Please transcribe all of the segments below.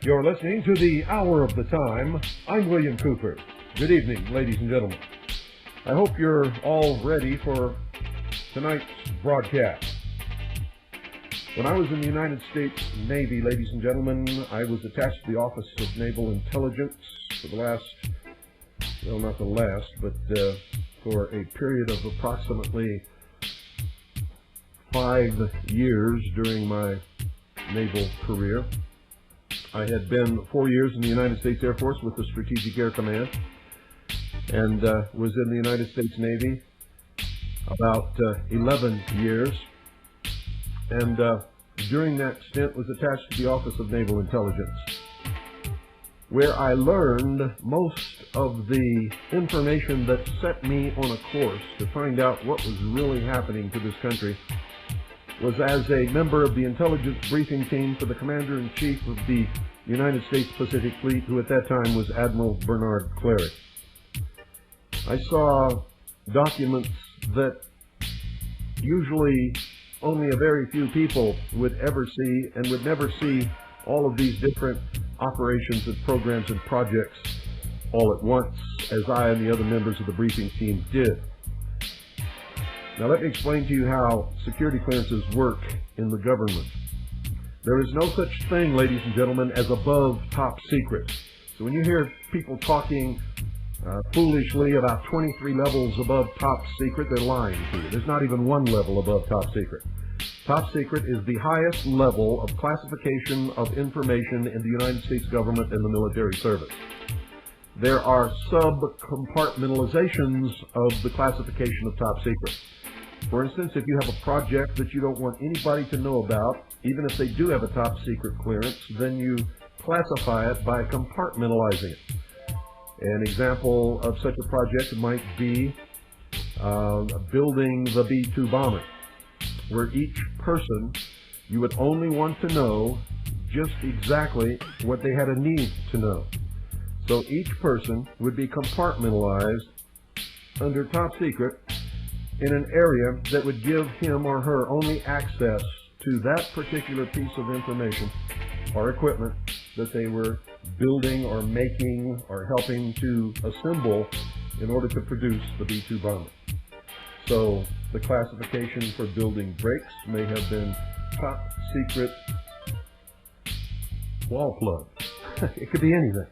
You're listening to the Hour of the Time. I'm William Cooper. Good evening, ladies and gentlemen. I hope you're all ready for tonight's broadcast. When I was in the United States Navy, ladies and gentlemen, I was attached to the Office of Naval Intelligence for the last, well, not the last, but for a period of approximately 5 years during my naval career. I had been 4 years in the United States Air Force with the Strategic Air Command, and was in the United States Navy about 11 years, and during that stint was attached to the Office of Naval Intelligence, where I learned most of the information that set me on a course to find out what was really happening to this country. Was as a member of the intelligence briefing team for the Commander-in-Chief of the United States Pacific Fleet, who at that time was Admiral Bernard Clarey. I saw documents that usually only a very few people would ever see, and would never see all of these different operations and programs and projects all at once, as I and the other members of the briefing team did. Now let me explain to you how security clearances work in the government. There is no such thing, ladies and gentlemen, as above top secret. So when you hear people talking foolishly about 23 levels above top secret, they're lying to you. There's not even one level above top secret. Top secret is the highest level of classification of information in the United States government and the military service. There are sub-compartmentalizations of the classification of top secret. For instance, if you have a project that you don't want anybody to know about, even if they do have a top secret clearance, then you classify it by compartmentalizing it. An example of such a project might be building the B-2 bomber, where each person, you would only want to know just exactly what they had a need to know. So each person would be compartmentalized under top secret in an area that would give him or her only access to that particular piece of information or equipment that they were building or making or helping to assemble in order to produce the B-2 bomber. So the classification for building brakes may have been top secret wall plug. It could be anything.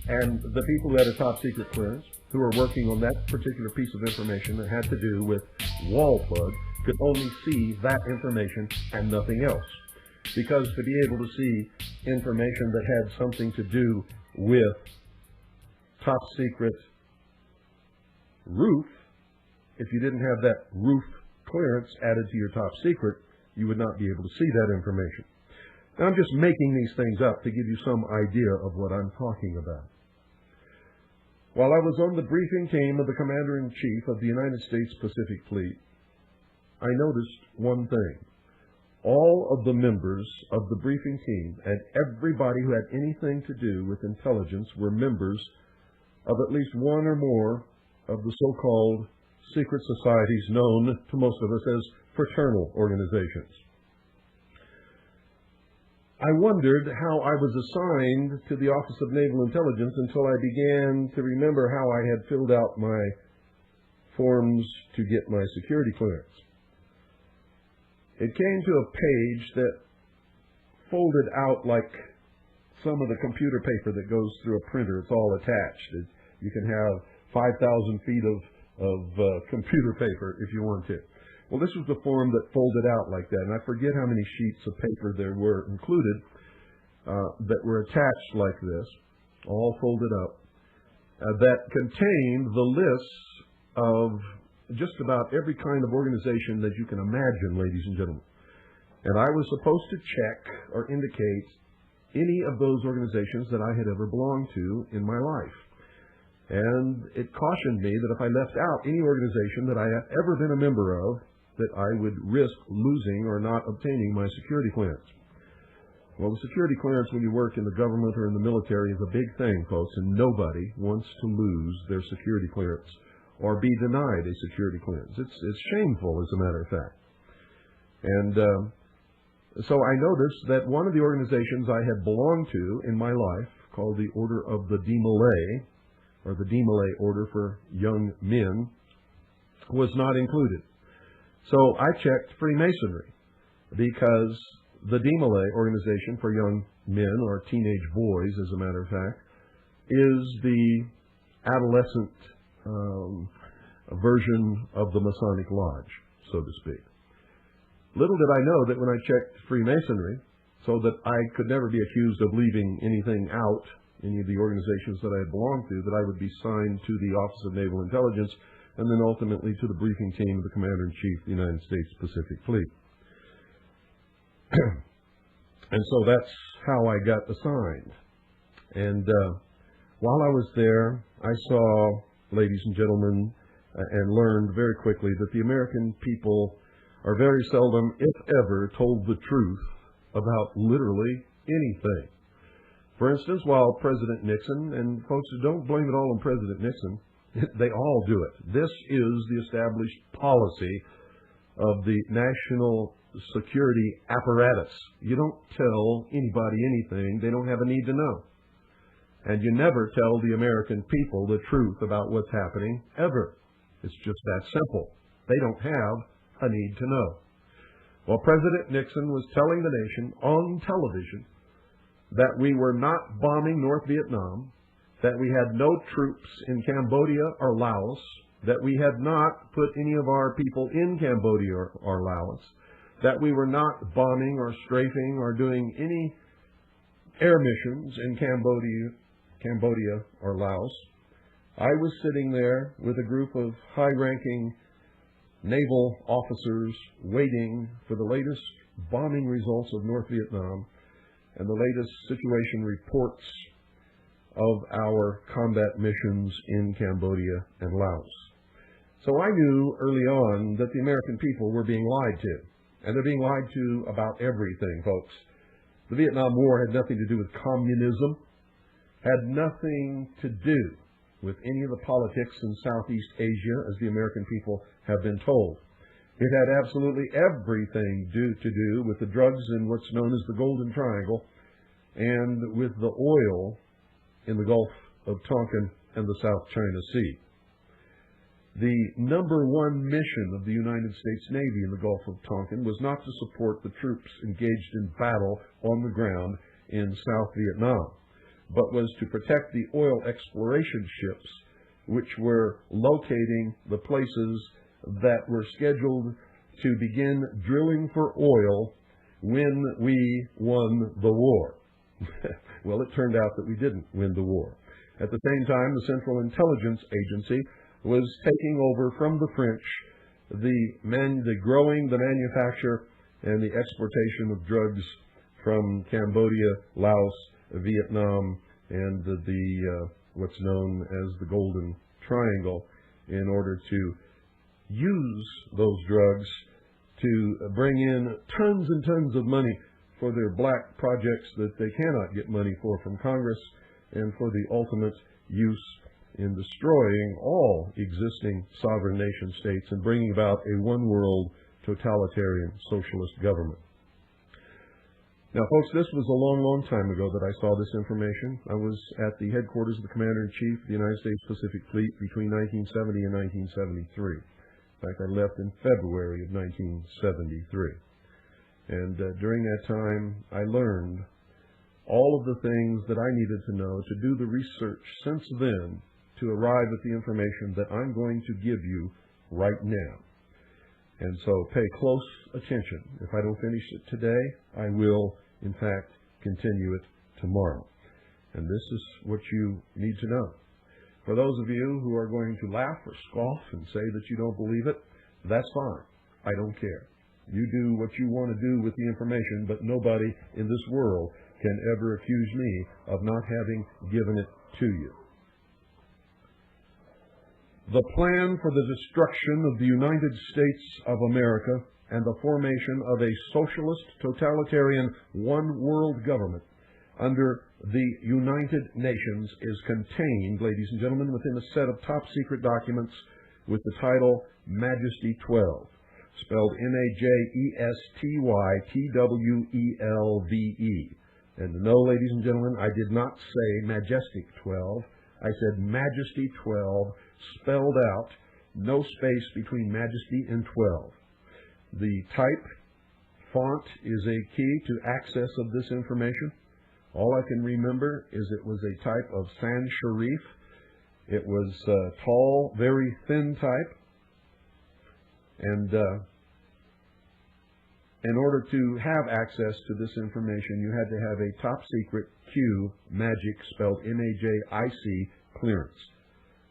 And the people who had a top secret clearance, who were working on that particular piece of information that had to do with wall plug, could only see that information and nothing else. Because to be able to see information that had something to do with top secret roof, if you didn't have that roof clearance added to your top secret, you would not be able to see that information. Now, I'm just making these things up to give you some idea of what I'm talking about. While I was on the briefing team of the Commander-in-Chief of the United States Pacific Fleet, I noticed one thing. All of the members of the briefing team and everybody who had anything to do with intelligence were members of at least one or more of the so-called secret societies known to most of us as fraternal organizations. I wondered how I was assigned to the Office of Naval Intelligence until I began to remember how I had filled out my forms to get my security clearance. It came to a page that folded out like some of the computer paper that goes through a printer. It's all attached. You can have 5,000 feet of computer paper if you want to. Well, this was the form that folded out like that, and I forget how many sheets of paper there were included that were attached like this, all folded up, that contained the lists of just about every kind of organization that you can imagine, ladies and gentlemen. And I was supposed to check or indicate any of those organizations that I had ever belonged to in my life. And it cautioned me that if I left out any organization that I had ever been a member of, that I would risk losing or not obtaining my security clearance. Well, the security clearance when you work in the government or in the military is a big thing, folks, and nobody wants to lose their security clearance or be denied a security clearance. It's shameful, as a matter of fact. And so I noticed that one of the organizations I had belonged to in my life, called the Order of the Demolay, or the Demolay Order for Young Men, was not included. So I checked Freemasonry, because the Demolay organization for young men, or teenage boys, as a matter of fact, is the adolescent version of the Masonic Lodge, so to speak. Little did I know that when I checked Freemasonry, so that I could never be accused of leaving anything out, any of the organizations that I had belonged to, that I would be signed to the Office of Naval Intelligence and then ultimately to the briefing team of the Commander-in-Chief of the United States Pacific Fleet. And so that's how I got assigned. And while I was there, I saw, ladies and gentlemen, and learned very quickly that the American people are very seldom, if ever, told the truth about literally anything. For instance, while President Nixon, and folks, don't blame it all on President Nixon, they all do it. This is the established policy of the national security apparatus. You don't tell anybody anything they don't have a need to know. And you never tell the American people the truth about what's happening, ever. It's just that simple. They don't have a need to know. Well, President Nixon was telling the nation on television that we were not bombing North Vietnam, that we had no troops in Cambodia or Laos, that we had not put any of our people in Cambodia or Laos, that we were not bombing or strafing or doing any air missions in Cambodia or Laos. I was sitting there with a group of high-ranking naval officers waiting for the latest bombing results of North Vietnam and the latest situation reports of our combat missions in Cambodia and Laos. So I knew early on that the American people were being lied to. And they're being lied to about everything, folks. The Vietnam War had nothing to do with communism, had nothing to do with any of the politics in Southeast Asia, as the American people have been told. It had absolutely everything to do with the drugs in what's known as the Golden Triangle and with the oil in the Gulf of Tonkin and the South China Sea. The number one mission of the United States Navy in the Gulf of Tonkin was not to support the troops engaged in battle on the ground in South Vietnam, but was to protect the oil exploration ships which were locating the places that were scheduled to begin drilling for oil when we won the war. Well, it turned out that we didn't win the war. At the same time, the Central Intelligence Agency was taking over from the French the manufacture and the exportation of drugs from Cambodia, Laos, Vietnam, and what's known as the Golden Triangle, in order to use those drugs to bring in tons and tons of money for their black projects that they cannot get money for from Congress, and for the ultimate use in destroying all existing sovereign nation states and bringing about a one-world totalitarian socialist government. Now, folks, this was a long, long time ago that I saw this information. I was at the headquarters of the Commander-in-Chief of the United States Pacific Fleet between 1970 and 1973. In fact, I left in February of 1973. And during that time, I learned all of the things that I needed to know to do the research since then to arrive at the information that I'm going to give you right now. And so pay close attention. If I don't finish it today, I will, in fact, continue it tomorrow. And this is what you need to know. For those of you who are going to laugh or scoff and say that you don't believe it, that's fine. I don't care. You do what you want to do with the information, but nobody in this world can ever accuse me of not having given it to you. The plan for the destruction of the United States of America and the formation of a socialist, totalitarian, one-world government under the United Nations is contained, ladies and gentlemen, within a set of top-secret documents with the title MYJESTY-12, spelled MAJESTYTWELVE. And no, ladies and gentlemen, I did not say Majestic 12. I said Majesty 12, spelled out, no space between Majesty and 12. The type, font, is a key to access of this information. All I can remember is it was a type of sans serif. It was tall, very thin type. And in order to have access to this information, you had to have a top-secret Q, Majic, spelled M-A-J-I-C, clearance,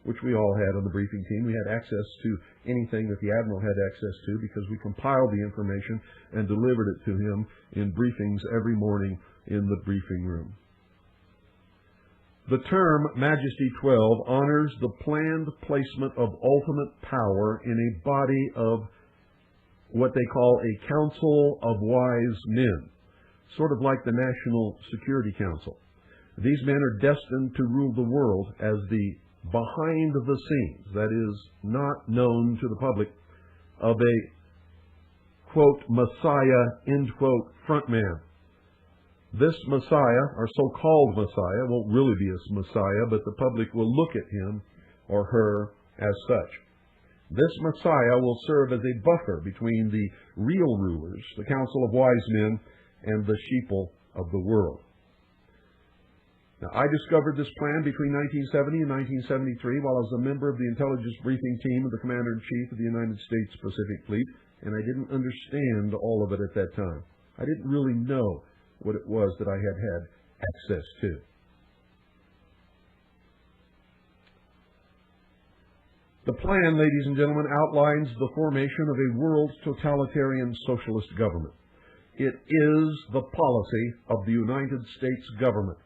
which we all had on the briefing team. We had access to anything that the Admiral had access to because we compiled the information and delivered it to him in briefings every morning in the briefing room. The term MYJESTY-12 honors the planned placement of ultimate power in a body of what they call a Council of Wise Men, sort of like the National Security Council. These men are destined to rule the world as the behind the scenes, that is, not known to the public, of a, quote, Messiah, end quote, frontman. This Messiah, or so-called Messiah, won't really be a Messiah, but the public will look at him or her as such. This Messiah will serve as a buffer between the real rulers, the Council of Wise Men, and the sheeple of the world. Now, I discovered this plan between 1970 and 1973 while I was a member of the intelligence briefing team of the Commander-in-Chief of the United States Pacific Fleet, and I didn't understand all of it at that time. I didn't really know what it was that I had access to. The plan, ladies and gentlemen, outlines the formation of a world totalitarian socialist government. It is the policy of the United States government.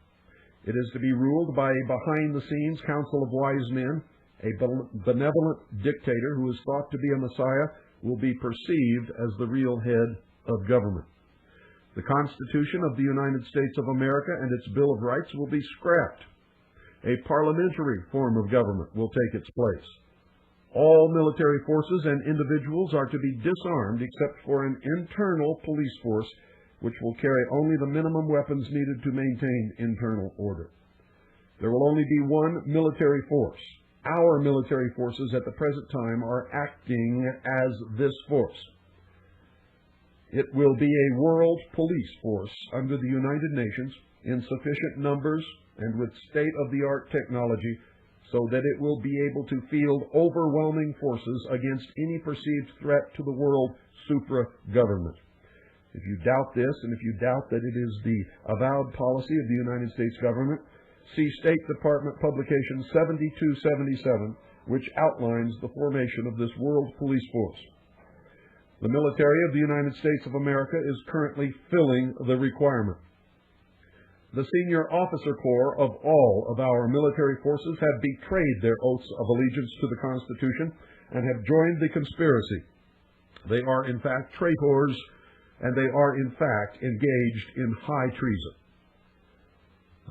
It is to be ruled by a behind-the-scenes Council of Wise Men. A benevolent dictator who is thought to be a Messiah will be perceived as the real head of government. The Constitution of the United States of America and its Bill of Rights will be scrapped. A parliamentary form of government will take its place. All military forces and individuals are to be disarmed except for an internal police force which will carry only the minimum weapons needed to maintain internal order. There will only be one military force. Our military forces at the present time are acting as this force. It will be a world police force under the United Nations in sufficient numbers and with state-of-the-art technology so that it will be able to field overwhelming forces against any perceived threat to the world supra-government. If you doubt this, and if you doubt that it is the avowed policy of the United States government, see State Department Publication 7277, which outlines the formation of this world police force. The military of the United States of America is currently filling the requirement. The senior officer corps of all of our military forces have betrayed their oaths of allegiance to the Constitution and have joined the conspiracy. They are, in fact, traitors, and they are, in fact, engaged in high treason.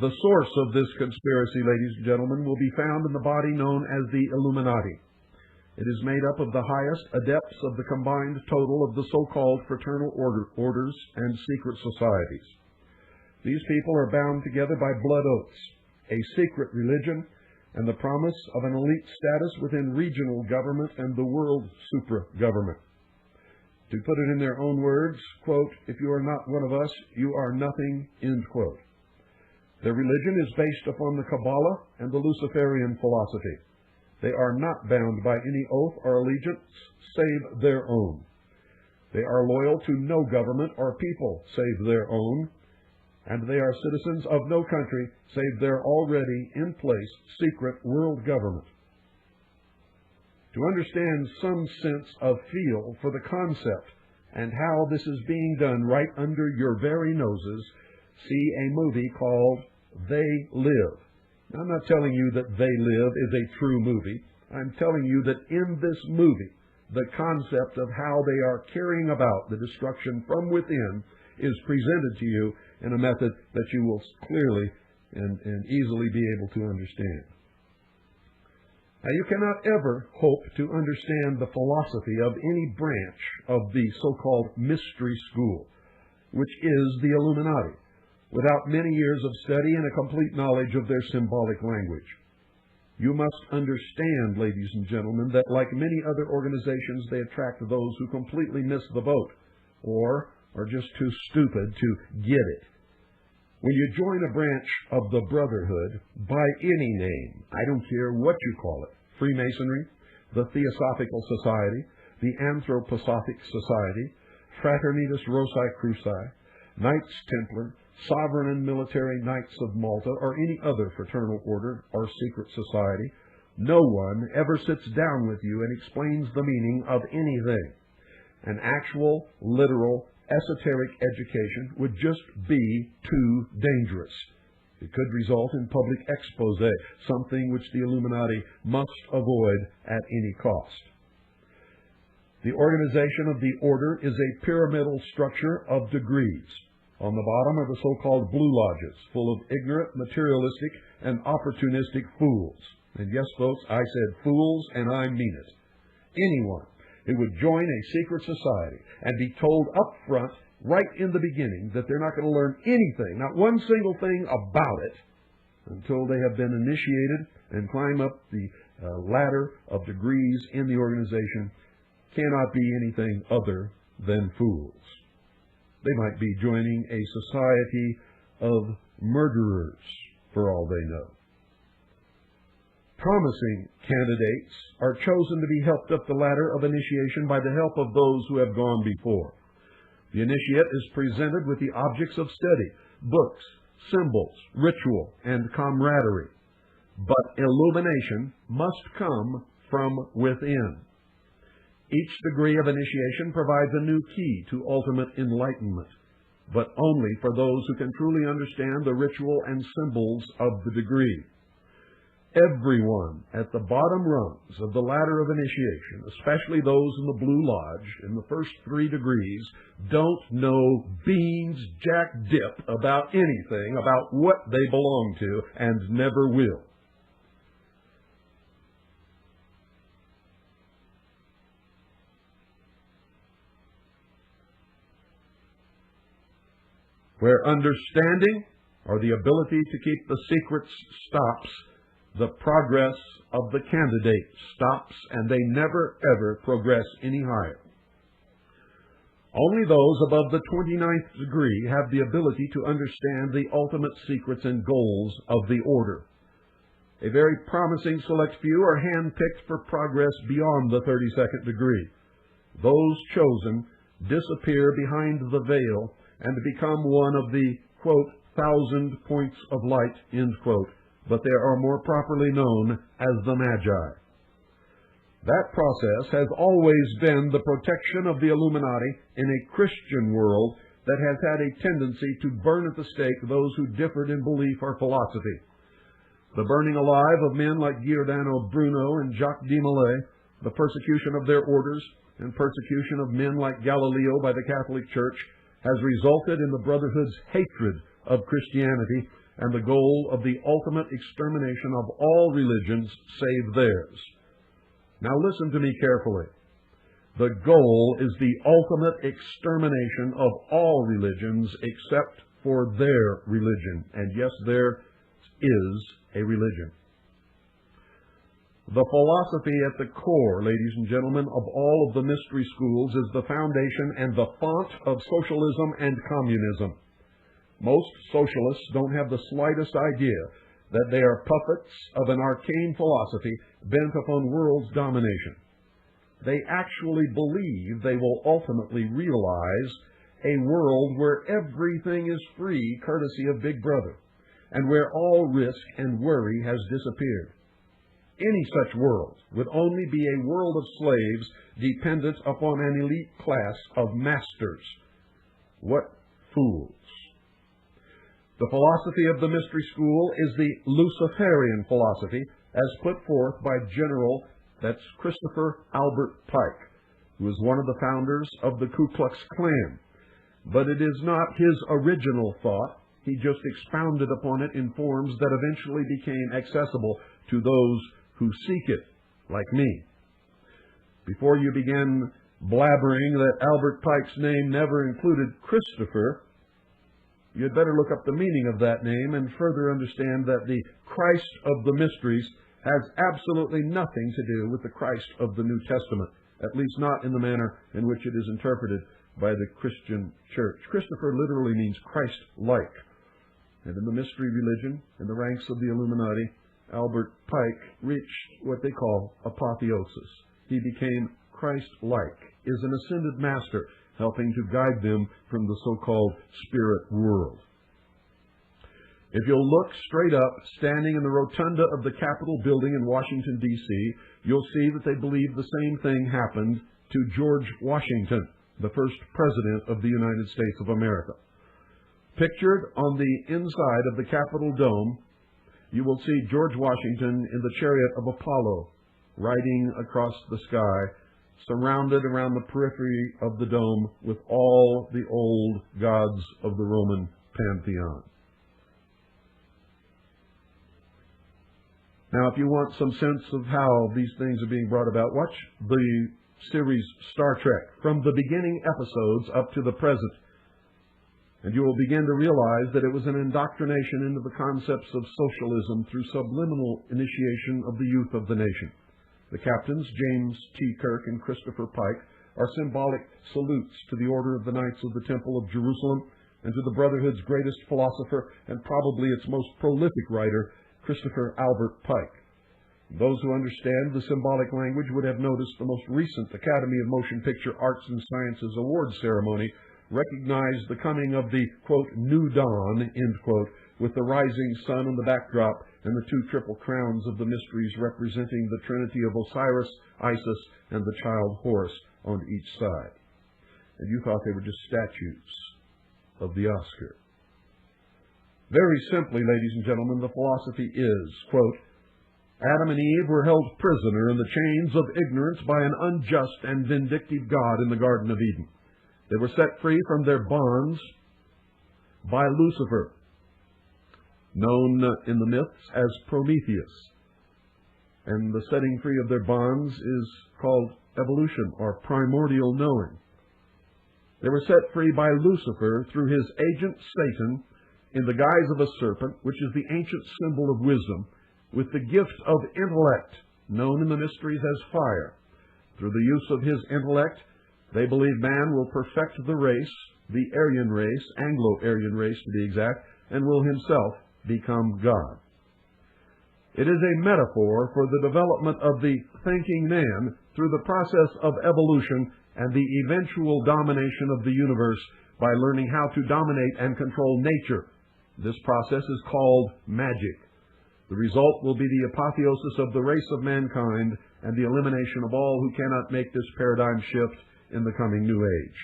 The source of this conspiracy, ladies and gentlemen, will be found in the body known as the Illuminati. It is made up of the highest adepts of the combined total of the so-called fraternal orders and secret societies. These people are bound together by blood oaths, a secret religion, and the promise of an elite status within regional government and the world supra-government. To put it in their own words, quote, if you are not one of us, you are nothing, end quote. Their religion is based upon the Kabbalah and the Luciferian philosophy. They are not bound by any oath or allegiance save their own. They are loyal to no government or people save their own, and they are citizens of no country save their already in place secret world government. To understand some sense of feel for the concept and how this is being done right under your very noses, see a movie called They Live. Now, I'm not telling you that They Live is a true movie. I'm telling you that in this movie, the concept of how they are carrying about the destruction from within is presented to you in a method that you will clearly and easily be able to understand. Now, you cannot ever hope to understand the philosophy of any branch of the so-called mystery school, which is the Illuminati, without many years of study and a complete knowledge of their symbolic language. You must understand, ladies and gentlemen, that like many other organizations, they attract those who completely miss the boat or are just too stupid to get it. When you join a branch of the Brotherhood by any name, I don't care what you call it, Freemasonry, the Theosophical Society, the Anthroposophic Society, Fraternitas Rosae Cruci, Knights Templar, Sovereign and Military Knights of Malta, or any other fraternal order or secret society, no one ever sits down with you and explains the meaning of anything. An actual, literal, esoteric education would just be too dangerous. It could result in public expose, something which the Illuminati must avoid at any cost. The organization of the order is a pyramidal structure of degrees. On the bottom are the so-called blue lodges, full of ignorant, materialistic, and opportunistic fools. And yes, folks, I said fools, and I mean it. Anyone who would join a secret society and be told up front, right in the beginning, that they're not going to learn anything, not one single thing about it, until they have been initiated and climb up the ladder of degrees in the organization, cannot be anything other than fools. They might be joining a society of murderers, for all they know. Promising candidates are chosen to be helped up the ladder of initiation by the help of those who have gone before. The initiate is presented with the objects of study, books, symbols, ritual, and camaraderie. But illumination must come from within. Each degree of initiation provides a new key to ultimate enlightenment, but only for those who can truly understand the ritual and symbols of the degree. Everyone at the bottom rungs of the ladder of initiation, especially those in the Blue Lodge in the first 3 degrees, don't know beans jack dip about anything about what they belong to and never will. Where understanding or the ability to keep the secrets stops, the progress of the candidate stops, and they never ever progress any higher. Only those above the 29th degree have the ability to understand the ultimate secrets and goals of the order. A very promising select few are handpicked for progress beyond the 32nd degree. Those chosen disappear behind the veil and become one of the, quote, 1,000 points of light, end quote, but they are more properly known as the Magi. That process has always been the protection of the Illuminati in a Christian world that has had a tendency to burn at the stake those who differed in belief or philosophy. The burning alive of men like Giordano Bruno and Jacques de Molay, the persecution of their orders, and persecution of men like Galileo by the Catholic Church has resulted in the Brotherhood's hatred of Christianity and the goal of the ultimate extermination of all religions save theirs. Now listen to me carefully. The goal is the ultimate extermination of all religions except for their religion. And yes, there is a religion. The philosophy at the core, ladies and gentlemen, of all of the mystery schools is the foundation and the font of socialism and communism. Most socialists don't have the slightest idea that they are puppets of an arcane philosophy bent upon world's domination. They actually believe they will ultimately realize a world where everything is free courtesy of Big Brother, and where all risk and worry has disappeared. Any such world would only be a world of slaves dependent upon an elite class of masters. What fools! The philosophy of the mystery school is the Luciferian philosophy, as put forth by that's Christopher Albert Pike, who is one of the founders of the Ku Klux Klan. But it is not his original thought. He just expounded upon it in forms that eventually became accessible to those who seek it, like me. Before you begin blabbering that Albert Pike's name never included Christopher, you'd better look up the meaning of that name and further understand that the Christ of the Mysteries has absolutely nothing to do with the Christ of the New Testament, at least not in the manner in which it is interpreted by the Christian church. Christopher literally means Christ-like. And in the mystery religion, in the ranks of the Illuminati, Albert Pike reached what they call apotheosis. He became Christ-like, is an ascended master, helping to guide them from the so-called spirit world. If you'll look straight up, standing in the rotunda of the Capitol building in Washington, D.C., you'll see that they believe the same thing happened to George Washington, the first president of the United States of America. Pictured on the inside of the Capitol dome, you will see George Washington in the chariot of Apollo, riding across the sky, surrounded around the periphery of the dome with all the old gods of the Roman pantheon. Now, if you want some sense of how these things are being brought about, watch the series Star Trek, from the beginning episodes up to the present. And you will begin to realize that it was an indoctrination into the concepts of socialism through subliminal initiation of the youth of the nation. The captains, James T. Kirk and Christopher Pike, are symbolic salutes to the Order of the Knights of the Temple of Jerusalem and to the Brotherhood's greatest philosopher and probably its most prolific writer, Christopher Albert Pike. Those who understand the symbolic language would have noticed the most recent Academy of Motion Picture Arts and Sciences Awards ceremony recognized the coming of the, quote, new dawn, end quote, with the rising sun on the backdrop and the two triple crowns of the mysteries representing the Trinity of Osiris, Isis, and the child Horus on each side. And you thought they were just statues of the Oscar. Very simply, ladies and gentlemen, the philosophy is, quote, Adam and Eve were held prisoner in the chains of ignorance by an unjust and vindictive God in the Garden of Eden. They were set free from their bonds by Lucifer, known in the myths as Prometheus. And the setting free of their bonds is called evolution, or primordial knowing. They were set free by Lucifer through his agent Satan in the guise of a serpent, which is the ancient symbol of wisdom, with the gift of intellect, known in the mysteries as fire. Through the use of his intellect, they believe man will perfect the race, the Aryan race, Anglo-Aryan race to be exact, and will himself become God. It is a metaphor for the development of the thinking man through the process of evolution and the eventual domination of the universe by learning how to dominate and control nature. This process is called magic. The result will be the apotheosis of the race of mankind and the elimination of all who cannot make this paradigm shift in the coming new age.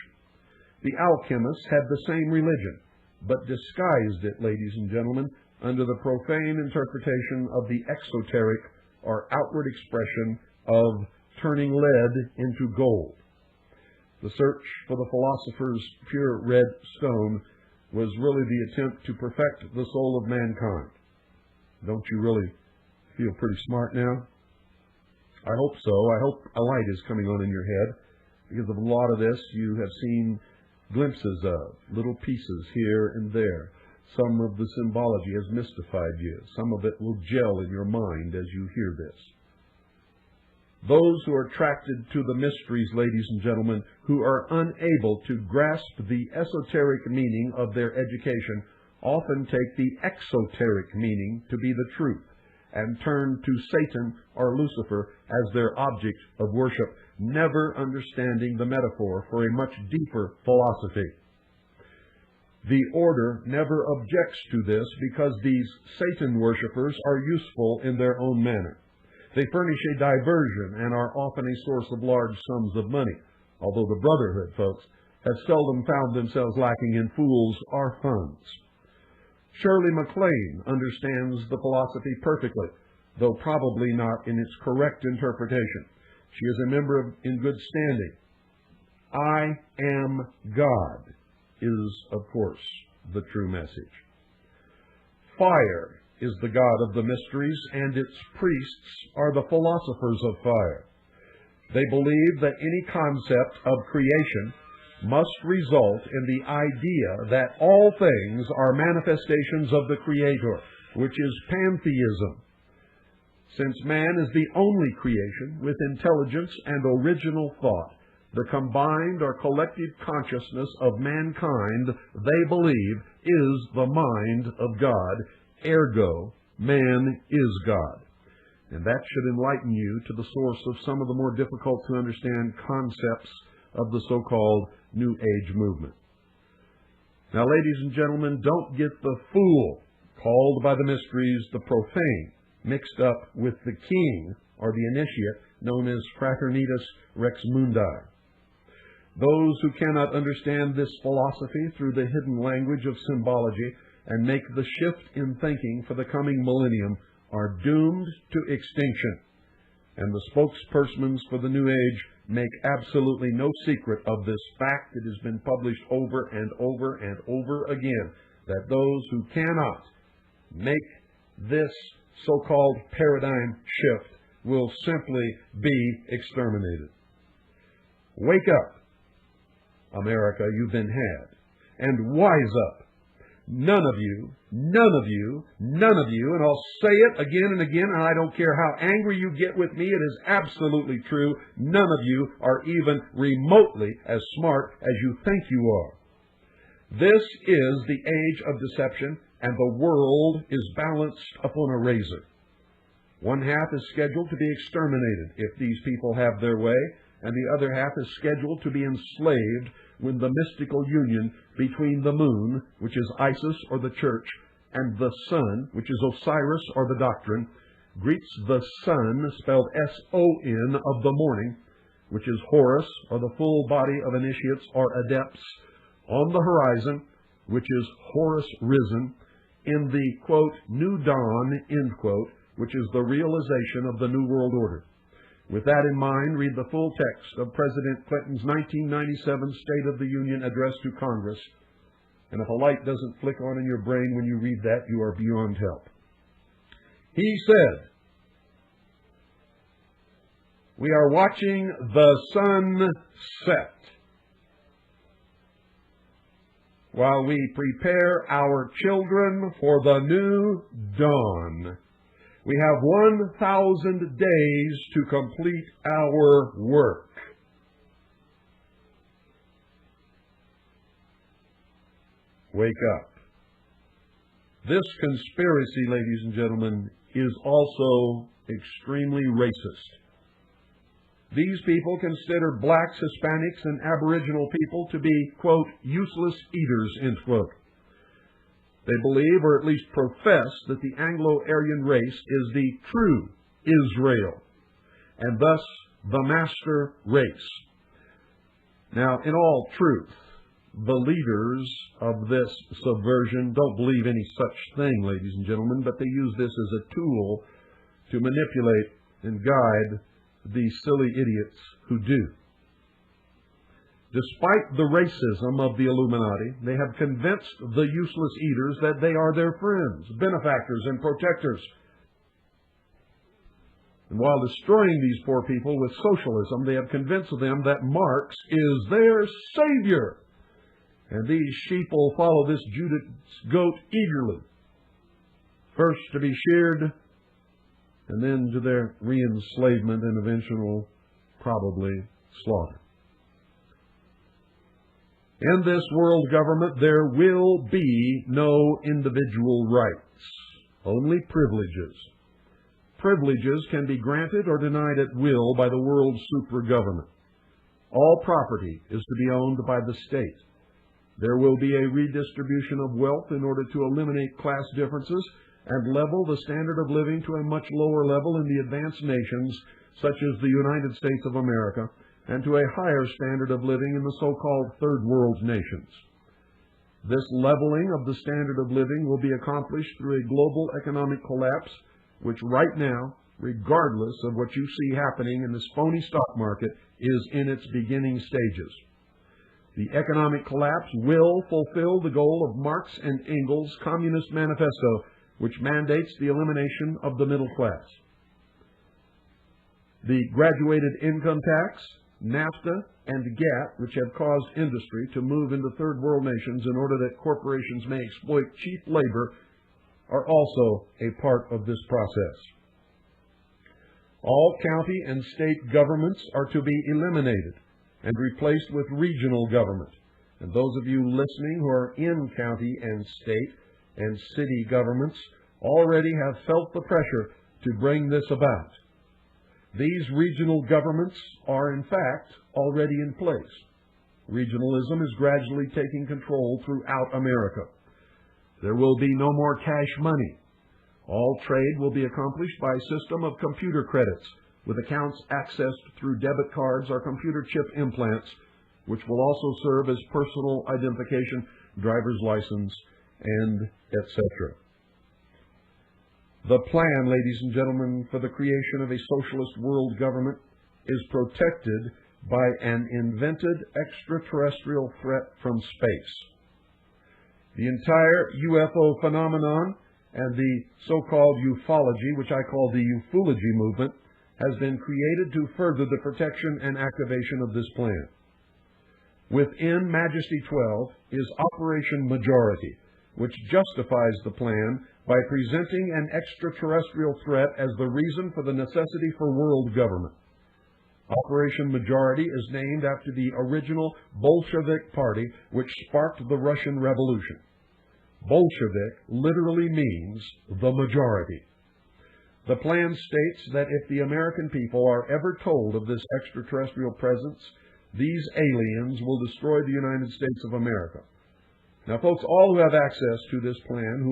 The alchemists had the same religion, but disguised it, ladies and gentlemen, under the profane interpretation of the exoteric or outward expression of turning lead into gold. The search for the philosopher's pure red stone was really the attempt to perfect the soul of mankind. Don't you really feel pretty smart now? I hope so. I hope a light is coming on in your head, because of a lot of this you have seen glimpses of, little pieces here and there. Some of the symbology has mystified you. Some of it will gel in your mind as you hear this. Those who are attracted to the mysteries, ladies and gentlemen, who are unable to grasp the esoteric meaning of their education, often take the exoteric meaning to be the truth and turn to Satan or Lucifer as their object of worship, never understanding the metaphor for a much deeper philosophy. The order never objects to this because these Satan worshippers are useful in their own manner. They furnish a diversion and are often a source of large sums of money, although the brotherhood, folks, have seldom found themselves lacking in fools or funds. Shirley MacLaine understands the philosophy perfectly, though probably not in its correct interpretation. She is a member in good standing. I am God is, of course, the true message. Fire is the god of the mysteries, and its priests are the philosophers of fire. They believe that any concept of creation must result in the idea that all things are manifestations of the Creator, which is pantheism. Since man is the only creation with intelligence and original thought, the combined or collective consciousness of mankind, they believe, is the mind of God. Ergo, man is God. And that should enlighten you to the source of some of the more difficult to understand concepts of the so-called New Age movement. Now, ladies and gentlemen, don't get the fool, called by the mysteries the profane, mixed up with the king or the initiate known as Fraternitas Rex Mundi. Those who cannot understand this philosophy through the hidden language of symbology and make the shift in thinking for the coming millennium are doomed to extinction. And the spokespersons for the New Age make absolutely no secret of this fact. It has been published over and over and over again that those who cannot make this so-called paradigm shift will simply be exterminated. Wake up, America, you've been had, and wise up. None of you, and I'll say it again and again, and I don't care how angry you get with me, it is absolutely true, none of you are even remotely as smart as you think you are. This is the age of deception, and the world is balanced upon a razor. One half is scheduled to be exterminated if these people have their way, and the other half is scheduled to be enslaved when the mystical union between the moon, which is Isis or the church, and the sun, which is Osiris or the doctrine, greets the sun, spelled S-O-N, of the morning, which is Horus or the full body of initiates or adepts, on the horizon, which is Horus risen, in the, quote, new dawn, end quote, which is the realization of the New World Order. With that in mind, read the full text of President Clinton's 1997 State of the Union address to Congress. And if a light doesn't flick on in your brain when you read that, you are beyond help. He said, "We are watching the sun set while we prepare our children for the new dawn. We have 1,000 days to complete our work." Wake up. This conspiracy, ladies and gentlemen, is also extremely racist. These people consider blacks, Hispanics, and Aboriginal people to be, quote, useless eaters, end quote. They believe, or at least profess, that the Anglo-Aryan race is the true Israel, and thus the master race. Now, in all truth, the leaders of this subversion don't believe any such thing, ladies and gentlemen, but they use this as a tool to manipulate and guide the silly idiots who do. Despite the racism of the Illuminati, they have convinced the useless eaters that they are their friends, benefactors, and protectors. And while destroying these poor people with socialism, they have convinced them that Marx is their savior. And these sheep will follow this Judah's goat eagerly, first to be sheared, and then to their re-enslavement and eventual, probably, slaughter. In this world government, there will be no individual rights, only privileges. Privileges can be granted or denied at will by the world supergovernment. All property is to be owned by the state. There will be a redistribution of wealth in order to eliminate class differences and level the standard of living to a much lower level in the advanced nations, such as the United States of America, and to a higher standard of living in the so-called third world nations. This leveling of the standard of living will be accomplished through a global economic collapse, which right now, regardless of what you see happening in this phony stock market, is in its beginning stages. The economic collapse will fulfill the goal of Marx and Engels' Communist Manifesto, which mandates the elimination of the middle class. The graduated income tax, NAFTA, and GATT, which have caused industry to move into third world nations in order that corporations may exploit cheap labor, are also a part of this process. All county and state governments are to be eliminated and replaced with regional government. And those of you listening who are in county and state and city governments already have felt the pressure to bring this about. These regional governments are, in fact, already in place. Regionalism is gradually taking control throughout America. There will be no more cash money. All trade will be accomplished by a system of computer credits, with accounts accessed through debit cards or computer chip implants, which will also serve as personal identification, driver's license, and etc. The plan, ladies and gentlemen, for the creation of a socialist world government is protected by an invented extraterrestrial threat from space. The entire UFO phenomenon and the so-called ufology, which I call the ufology movement, has been created to further the protection and activation of this plan. Within Majesty 12 is Operation Majority, which justifies the plan by presenting an extraterrestrial threat as the reason for the necessity for world government. Operation Majority is named after the original Bolshevik party which sparked the Russian Revolution. Bolshevik literally means the majority. The plan states that if the American people are ever told of this extraterrestrial presence, these aliens will destroy the United States of America. Now, folks, all who have access to this plan,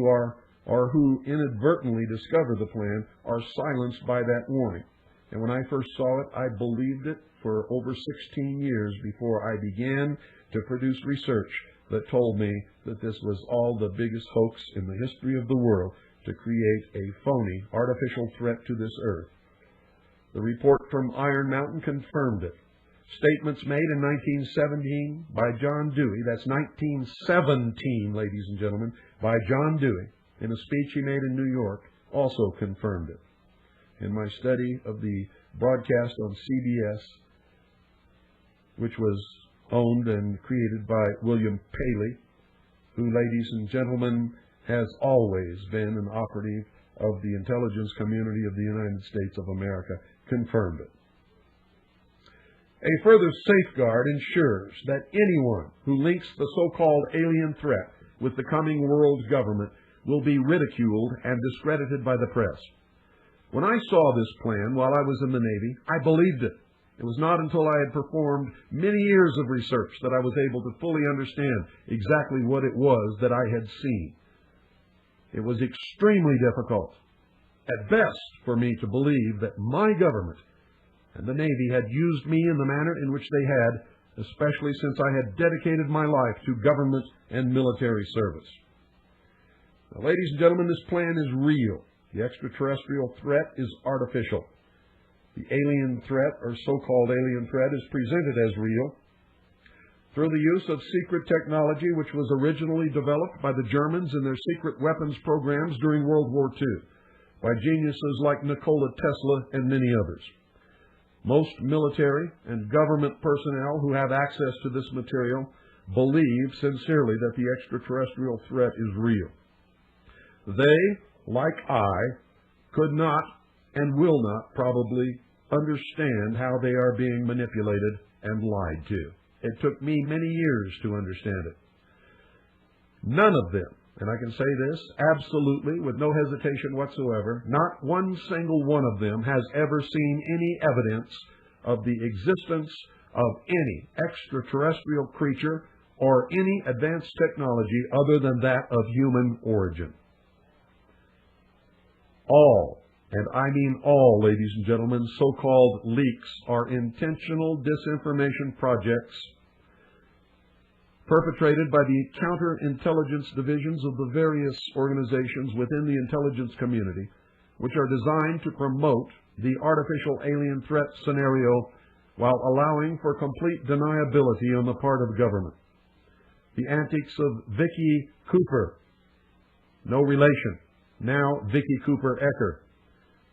or who inadvertently discover the plan, are silenced by that warning. And when I first saw it, I believed it for over 16 years before I began to produce research that told me that this was all the biggest hoax in the history of the world to create a phony, artificial threat to this earth. The report from Iron Mountain confirmed it. Statements made in 1917 by John Dewey, that's 1917, ladies and gentlemen, by John Dewey, in a speech he made in New York, also confirmed it. In my study of the broadcast on CBS, which was owned and created by William Paley, who, ladies and gentlemen, has always been an operative of the intelligence community of the United States of America, confirmed it. A further safeguard ensures that anyone who links the so-called alien threat with the coming world government will be ridiculed and discredited by the press. When I saw this plan while I was in the Navy, I believed it. It was not until I had performed many years of research that I was able to fully understand exactly what it was that I had seen. It was extremely difficult, at best, for me to believe that my government and the Navy had used me in the manner in which they had, especially since I had dedicated my life to government and military service. Now, ladies and gentlemen, this plan is real. The extraterrestrial threat is artificial. The alien threat, or so-called alien threat, is presented as real through the use of secret technology which was originally developed by the Germans in their secret weapons programs during World War II, by geniuses like Nikola Tesla and many others. Most military and government personnel who have access to this material believe sincerely that the extraterrestrial threat is real. They, like I, could not and will not probably understand how they are being manipulated and lied to. It took me many years to understand it. None of them, and I can say this absolutely with no hesitation whatsoever, not one single one of them has ever seen any evidence of the existence of any extraterrestrial creature or any advanced technology other than that of human origin. All, and I mean all, ladies and gentlemen, so-called leaks are intentional disinformation projects perpetrated by the counterintelligence divisions of the various organizations within the intelligence community, which are designed to promote the artificial alien threat scenario while allowing for complete deniability on the part of government. The antics of Vicky Cooper, no relation, now Vicky Cooper Ecker,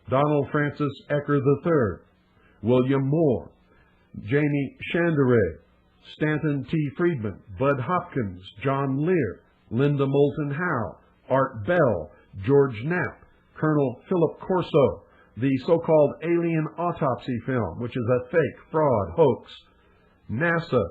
Donald Francis Ecker III, William Moore, Jamie Chandere, Stanton T. Friedman, Bud Hopkins, John Lear, Linda Moulton Howe, Art Bell, George Knapp, Colonel Philip Corso, the so-called alien autopsy film, which is a fake, fraud, hoax, NASA,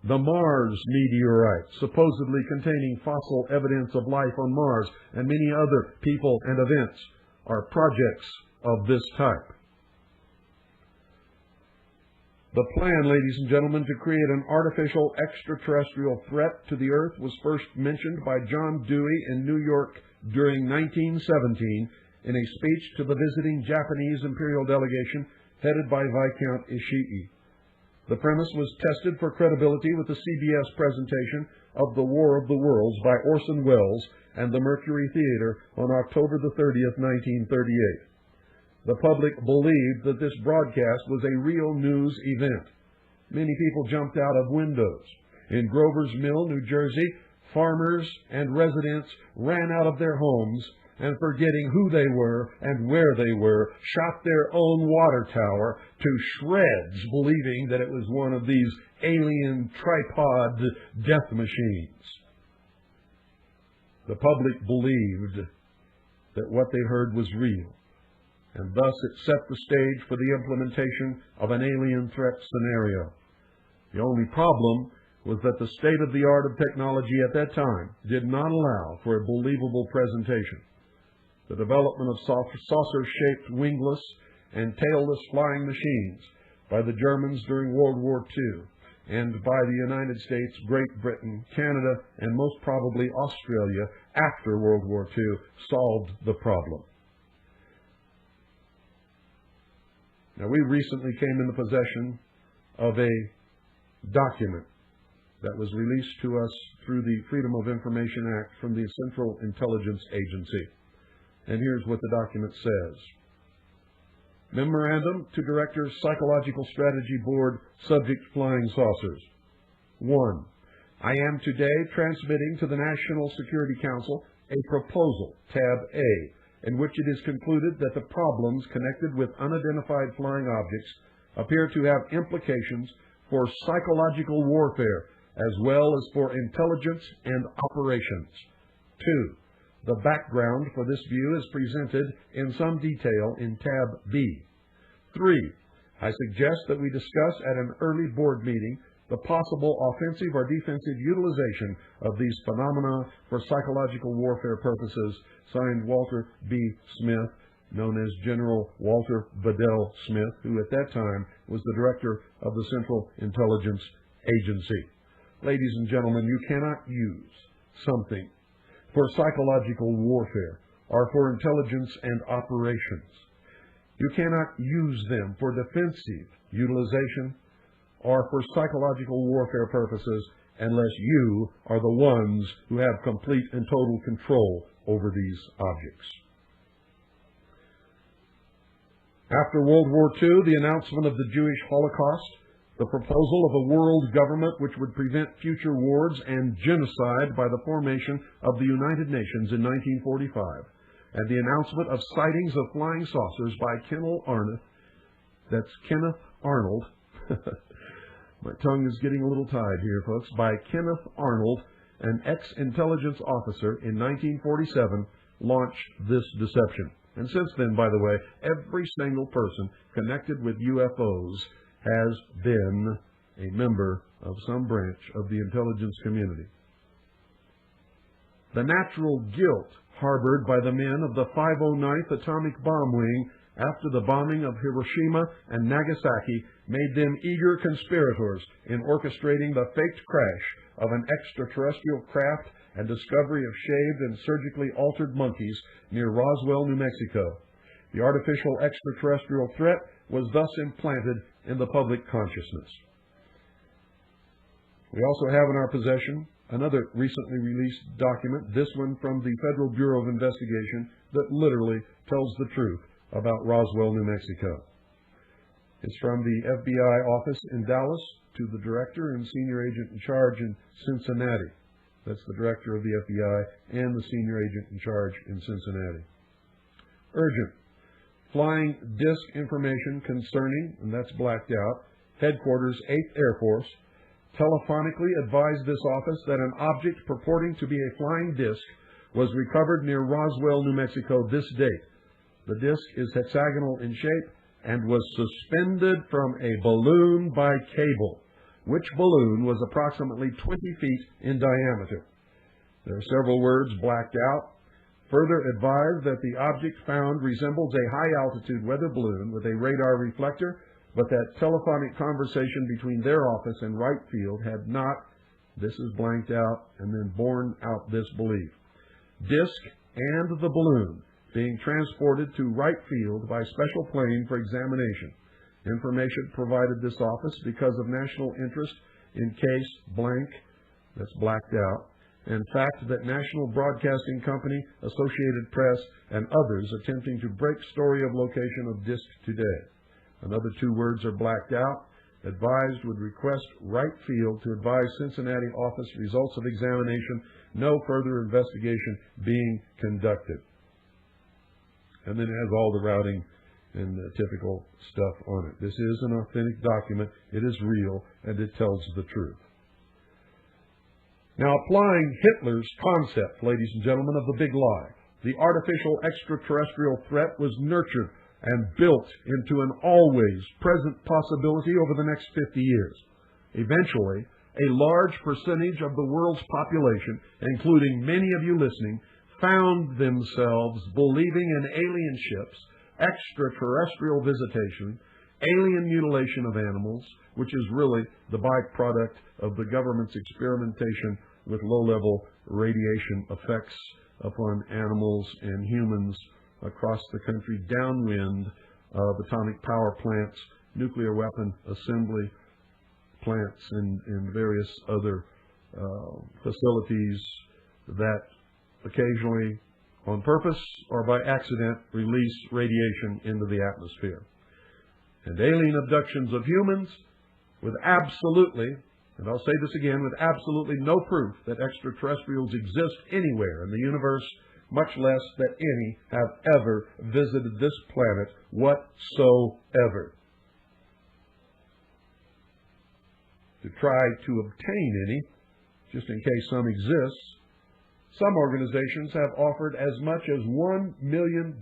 the Mars meteorite, supposedly containing fossil evidence of life on Mars, and many other people and events are projects of this type. The plan, ladies and gentlemen, to create an artificial extraterrestrial threat to the Earth was first mentioned by John Dewey in New York during 1917 in a speech to the visiting Japanese imperial delegation headed by Viscount Ishii. The premise was tested for credibility with the CBS presentation of The War of the Worlds by Orson Welles and the Mercury Theater on October the 30th, 1938. The public believed that this broadcast was a real news event. Many people jumped out of windows. In Grover's Mill, New Jersey, farmers and residents ran out of their homes and, forgetting who they were and where they were, shot their own water tower to shreds, believing that it was one of these alien tripod death machines. The public believed that what they heard was real, and thus it set the stage for the implementation of an alien threat scenario. The only problem was that the state-of-the-art of technology at that time did not allow for a believable presentation. The development of saucer-shaped wingless and tailless flying machines by the Germans during World War II and by the United States, Great Britain, Canada, and most probably Australia after World War II solved the problem. Now, we recently came in the possession of a document that was released to us through the Freedom of Information Act from the Central Intelligence Agency. And here's what the document says. Memorandum to Director, Psychological Strategy Board, subject flying saucers. 1. I am today transmitting to the National Security Council a proposal, tab A, in which it is concluded that the problems connected with unidentified flying objects appear to have implications for psychological warfare as well as for intelligence and operations. 2. The background for this view is presented in some detail in tab B. 3. I suggest that we discuss at an early board meeting the possible offensive or defensive utilization of these phenomena for psychological warfare purposes. Signed, Walter B. Smith, known as General Walter Bedell Smith, who at that time was the director of the Central Intelligence Agency. Ladies and gentlemen, you cannot use something for psychological warfare or for intelligence and operations. You cannot use them for defensive utilization or for psychological warfare purposes unless you are the ones who have complete and total control over these objects. After World War II, the announcement of the Jewish Holocaust, the proposal of a world government which would prevent future wars and genocide by the formation of the United Nations in 1945, and the announcement of sightings of flying saucers by Kenneth Arnold. My tongue is getting a little tied here, folks. By Kenneth Arnold, an ex-intelligence officer in 1947, launched this deception. And since then, by the way, every single person connected with UFOs has been a member of some branch of the intelligence community. The natural guilt harbored by the men of the 509th Atomic Bomb Wing after the bombing of Hiroshima and Nagasaki made them eager conspirators in orchestrating the faked crash of an extraterrestrial craft and discovery of shaved and surgically altered monkeys near Roswell, New Mexico. The artificial extraterrestrial threat was thus implanted in the public consciousness. We also have in our possession another recently released document, this one from the Federal Bureau of Investigation, that literally tells the truth about Roswell, New Mexico. It's from the FBI office in Dallas to the director and senior agent in charge in Cincinnati. That's the director of the FBI and the senior agent in charge in Cincinnati. Urgent. Flying disc information concerning, and that's blacked out, Headquarters 8th Air Force telephonically advised this office that an object purporting to be a flying disc was recovered near Roswell, New Mexico this date. The disc is hexagonal in shape and was suspended from a balloon by cable, which balloon was approximately 20 feet in diameter. There are several words blacked out. Further advised that the object found resembles a high-altitude weather balloon with a radar reflector, but that telephonic conversation between their office and Wright Field had not, this is blanked out, and then borne out this belief. Disc and the balloon being transported to Wright Field by special plane for examination. Information provided this office because of national interest in case blank, that's blacked out, and fact that National Broadcasting Company, Associated Press, and others attempting to break story of location of disc today. Another two words are blacked out. Advised would request Wright Field to advise Cincinnati office results of examination, no further investigation being conducted. And then it has all the routing and the typical stuff on it. This is an authentic document. It is real, and it tells the truth. Now, applying Hitler's concept, ladies and gentlemen, of the big lie, the artificial extraterrestrial threat was nurtured and built into an always present possibility over the next 50 years. Eventually, a large percentage of the world's population, including many of you listening, found themselves believing in alien ships, extraterrestrial visitation, alien mutilation of animals, which is really the byproduct of the government's experimentation with low-level radiation effects upon animals and humans across the country, downwind of atomic power plants, nuclear weapon assembly plants, and various other facilities that occasionally, on purpose or by accident, release radiation into the atmosphere. And alien abductions of humans with absolutely, and I'll say this again, with absolutely no proof that extraterrestrials exist anywhere in the universe, much less that any have ever visited this planet whatsoever. To try to obtain any, just in case some exists, some organizations have offered as much as $1 million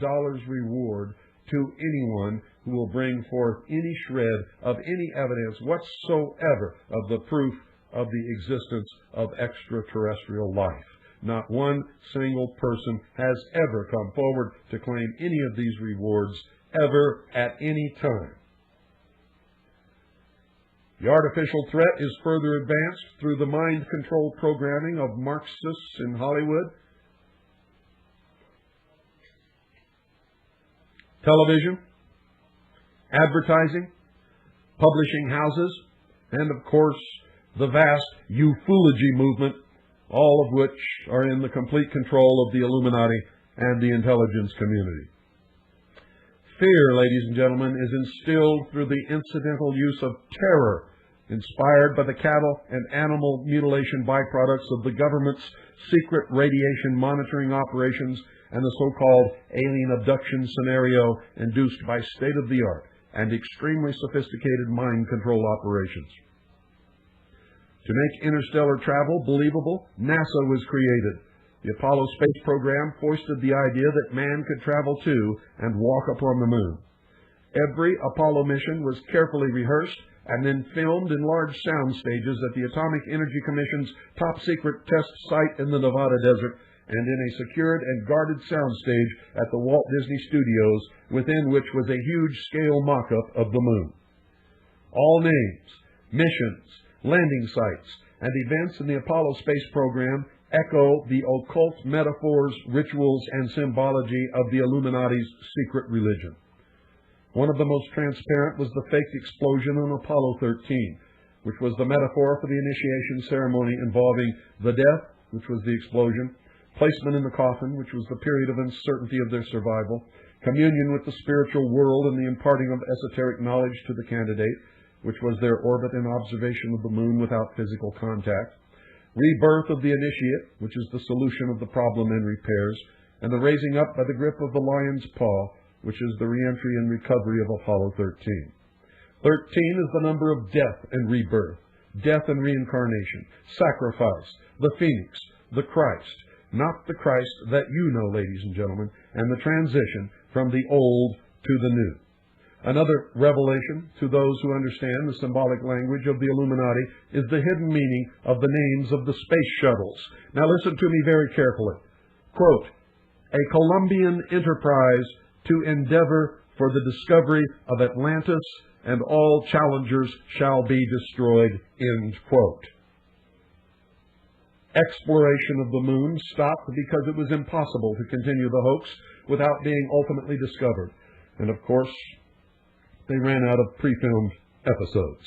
reward to anyone who will bring forth any shred of any evidence whatsoever of the proof of the existence of extraterrestrial life. Not one single person has ever come forward to claim any of these rewards ever at any time. The artificial threat is further advanced through the mind control programming of Marxists in Hollywood, television, advertising, publishing houses, and of course the vast euphology movement, all of which are in the complete control of the Illuminati and the intelligence community. Fear, ladies and gentlemen, is instilled through the incidental use of terror, inspired by the cattle and animal mutilation byproducts of the government's secret radiation monitoring operations and the so-called alien abduction scenario induced by state-of-the-art and extremely sophisticated mind control operations. To make interstellar travel believable, NASA was created. The Apollo space program foisted the idea that man could travel to and walk upon the moon. Every Apollo mission was carefully rehearsed and then filmed in large sound stages at the Atomic Energy Commission's top-secret test site in the Nevada desert, and in a secured and guarded soundstage at the Walt Disney Studios, within which was a huge-scale mock-up of the moon. All names, missions, landing sites, and events in the Apollo space program echo the occult metaphors, rituals, and symbology of the Illuminati's secret religion. One of the most transparent was the faked explosion on Apollo 13, which was the metaphor for the initiation ceremony involving the death, which was the explosion, placement in the coffin, which was the period of uncertainty of their survival, communion with the spiritual world and the imparting of esoteric knowledge to the candidate, which was their orbit and observation of the moon without physical contact, rebirth of the initiate, which is the solution of the problem and repairs, and the raising up by the grip of the lion's paw, which is the reentry and recovery of Apollo 13. 13 is the number of death and rebirth, death and reincarnation, sacrifice, the phoenix, the Christ, not the Christ that you know, ladies and gentlemen, and the transition from the old to the new. Another revelation to those who understand the symbolic language of the Illuminati is the hidden meaning of the names of the space shuttles. Now listen to me very carefully. Quote, a Columbian enterprise to endeavor for the discovery of Atlantis, and all challengers shall be destroyed, end quote. Exploration of the moon stopped because it was impossible to continue the hoax without being ultimately discovered. And of course, they ran out of pre-filmed episodes.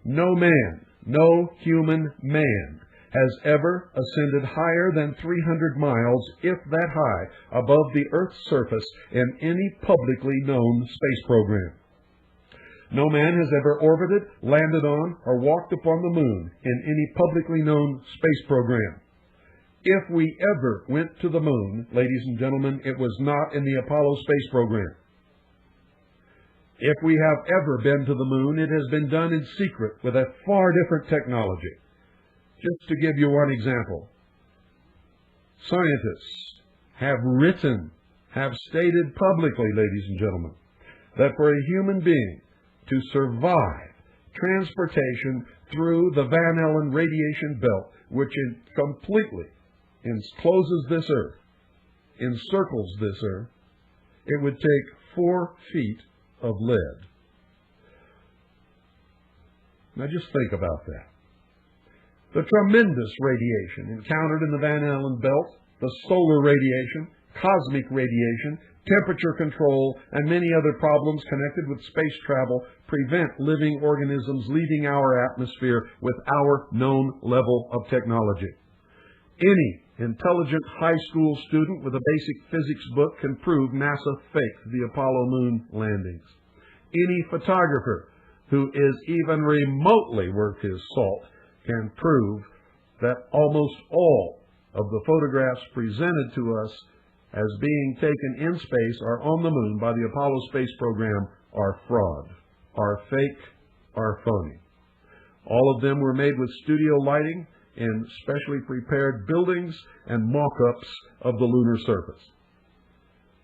No man, no human man, has ever ascended higher than 300 miles, if that high, above the Earth's surface in any publicly known space program. No man has ever orbited, landed on, or walked upon the moon in any publicly known space program. If we ever went to the moon, ladies and gentlemen, it was not in the Apollo space program. If we have ever been to the moon, it has been done in secret with a far different technology. Just to give you one example, scientists have stated publicly, ladies and gentlemen, that for a human being to survive transportation through the Van Allen radiation belt, which completely encloses this Earth, encircles this Earth, it would take 4 feet of lead. Now just think about that. The tremendous radiation encountered in the Van Allen belt, the solar radiation, cosmic radiation, temperature control, and many other problems connected with space travel prevent living organisms leaving our atmosphere with our known level of technology. Any intelligent high school student with a basic physics book can prove NASA faked the Apollo moon landings. Any photographer who is even remotely worth his salt can prove that almost all of the photographs presented to us as being taken in space or on the moon by the Apollo space program are fraud, are fake, are phony. All of them were made with studio lighting in specially prepared buildings and mock-ups of the lunar surface.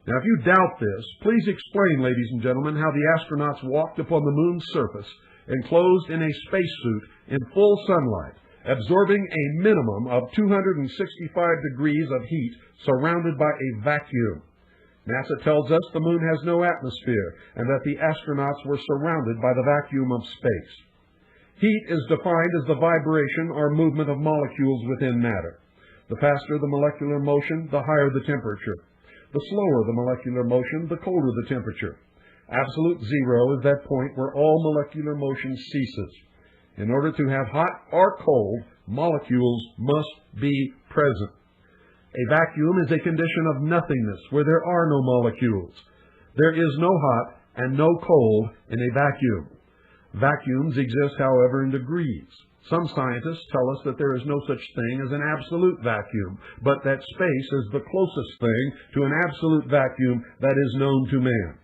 Now, if you doubt this, please explain, ladies and gentlemen, how the astronauts walked upon the moon's surface enclosed in a spacesuit in full sunlight, absorbing a minimum of 265 degrees of heat, surrounded by a vacuum. NASA tells us the moon has no atmosphere and that the astronauts were surrounded by the vacuum of space. Heat is defined as the vibration or movement of molecules within matter. The faster the molecular motion, the higher the temperature. The slower the molecular motion, the colder the temperature. Absolute zero is that point where all molecular motion ceases. In order to have hot or cold, molecules must be present. A vacuum is a condition of nothingness where there are no molecules. There is no hot and no cold in a vacuum. Vacuums exist, however, in degrees. Some scientists tell us that there is no such thing as an absolute vacuum, but that space is the closest thing to an absolute vacuum that is known to man.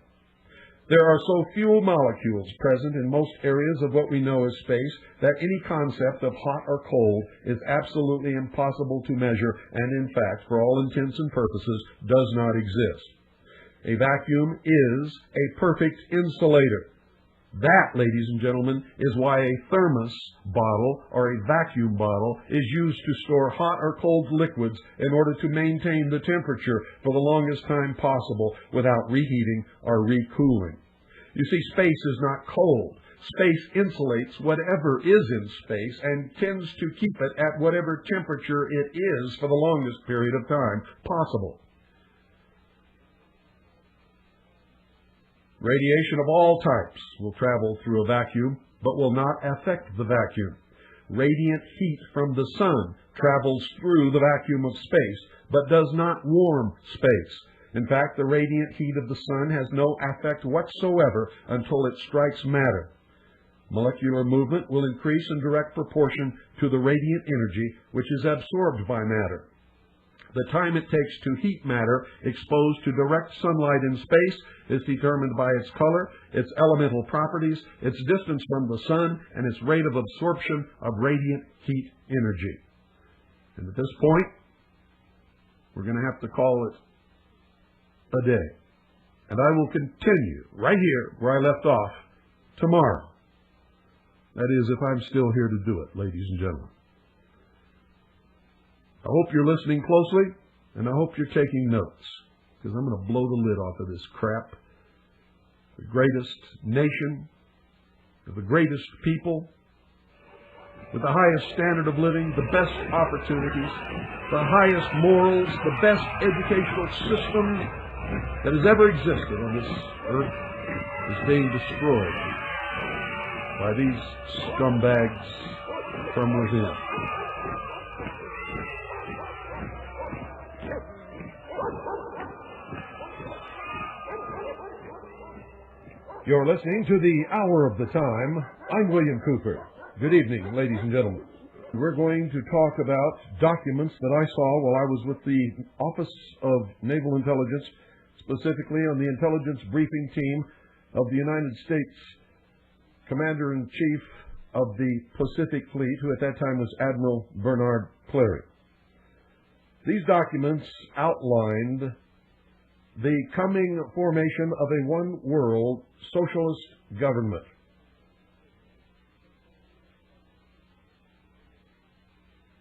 There are so few molecules present in most areas of what we know as space that any concept of hot or cold is absolutely impossible to measure and, in fact, for all intents and purposes, does not exist. A vacuum is a perfect insulator. That, ladies and gentlemen, is why a thermos bottle or a vacuum bottle is used to store hot or cold liquids in order to maintain the temperature for the longest time possible without reheating or recooling. You see, space is not cold. Space insulates whatever is in space and tends to keep it at whatever temperature it is for the longest period of time possible. Radiation of all types will travel through a vacuum, but will not affect the vacuum. Radiant heat from the sun travels through the vacuum of space, but does not warm space. In fact, the radiant heat of the sun has no effect whatsoever until it strikes matter. Molecular movement will increase in direct proportion to the radiant energy which is absorbed by matter. The time it takes to heat matter exposed to direct sunlight in space is determined by its color, its elemental properties, its distance from the sun, and its rate of absorption of radiant heat energy. And at this point, we're going to have to call it a day. And I will continue right here where I left off tomorrow. That is, if I'm still here to do it, ladies and gentlemen. I hope you're listening closely, and I hope you're taking notes, because I'm going to blow the lid off of this crap. The greatest nation, the greatest people, with the highest standard of living, the best opportunities, the highest morals, the best educational system that has ever existed on this earth is being destroyed by these scumbags from within. You're listening to the Hour of the Time. I'm William Cooper. Good evening, ladies and gentlemen. We're going to talk about documents that I saw while I was with the Office of Naval Intelligence, specifically on the intelligence briefing team of the United States Commander-in-Chief of the Pacific Fleet, who at that time was Admiral Bernard Clarey. These documents outlined the coming formation of a one-world socialist government.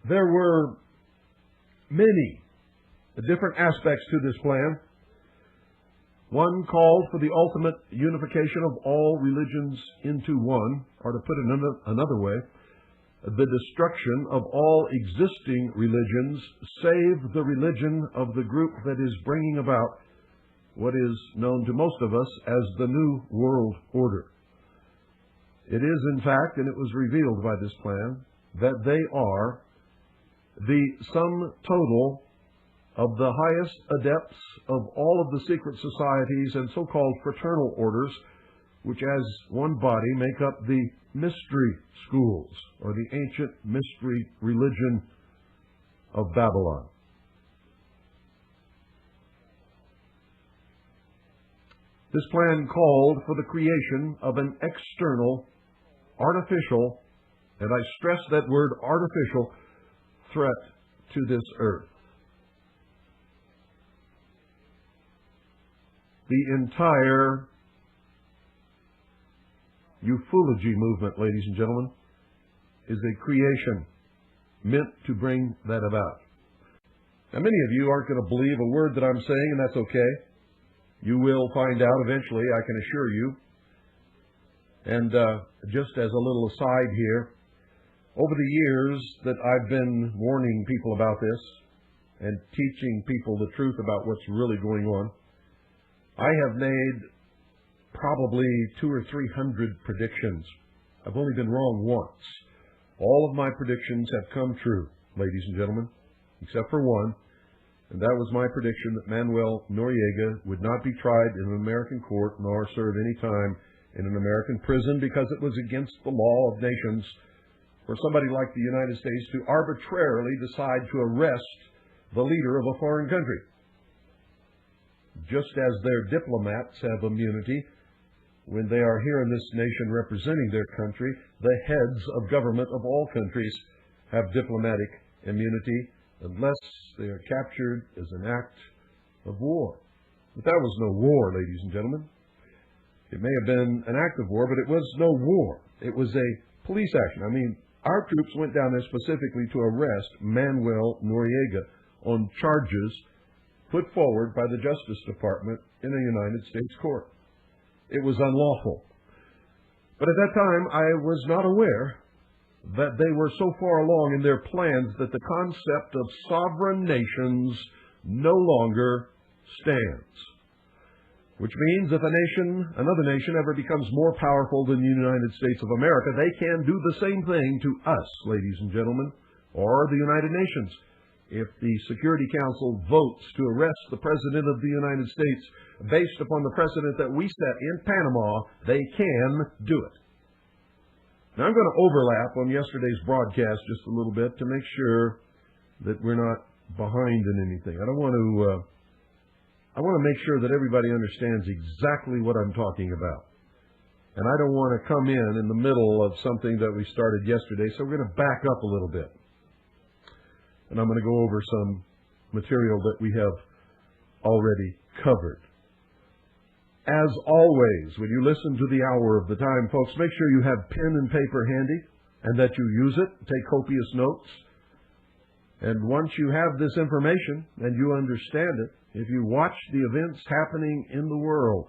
There were many different aspects to this plan. One called for the ultimate unification of all religions into one, or to put it another way, the destruction of all existing religions, save the religion of the group that is bringing about what is known to most of us as the New World Order. It is, in fact, and it was revealed by this plan, that they are the sum total of the highest adepts of all of the secret societies and so-called fraternal orders, which as one body make up the mystery schools, or the ancient mystery religion of Babylon. This plan called for the creation of an external, artificial, and I stress that word artificial, threat to this earth. The entire ufology movement, ladies and gentlemen, is a creation meant to bring that about. Now, many of you aren't going to believe a word that I'm saying, and that's okay. You will find out eventually, I can assure you. And just as a little aside here, over the years that I've been warning people about this and teaching people the truth about what's really going on, I have made probably 200 or 300 predictions. I've only been wrong once. All of my predictions have come true, ladies and gentlemen, except for one, and that was my prediction that Manuel Noriega would not be tried in an American court nor serve any time in an American prison because it was against the law of nations for somebody like the United States to arbitrarily decide to arrest the leader of a foreign country. Just as their diplomats have immunity when they are here in this nation representing their country, the heads of government of all countries have diplomatic immunity unless they are captured as an act of war. But that was no war, ladies and gentlemen. It may have been an act of war, but it was no war. It was a police action. I mean, our troops went down there specifically to arrest Manuel Noriega on charges put forward by the Justice Department in a United States court. It was unlawful. But at that time, I was not aware that they were so far along in their plans that the concept of sovereign nations no longer stands. Which means if another nation ever becomes more powerful than the United States of America, they can do the same thing to us, ladies and gentlemen, or the United Nations. If the Security Council votes to arrest the President of the United States based upon the precedent that we set in Panama, they can do it. Now, I'm going to overlap on yesterday's broadcast just a little bit to make sure that we're not behind in anything. I want to make sure that everybody understands exactly what I'm talking about. And I don't want to come in the middle of something that we started yesterday, so we're going to back up a little bit. And I'm going to go over some material that we have already covered. As always, when you listen to the Hour of the Time, folks, make sure you have pen and paper handy and that you use it. Take copious notes. And once you have this information and you understand it, if you watch the events happening in the world,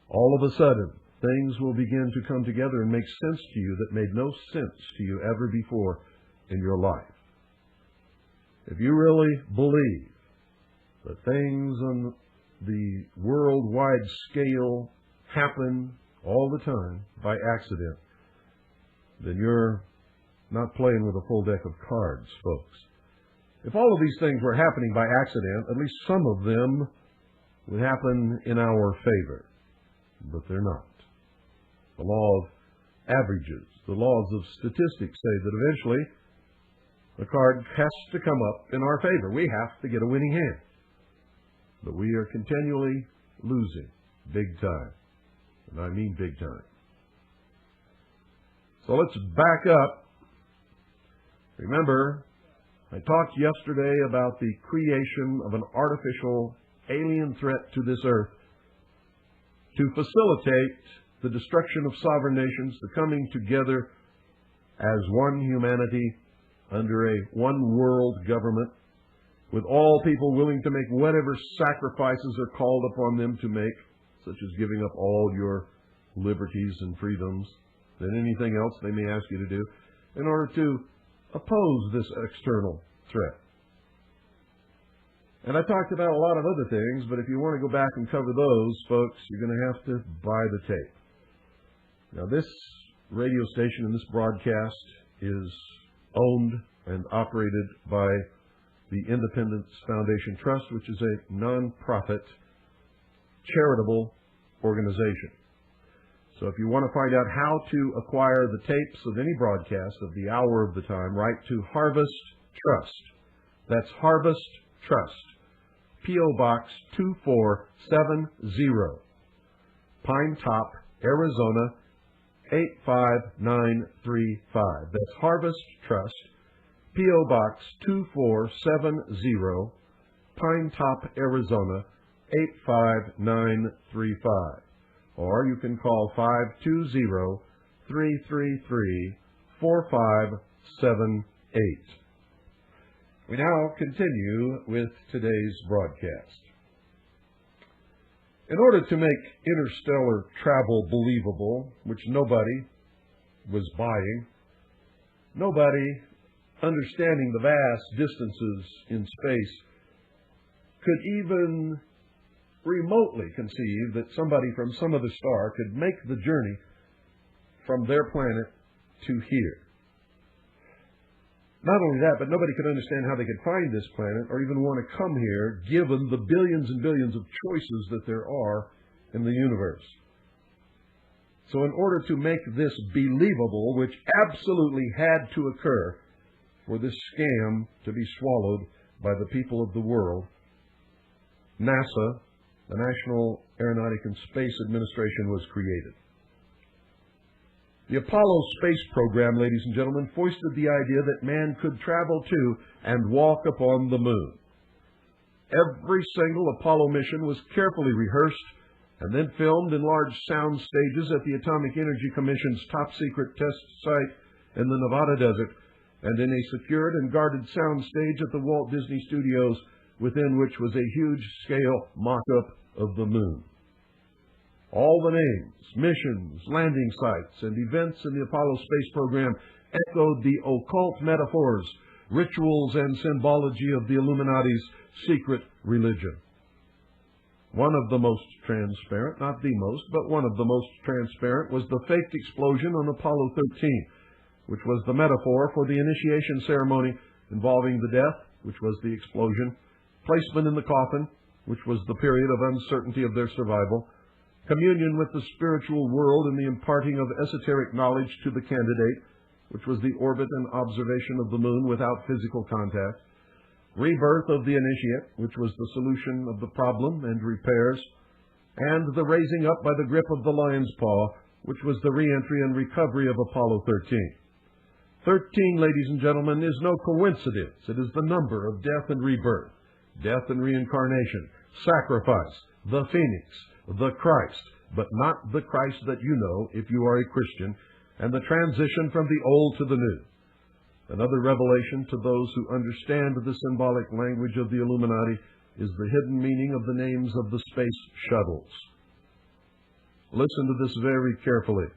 all of a sudden, things will begin to come together and make sense to you that made no sense to you ever before in your life. If you really believe that things on the worldwide scale happen all the time by accident, then you're not playing with a full deck of cards, folks. If all of these things were happening by accident, at least some of them would happen in our favor. But they're not. The law of averages, the laws of statistics say that eventually the card has to come up in our favor. We have to get a winning hand. But we are continually losing big time. And I mean big time. So let's back up. Remember, I talked yesterday about the creation of an artificial alien threat to this earth to facilitate the destruction of sovereign nations, the coming together as one humanity under a one world government, with all people willing to make whatever sacrifices are called upon them to make, such as giving up all your liberties and freedoms and anything else they may ask you to do, in order to oppose this external threat. And I talked about a lot of other things, but if you want to go back and cover those, folks, you're going to have to buy the tape. Now, this radio station and this broadcast is owned and operated by the Independence Foundation Trust, which is a non-profit charitable organization. So if you want to find out how to acquire the tapes of any broadcast of the Hour of the Time, write to Harvest Trust. That's Harvest Trust. P.O. Box 2470, Pine Top, Arizona 85935. That's Harvest Trust. P.O. Box 2470, Pine Top, Arizona 85935. Or you can call 520-333-4578. We now continue with today's broadcast. In order to make interstellar travel believable, which nobody was buying, nobody understanding the vast distances in space could even remotely conceive that somebody from some other star could make the journey from their planet to here. Not only that, but nobody could understand how they could find this planet or even want to come here, given the billions and billions of choices that there are in the universe. So in order to make this believable, which absolutely had to occur for this scam to be swallowed by the people of the world, NASA, the National Aeronautic and Space Administration, was created. The Apollo space program, ladies and gentlemen, foisted the idea that man could travel to and walk upon the moon. Every single Apollo mission was carefully rehearsed and then filmed in large sound stages at the Atomic Energy Commission's top-secret test site in the Nevada desert, and in a secured and guarded sound stage at the Walt Disney Studios, within which was a huge-scale mock-up of the moon. All the names, missions, landing sites, and events in the Apollo space program echoed the occult metaphors, rituals, and symbology of the Illuminati's secret religion. One of the most transparent, not the most, but one of the most transparent, was the faked explosion on Apollo 13, which was the metaphor for the initiation ceremony involving the death, which was the explosion, placement in the coffin, which was the period of uncertainty of their survival, communion with the spiritual world and the imparting of esoteric knowledge to the candidate, which was the orbit and observation of the moon without physical contact, rebirth of the initiate, which was the solution of the problem and repairs, and the raising up by the grip of the lion's paw, which was the re-entry and recovery of Apollo 13. 13, ladies and gentlemen, is no coincidence. It is the number of death and rebirth, death and reincarnation, sacrifice, the phoenix, the Christ, but not the Christ that you know if you are a Christian, and the transition from the old to the new. Another revelation to those who understand the symbolic language of the Illuminati is the hidden meaning of the names of the space shuttles. Listen to this very carefully.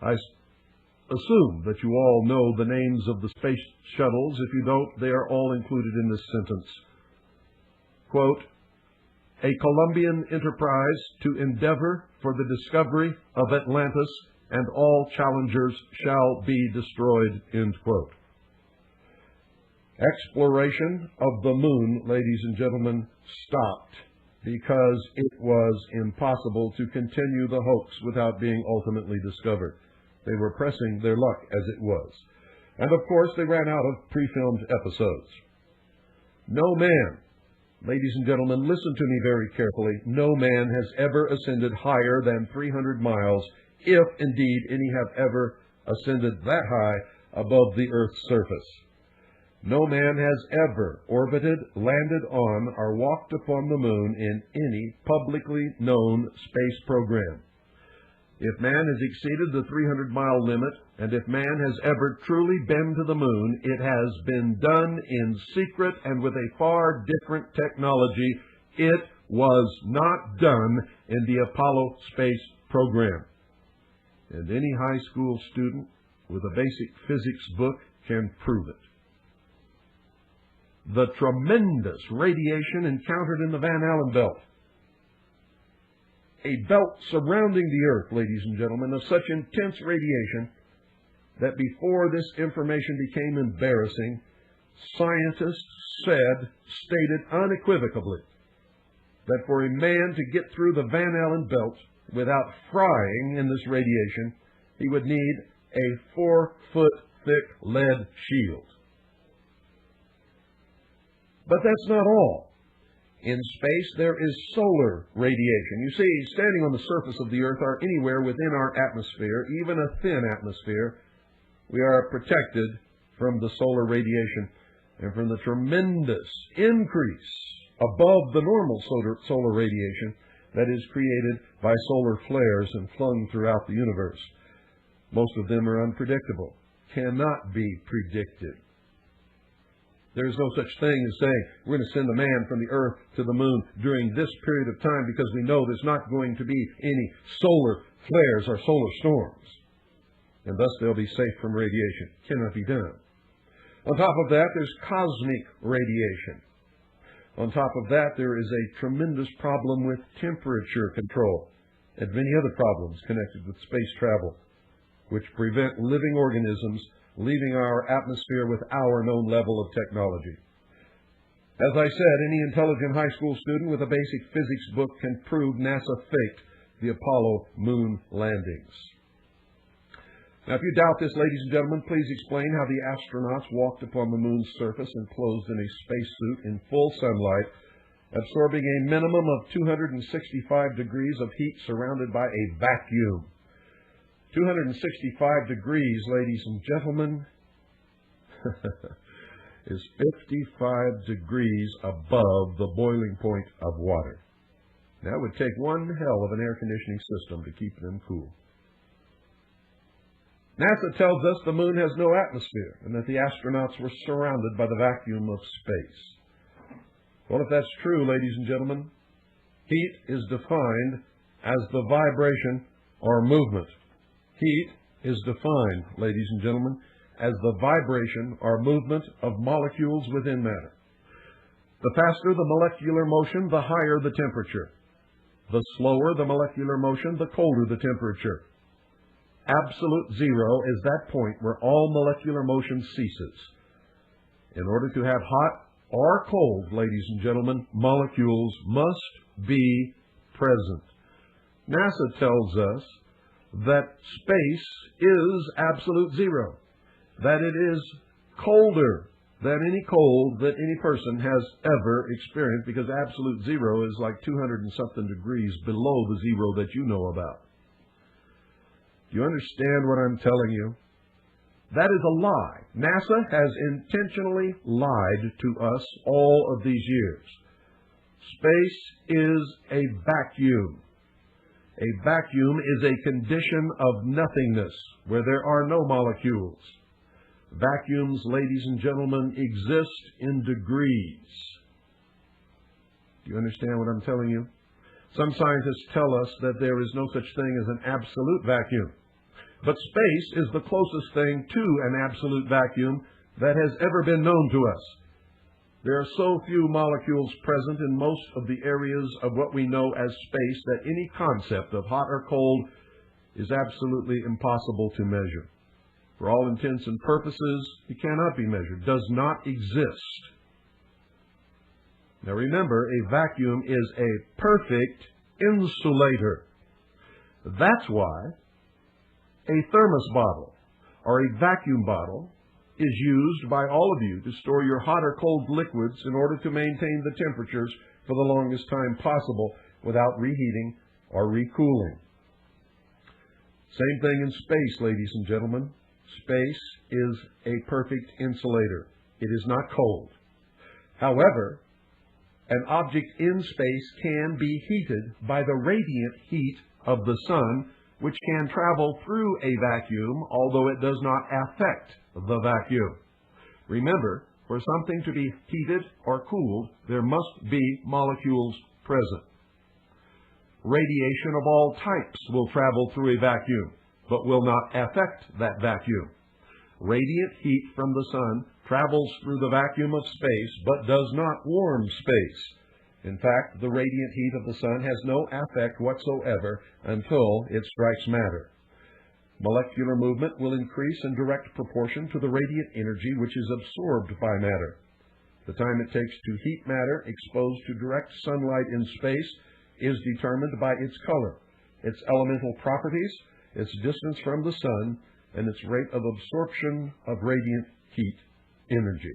I assume that you all know the names of the space shuttles. If you don't, they are all included in this sentence. Quote, "A Colombian enterprise to endeavor for the discovery of Atlantis, and all challengers shall be destroyed," end quote. Exploration of the moon, ladies and gentlemen, stopped because it was impossible to continue the hoax without being ultimately discovered. They were pressing their luck as it was. And of course, they ran out of pre-filmed episodes. No man, ladies and gentlemen, listen to me very carefully, no man has ever ascended higher than 300 miles, if indeed any have ever ascended that high above the Earth's surface. No man has ever orbited, landed on, or walked upon the moon in any publicly known space program. If man has exceeded the 300-mile limit, and if man has ever truly been to the moon, it has been done in secret and with a far different technology. It was not done in the Apollo space program. And any high school student with a basic physics book can prove it. The tremendous radiation encountered in the Van Allen belt, a belt surrounding the Earth, ladies and gentlemen, of such intense radiation that before this information became embarrassing, scientists stated unequivocally that for a man to get through the Van Allen belt without frying in this radiation, he would need a 4-foot-thick lead shield. But that's not all. In space, there is solar radiation. You see, standing on the surface of the Earth or anywhere within our atmosphere, even a thin atmosphere, we are protected from the solar radiation and from the tremendous increase above the normal solar radiation that is created by solar flares and flung throughout the universe. Most of them are unpredictable, cannot be predicted. There's no such thing as saying we're going to send a man from the Earth to the moon during this period of time because we know there's not going to be any solar flares or solar storms, and thus they'll be safe from radiation. Cannot be done. On top of that, there's cosmic radiation. On top of that, there is a tremendous problem with temperature control and many other problems connected with space travel, which prevent living organisms leaving our atmosphere with our known level of technology. As I said, any intelligent high school student with a basic physics book can prove NASA faked the Apollo moon landings. Now, if you doubt this, ladies and gentlemen, please explain how the astronauts walked upon the moon's surface enclosed in a spacesuit in full sunlight, absorbing a minimum of 265 degrees of heat surrounded by a vacuum. 265 degrees, ladies and gentlemen, is 55 degrees above the boiling point of water. That would take one hell of an air conditioning system to keep them cool. NASA tells us the moon has no atmosphere and that the astronauts were surrounded by the vacuum of space. Well, if that's true, ladies and gentlemen, heat is defined as the vibration or movement. Heat is defined, ladies and gentlemen, as the vibration or movement of molecules within matter. The faster the molecular motion, the higher the temperature. The slower the molecular motion, the colder the temperature. Absolute zero is that point where all molecular motion ceases. In order to have hot or cold, ladies and gentlemen, molecules must be present. NASA tells us that space is absolute zero, that it is colder than any cold that any person has ever experienced, because absolute zero is like 200 and something degrees below the zero that you know about. Do you understand what I'm telling you? That is a lie. NASA has intentionally lied to us all of these years. Space is a vacuum. A vacuum is a condition of nothingness where there are no molecules. Vacuums, ladies and gentlemen, exist in degrees. Do you understand what I'm telling you? Some scientists tell us that there is no such thing as an absolute vacuum. But space is the closest thing to an absolute vacuum that has ever been known to us. There are so few molecules present in most of the areas of what we know as space that any concept of hot or cold is absolutely impossible to measure. For all intents and purposes, it cannot be measured, does not exist. Now remember, a vacuum is a perfect insulator. That's why a thermos bottle or a vacuum bottle is used by all of you to store your hot or cold liquids in order to maintain the temperatures for the longest time possible without reheating or recooling. Same thing in space, ladies and gentlemen. Space is a perfect insulator. It is not cold. However, an object in space can be heated by the radiant heat of the sun, which can travel through a vacuum, although it does not affect the vacuum. Remember, for something to be heated or cooled, there must be molecules present. Radiation of all types will travel through a vacuum, but will not affect that vacuum. Radiant heat from the sun travels through the vacuum of space, but does not warm space. In fact, the radiant heat of the sun has no effect whatsoever until it strikes matter. Molecular movement will increase in direct proportion to the radiant energy which is absorbed by matter. The time it takes to heat matter exposed to direct sunlight in space is determined by its color, its elemental properties, its distance from the sun, and its rate of absorption of radiant heat energy.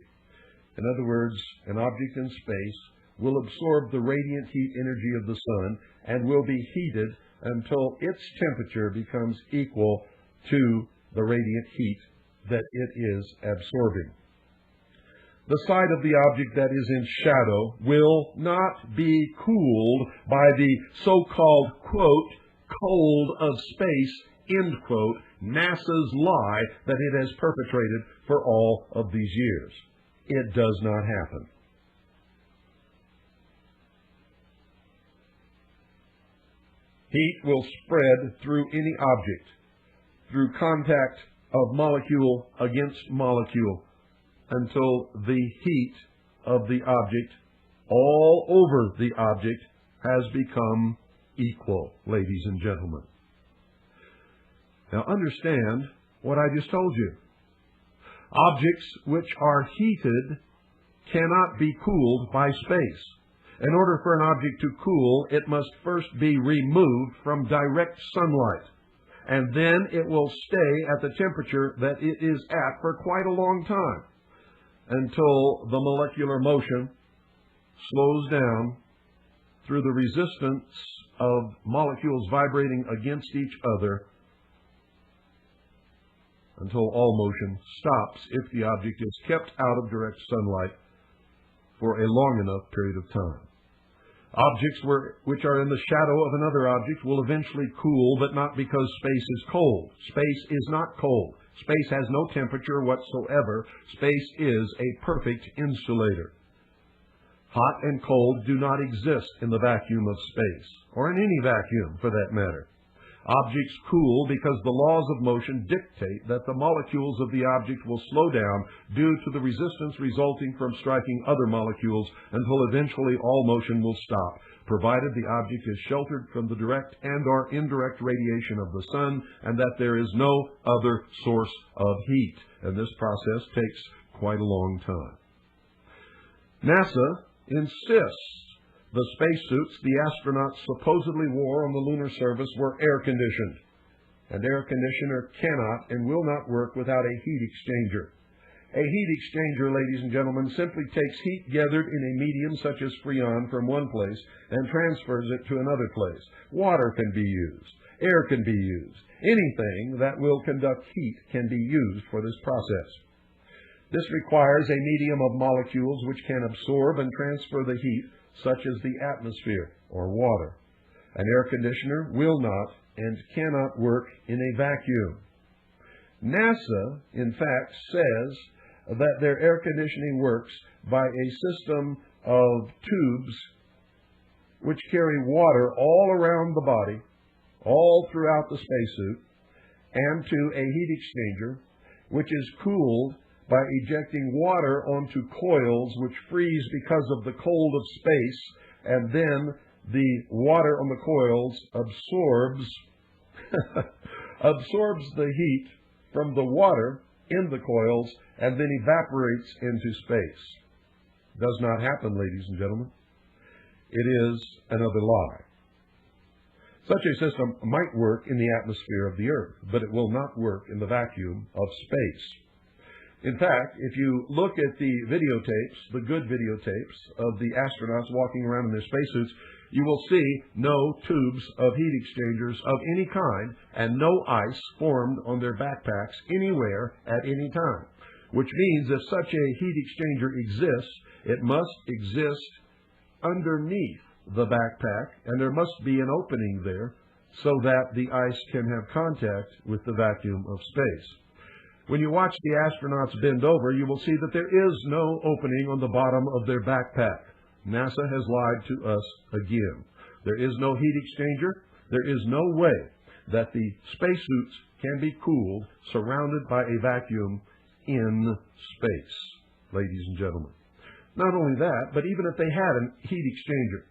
In other words, an object in space will absorb the radiant heat energy of the sun and will be heated until its temperature becomes equal to the radiant heat that it is absorbing. The side of the object that is in shadow will not be cooled by the so-called, quote, cold of space, end quote, NASA's lie that it has perpetrated for all of these years. It does not happen. Heat will spread through any object, through contact of molecule against molecule, until the heat of the object all over the object has become equal, ladies and gentlemen. Now understand what I just told you. Objects which are heated cannot be cooled by space. In order for an object to cool, it must first be removed from direct sunlight, and then it will stay at the temperature that it is at for quite a long time, until the molecular motion slows down through the resistance of molecules vibrating against each other, until all motion stops if the object is kept out of direct sunlight for a long enough period of time. Objects which are in the shadow of another object will eventually cool, but not because space is cold. Space is not cold. Space has no temperature whatsoever. Space is a perfect insulator. Hot and cold do not exist in the vacuum of space, or in any vacuum for that matter. Objects cool because the laws of motion dictate that the molecules of the object will slow down due to the resistance resulting from striking other molecules until eventually all motion will stop, provided the object is sheltered from the direct and/or indirect radiation of the sun and that there is no other source of heat. And this process takes quite a long time. NASA insists the spacesuits the astronauts supposedly wore on the lunar surface were air-conditioned. An air conditioner cannot and will not work without a heat exchanger. A heat exchanger, ladies and gentlemen, simply takes heat gathered in a medium such as Freon from one place and transfers it to another place. Water can be used. Air can be used. Anything that will conduct heat can be used for this process. This requires a medium of molecules which can absorb and transfer the heat, such as the atmosphere or water. An air conditioner will not and cannot work in a vacuum. NASA, in fact, says that their air conditioning works by a system of tubes which carry water all around the body, all throughout the spacesuit, and to a heat exchanger, which is cooled by ejecting water onto coils which freeze because of the cold of space, and then the water on the coils absorbs the heat from the water in the coils and then evaporates into space. Does not happen, ladies and gentlemen. It is another lie. Such a system might work in the atmosphere of the Earth, but it will not work in the vacuum of space. In fact, if you look at the videotapes, the good videotapes of the astronauts walking around in their spacesuits, you will see no tubes of heat exchangers of any kind and no ice formed on their backpacks anywhere at any time. Which means if such a heat exchanger exists, it must exist underneath the backpack, and there must be an opening there so that the ice can have contact with the vacuum of space. When you watch the astronauts bend over, you will see that there is no opening on the bottom of their backpack. NASA has lied to us again. There is no heat exchanger. There is no way that the spacesuits can be cooled surrounded by a vacuum in space, ladies and gentlemen. Not only that, but even if they had a heat exchanger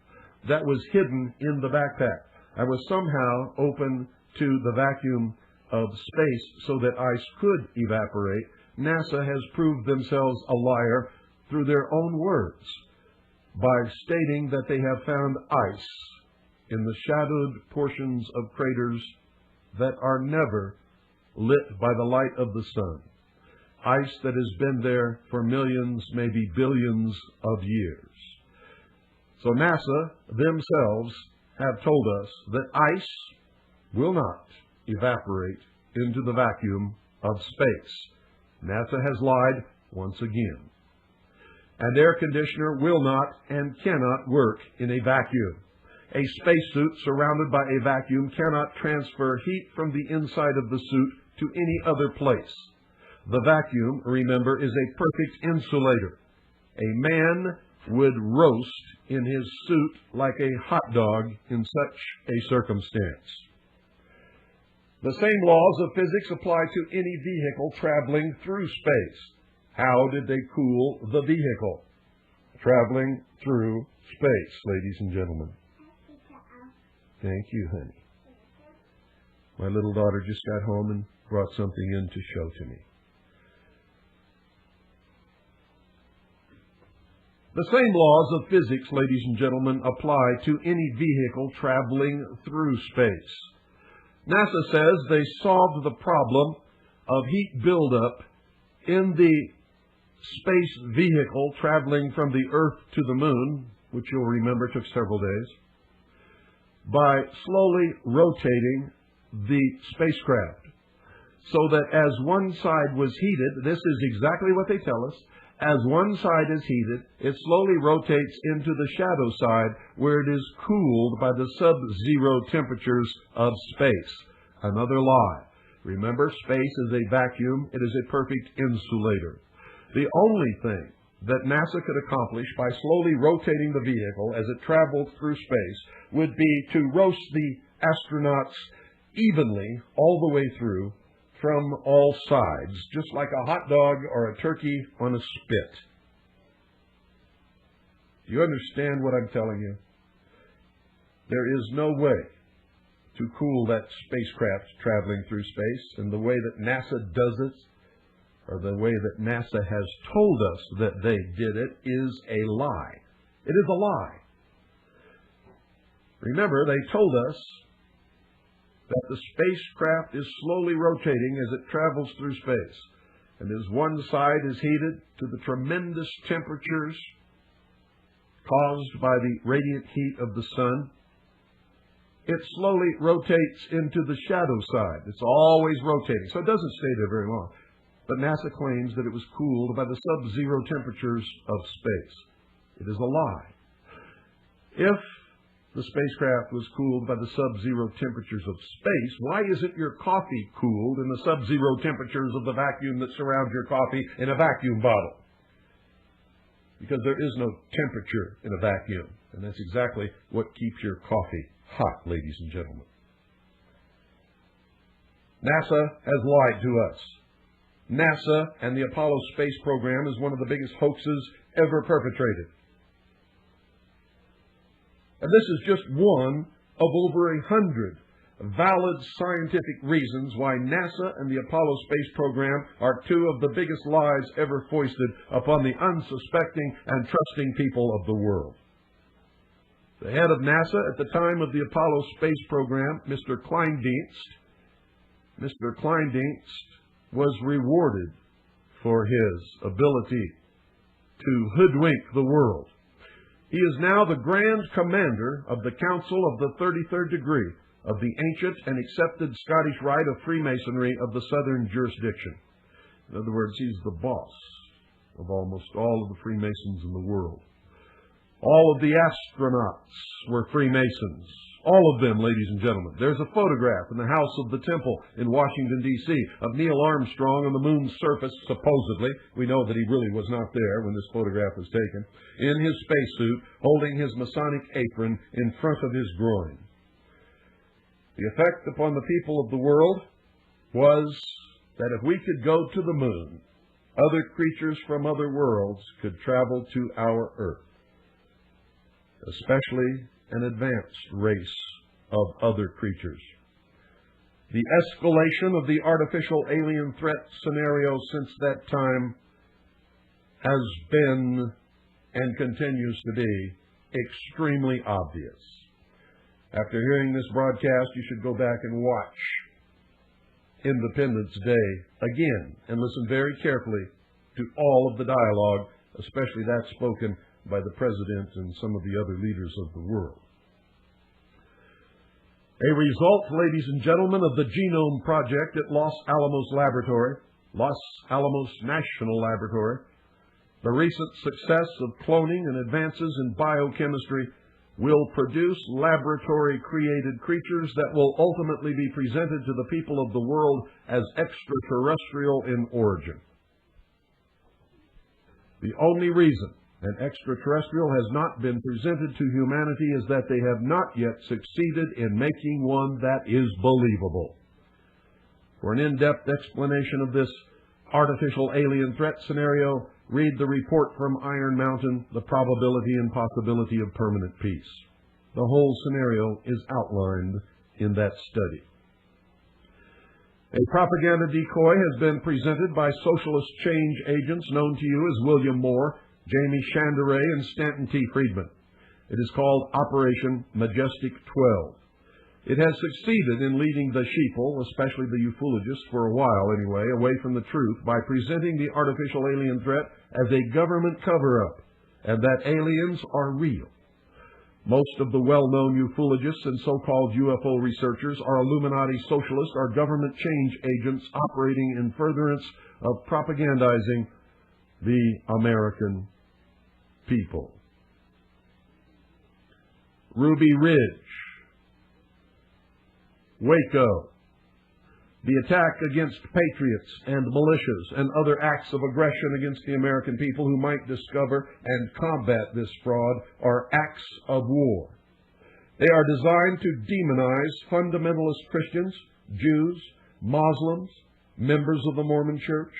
that was hidden in the backpack and was somehow open to the vacuum of space so that ice could evaporate, NASA has proved themselves a liar through their own words by stating that they have found ice in the shadowed portions of craters that are never lit by the light of the sun. Ice that has been there for millions, maybe billions of years. So NASA themselves have told us that ice will not evaporate into the vacuum of space. NASA has lied once again. An air conditioner will not and cannot work in a vacuum. A spacesuit surrounded by a vacuum cannot transfer heat from the inside of the suit to any other place. The vacuum, remember, is a perfect insulator. A man would roast in his suit like a hot dog in such a circumstance. The same laws of physics apply to any vehicle traveling through space. How did they cool the vehicle? Traveling through space, ladies and gentlemen. Thank you, honey. My little daughter just got home and brought something in to show to me. The same laws of physics, ladies and gentlemen, apply to any vehicle traveling through space. NASA says they solved the problem of heat buildup in the space vehicle traveling from the Earth to the Moon, which you'll remember took several days, by slowly rotating the spacecraft so that as one side was heated, this is exactly what they tell us, As one side is heated, it slowly rotates into the shadow side, where it is cooled by the sub-zero temperatures of space. Another lie. Remember, space is a vacuum. It is a perfect insulator. The only thing that NASA could accomplish by slowly rotating the vehicle as it traveled through space would be to roast the astronauts evenly all the way through from all sides, just like a hot dog or a turkey on a spit. Do you understand what I'm telling you? There is no way to cool that spacecraft traveling through space, and the way that NASA does it, or the way that NASA has told us that they did it, is a lie. It is a lie. Remember, they told us that the spacecraft is slowly rotating as it travels through space. And as one side is heated to the tremendous temperatures caused by the radiant heat of the sun, it slowly rotates into the shadow side. It's always rotating, so it doesn't stay there very long. But NASA claims that it was cooled by the sub-zero temperatures of space. It is a lie. If the spacecraft was cooled by the sub-zero temperatures of space, why isn't your coffee cooled in the sub-zero temperatures of the vacuum that surrounds your coffee in a vacuum bottle? Because there is no temperature in a vacuum, and that's exactly what keeps your coffee hot, ladies and gentlemen. NASA has lied to us. NASA and the Apollo space program is one of the biggest hoaxes ever perpetrated. And this is just one of over 100 valid scientific reasons why NASA and the Apollo space program are two of the biggest lies ever foisted upon the unsuspecting and trusting people of the world. The head of NASA at the time of the Apollo space program, Mr. Kleindienst, was rewarded for his ability to hoodwink the world. He is now the Grand Commander of the Council of the 33rd Degree of the ancient and accepted Scottish rite of Freemasonry of the Southern Jurisdiction. In other words, he's the boss of almost all of the Freemasons in the world. All of the astronauts were Freemasons. All of them, ladies and gentlemen. There's a photograph in the House of the Temple in Washington, D.C. of Neil Armstrong on the moon's surface, supposedly. We know that he really was not there when this photograph was taken. In his spacesuit, holding his Masonic apron in front of his groin. The effect upon the people of the world was that if we could go to the moon, other creatures from other worlds could travel to our Earth, especially an advanced race of other creatures. The escalation of the artificial alien threat scenario since that time has been and continues to be extremely obvious. After hearing this broadcast, you should go back and watch Independence Day again and listen very carefully to all of the dialogue, especially that spoken by the President and some of the other leaders of the world. A result, ladies and gentlemen, of the Genome Project at Los Alamos National Laboratory, the recent success of cloning and advances in biochemistry will produce laboratory-created creatures that will ultimately be presented to the people of the world as extraterrestrial in origin. The only reason an extraterrestrial has not been presented to humanity is that they have not yet succeeded in making one that is believable. For an in-depth explanation of this artificial alien threat scenario, read the report from Iron Mountain, The Probability and Possibility of Permanent Peace. The whole scenario is outlined in that study. A propaganda decoy has been presented by socialist change agents known to you as William Moore, Jamie Chanderay, and Stanton T. Friedman. It is called Operation MYJESTYTWELVE. It has succeeded in leading the sheeple, especially the ufologists for a while anyway, away from the truth by presenting the artificial alien threat as a government cover-up, and that aliens are real. Most of the well-known ufologists and so-called UFO researchers are Illuminati socialists or government change agents operating in furtherance of propagandizing the American people. Ruby Ridge, Waco, the attack against patriots and militias and other acts of aggression against the American people who might discover and combat this fraud are acts of war. They are designed to demonize fundamentalist Christians, Jews, Muslims, members of the Mormon Church,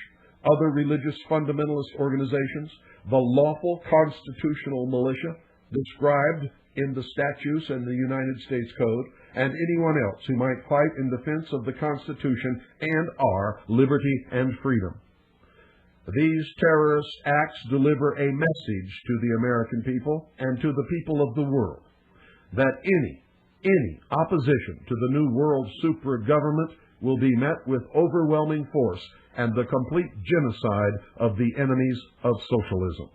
other religious fundamentalist organizations, the lawful constitutional militia described in the statutes and the United States Code, and anyone else who might fight in defense of the Constitution and our liberty and freedom. These terrorist acts deliver a message to the American people and to the people of the world that any opposition to the new world super-government will be met with overwhelming force and the complete genocide of the enemies of socialism.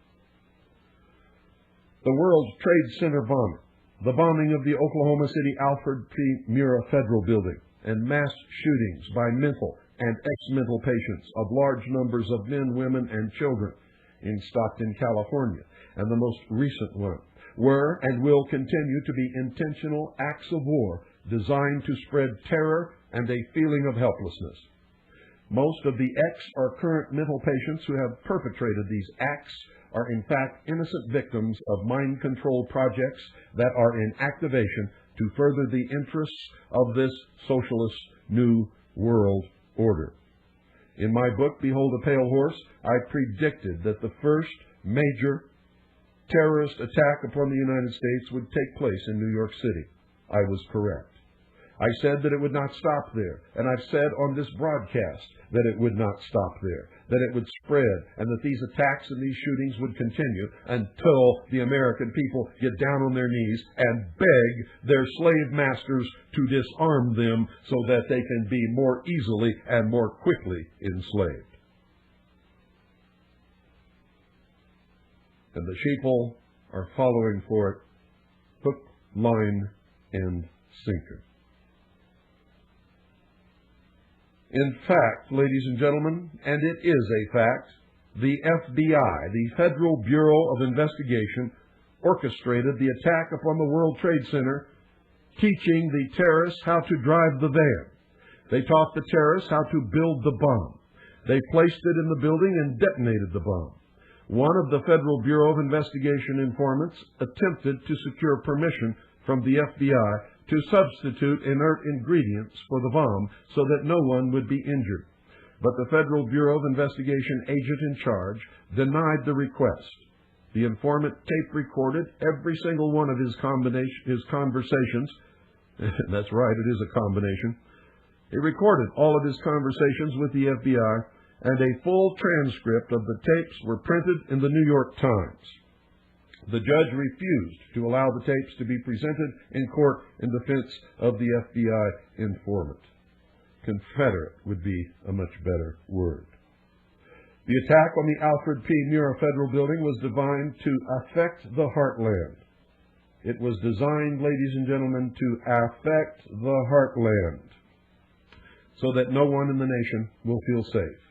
The World Trade Center bombing, the bombing of the Oklahoma City Alfred P. Murrah Federal Building, and mass shootings by mental and ex-mental patients of large numbers of men, women, and children in Stockton, California, and the most recent one, were and will continue to be intentional acts of war designed to spread terror and a feeling of helplessness. Most of the ex or current mental patients who have perpetrated these acts are in fact innocent victims of mind control projects that are in activation to further the interests of this socialist new world order. In my book, Behold a Pale Horse, I predicted that the first major terrorist attack upon the United States would take place in New York City. I was correct. I said that it would not stop there, and I've said on this broadcast that it would not stop there, that it would spread, and that these attacks and these shootings would continue until the American people get down on their knees and beg their slave masters to disarm them so that they can be more easily and more quickly enslaved. And the sheeple are following for it, hook, line, and sinker. In fact, ladies and gentlemen, and it is a fact, the FBI, the Federal Bureau of Investigation, orchestrated the attack upon the World Trade Center, teaching the terrorists how to drive the van. They taught the terrorists how to build the bomb. They placed it in the building and detonated the bomb. One of the Federal Bureau of Investigation informants attempted to secure permission from the FBI to substitute inert ingredients for the bomb so that no one would be injured. But the Federal Bureau of Investigation agent in charge denied the request. The informant tape recorded every single one of his conversations. That's right, it is a combination. He recorded all of his conversations with the FBI, and a full transcript of the tapes were printed in the New York Times. The judge refused to allow the tapes to be presented in court in defense of the FBI informant. Confederate would be a much better word. The attack on the Alfred P. Murrah Federal Building was designed to affect the heartland. It was designed, ladies and gentlemen, to affect the heartland so that no one in the nation will feel safe.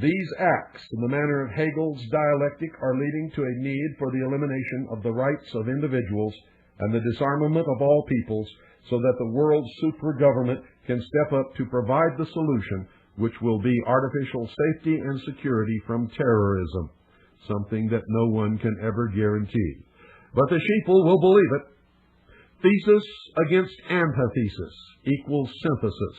These acts, in the manner of Hegel's dialectic, are leading to a need for the elimination of the rights of individuals and the disarmament of all peoples so that the world's super-government can step up to provide the solution, which will be artificial safety and security from terrorism, something that no one can ever guarantee. But the sheeple will believe it. Thesis against antithesis equals synthesis.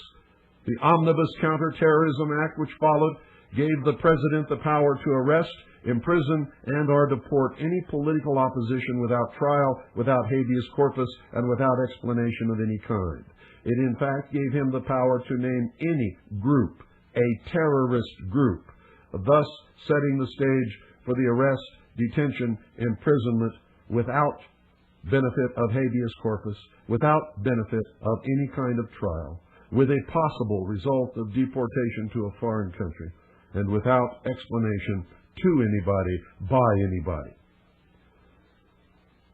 The Omnibus Counterterrorism Act, which followed, gave the President the power to arrest, imprison, and/or deport any political opposition without trial, without habeas corpus, and without explanation of any kind. It, in fact, gave him the power to name any group a terrorist group, thus setting the stage for the arrest, detention, imprisonment without benefit of habeas corpus, without benefit of any kind of trial, with a possible result of deportation to a foreign country, and without explanation to anybody, by anybody.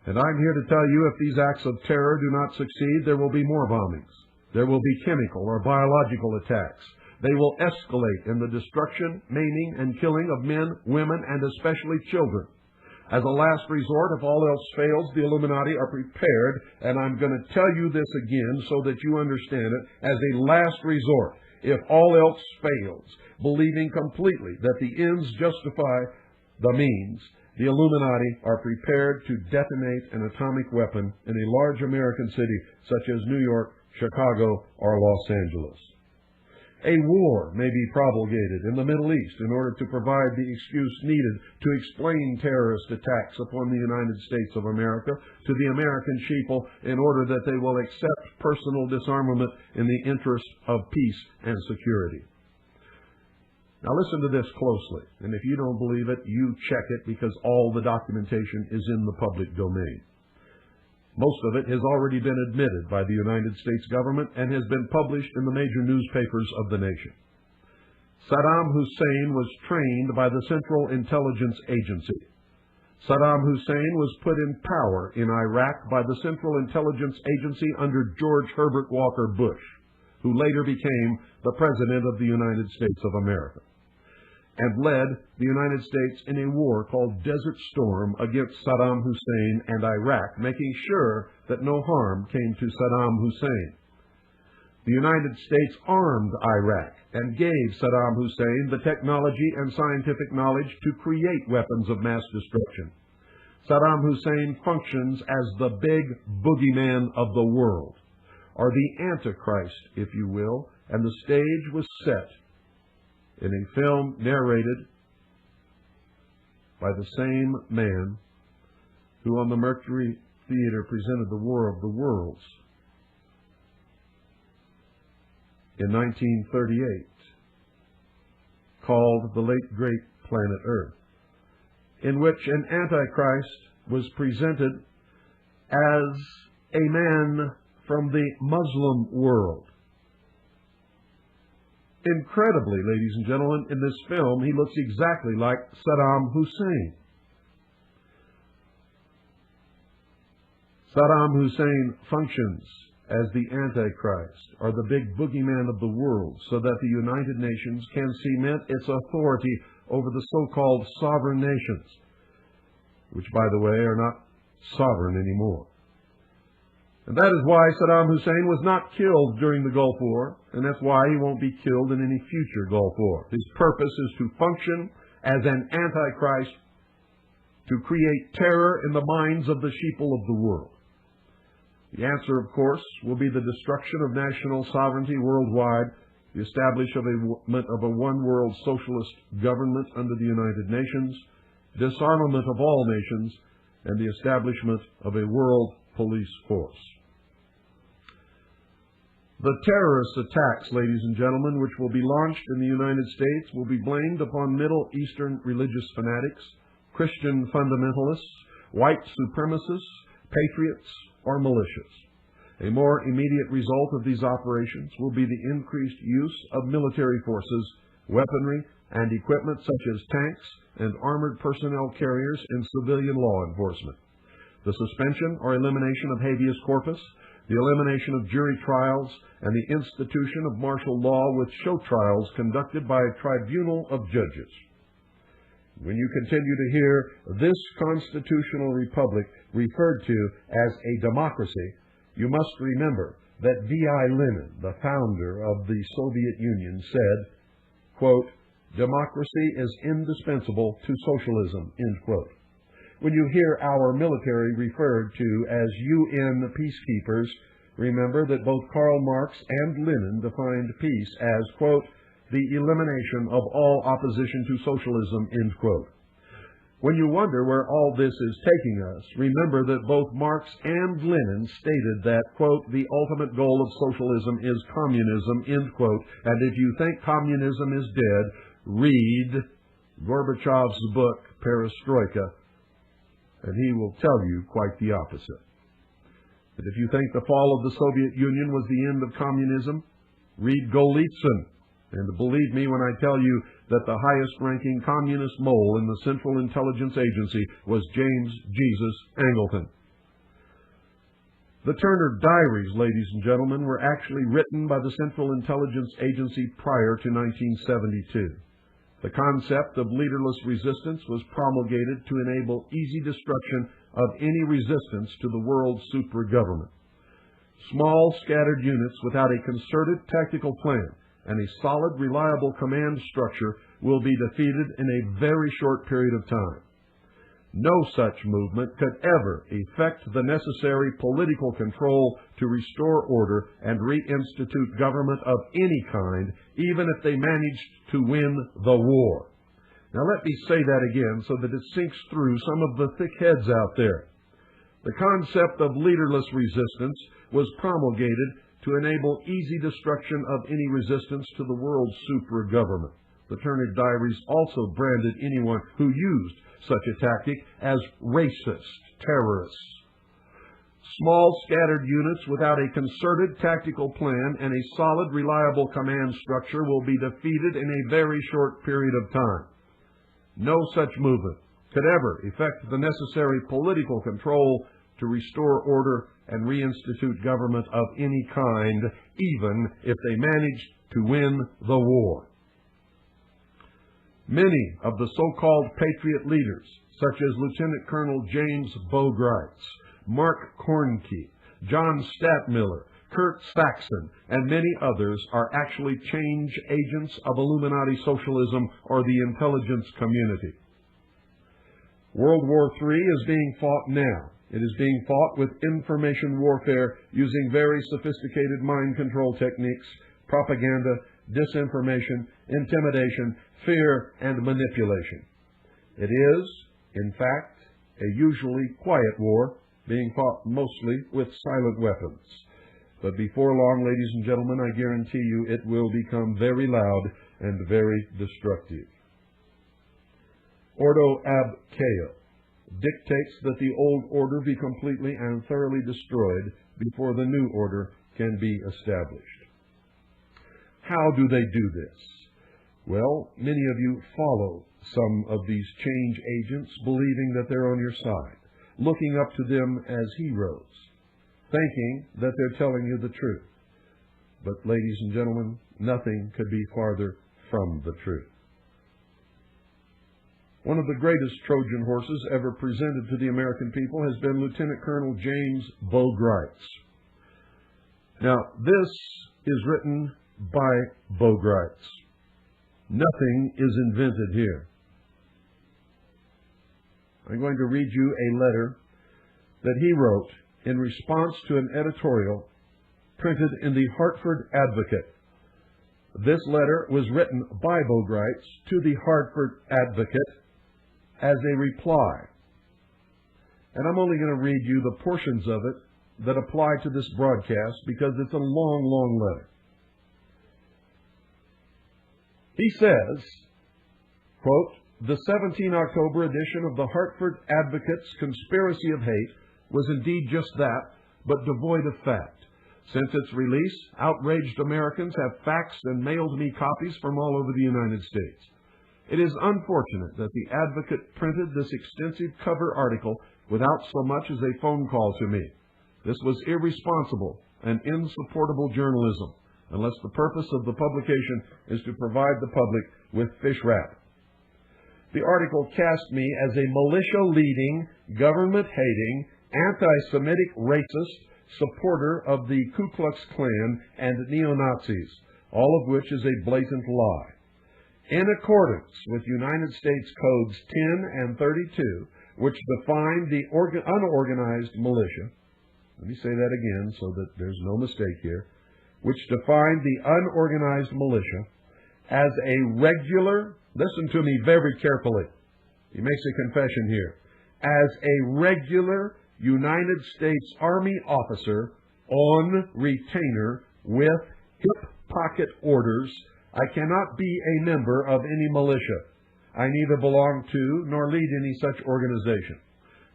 And I'm here to tell you, if these acts of terror do not succeed, there will be more bombings. There will be chemical or biological attacks. They will escalate in the destruction, maiming, and killing of men, women, and especially children. As a last resort, if all else fails, the Illuminati are prepared, and I'm going to tell you this again so that you understand it, as a last resort, if all else fails, believing completely that the ends justify the means, the Illuminati are prepared to detonate an atomic weapon in a large American city such as New York, Chicago, or Los Angeles. A war may be promulgated in the Middle East in order to provide the excuse needed to explain terrorist attacks upon the United States of America to the American people in order that they will accept personal disarmament in the interest of peace and security. Now listen to this closely, and if you don't believe it, you check it, because all the documentation is in the public domain. Most of it has already been admitted by the United States government and has been published in the major newspapers of the nation. Saddam Hussein was trained by the Central Intelligence Agency. Saddam Hussein was put in power in Iraq by the Central Intelligence Agency under George Herbert Walker Bush, who later became the President of the United States of America, and led the United States in a war called Desert Storm against Saddam Hussein and Iraq, making sure that no harm came to Saddam Hussein. The United States armed Iraq and gave Saddam Hussein the technology and scientific knowledge to create weapons of mass destruction. Saddam Hussein functions as the big boogeyman of the world, or the Antichrist, if you will, and the stage was set in a film narrated by the same man who on the Mercury Theater presented The War of the Worlds in 1938, called The Late Great Planet Earth, in which an Antichrist was presented as a man from the Muslim world. Incredibly, ladies and gentlemen, in this film, he looks exactly like Saddam Hussein. Saddam Hussein functions as the Antichrist, or the big boogeyman of the world, so that the United Nations can cement its authority over the so-called sovereign nations, which, by the way, are not sovereign anymore. And that is why Saddam Hussein was not killed during the Gulf War, and that's why he won't be killed in any future Gulf War. His purpose is to function as an Antichrist to create terror in the minds of the sheeple of the world. The answer, of course, will be the destruction of national sovereignty worldwide, the establishment of a one-world socialist government under the United Nations, disarmament of all nations, and the establishment of a world police force. The terrorist attacks, ladies and gentlemen, which will be launched in the United States will be blamed upon Middle Eastern religious fanatics, Christian fundamentalists, white supremacists, patriots, or militias. A more immediate result of these operations will be the increased use of military forces, weaponry, and equipment such as tanks and armored personnel carriers in civilian law enforcement. The suspension or elimination of habeas corpus, the elimination of jury trials, and the institution of martial law with show trials conducted by a tribunal of judges. When you continue to hear this constitutional republic referred to as a democracy, you must remember that V.I. Lenin, the founder of the Soviet Union, said, quote, "Democracy is indispensable to socialism," end quote. When you hear our military referred to as UN peacekeepers, remember that both Karl Marx and Lenin defined peace as, quote, "the elimination of all opposition to socialism," end quote. When you wonder where all this is taking us, remember that both Marx and Lenin stated that, quote, "the ultimate goal of socialism is communism," end quote. And if you think communism is dead, read Gorbachev's book, Perestroika, and he will tell you quite the opposite. But if you think the fall of the Soviet Union was the end of communism, read Golitsyn. And believe me when I tell you that the highest-ranking communist mole in the Central Intelligence Agency was James Jesus Angleton. The Turner Diaries, ladies and gentlemen, were actually written by the Central Intelligence Agency prior to 1972. The concept of leaderless resistance was promulgated to enable easy destruction of any resistance to the world supergovernment. Small, scattered units without a concerted tactical plan and a solid, reliable command structure will be defeated in a very short period of time. No such movement could ever effect the necessary political control to restore order and reinstitute government of any kind, even if they managed to win the war. Now let me say that again so that it sinks through some of the thick heads out there. The concept of leaderless resistance was promulgated to enable easy destruction of any resistance to the world supergovernment. The Turner Diaries also branded anyone who used such a tactic as racist, terrorists. Small, scattered units without a concerted tactical plan and a solid, reliable command structure will be defeated in a very short period of time. No such movement could ever effect the necessary political control to restore order and reinstitute government of any kind, even if they managed to win the war. Many of the so-called patriot leaders, such as Lieutenant Colonel James Bogreitz, Mark Kornke, John Stadtmiller, Kurt Saxon, and many others, are actually change agents of Illuminati socialism or the intelligence community. World War III is being fought now. It is being fought with information warfare using very sophisticated mind control techniques, propaganda, disinformation, intimidation, fear, and manipulation. It is, in fact, a usually quiet war being fought mostly with silent weapons. But before long, ladies and gentlemen, I guarantee you it will become very loud and very destructive. Ordo ab chao dictates that the old order be completely and thoroughly destroyed before the new order can be established. How do they do this? Well, many of you follow some of these change agents, believing that they're on your side, looking up to them as heroes, thinking that they're telling you the truth. But, ladies and gentlemen, nothing could be farther from the truth. One of the greatest Trojan horses ever presented to the American people has been Lieutenant Colonel James Bogreitz. Now, this is written by Bogreitz. Nothing is invented here. I'm going to read you a letter that he wrote in response to an editorial printed in the Hartford Advocate. This letter was written by Bogreitz to the Hartford Advocate as a reply. And I'm only going to read you the portions of it that apply to this broadcast because it's a long, long letter. He says, quote, "The 17 October edition of the Hartford Advocate's Conspiracy of Hate was indeed just that, but devoid of fact. Since its release, outraged Americans have faxed and mailed me copies from all over the United States. It is unfortunate that the Advocate printed this extensive cover article without so much as a phone call to me. This was irresponsible and insupportable journalism, unless the purpose of the publication is to provide the public with fish wrap. The article cast me as a militia-leading, government-hating, anti-Semitic racist supporter of the Ku Klux Klan and neo-Nazis, all of which is a blatant lie. In accordance with United States Codes 10 and 32, which define the unorganized militia, let me say that again so that there's no mistake here, which define the unorganized militia as a regular, listen to me very carefully, he makes a confession here, as a regular United States Army officer on retainer with hip pocket orders, I cannot be a member of any militia. I neither belong to nor lead any such organization.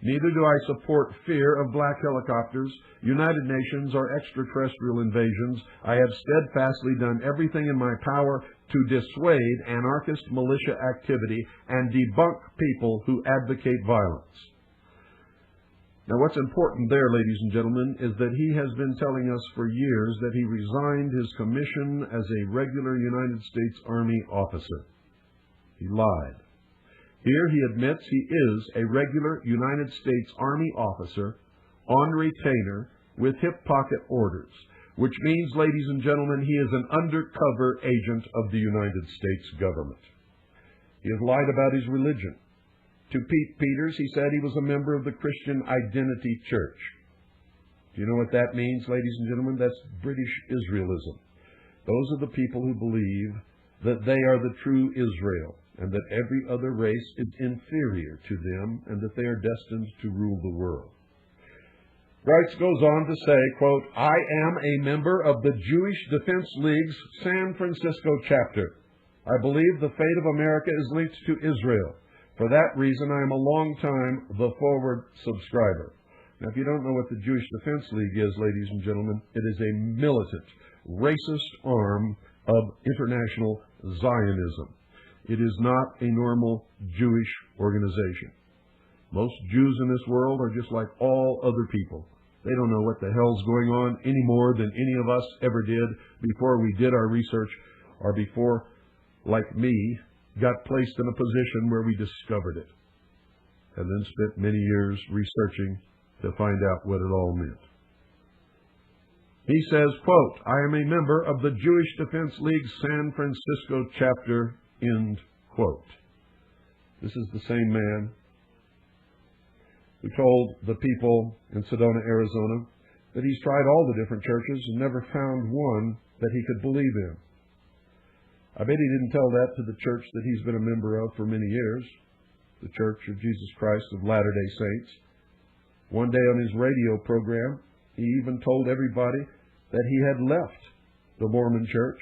Neither do I support fear of black helicopters, United Nations, or extraterrestrial invasions. I have steadfastly done everything in my power to dissuade anarchist militia activity and debunk people who advocate violence. Now, what's important there, ladies and gentlemen, is that he has been telling us for years that he resigned his commission as a regular United States Army officer. He lied. Here he admits he is a regular United States Army officer on retainer with hip pocket orders, which means, ladies and gentlemen, he is an undercover agent of the United States government. He has lied about his religion. To Pete Peters, he said he was a member of the Christian Identity Church. Do you know what that means, ladies and gentlemen? That's British Israelism. Those are the people who believe that they are the true Israel and that every other race is inferior to them and that they are destined to rule the world. Grice goes on to say, quote, I am a member of the Jewish Defense League's San Francisco chapter. I believe the fate of America is linked to Israel. For that reason, I am a long-time The Forward subscriber. Now, if you don't know what the Jewish Defense League is, ladies and gentlemen, it is a militant, racist arm of international Zionism. It is not a normal Jewish organization. Most Jews in this world are just like all other people. They don't know what the hell's going on any more than any of us ever did before we did our research or before, like me, got placed in a position where we discovered it and then spent many years researching to find out what it all meant. He says, quote, I am a member of the Jewish Defense League's San Francisco chapter, end quote. This is the same man who told the people in Sedona, Arizona, that he's tried all the different churches and never found one that he could believe in. I bet he didn't tell that to the church that he's been a member of for many years, the Church of Jesus Christ of Latter-day Saints. One day on his radio program, he even told everybody that he had left the Mormon Church,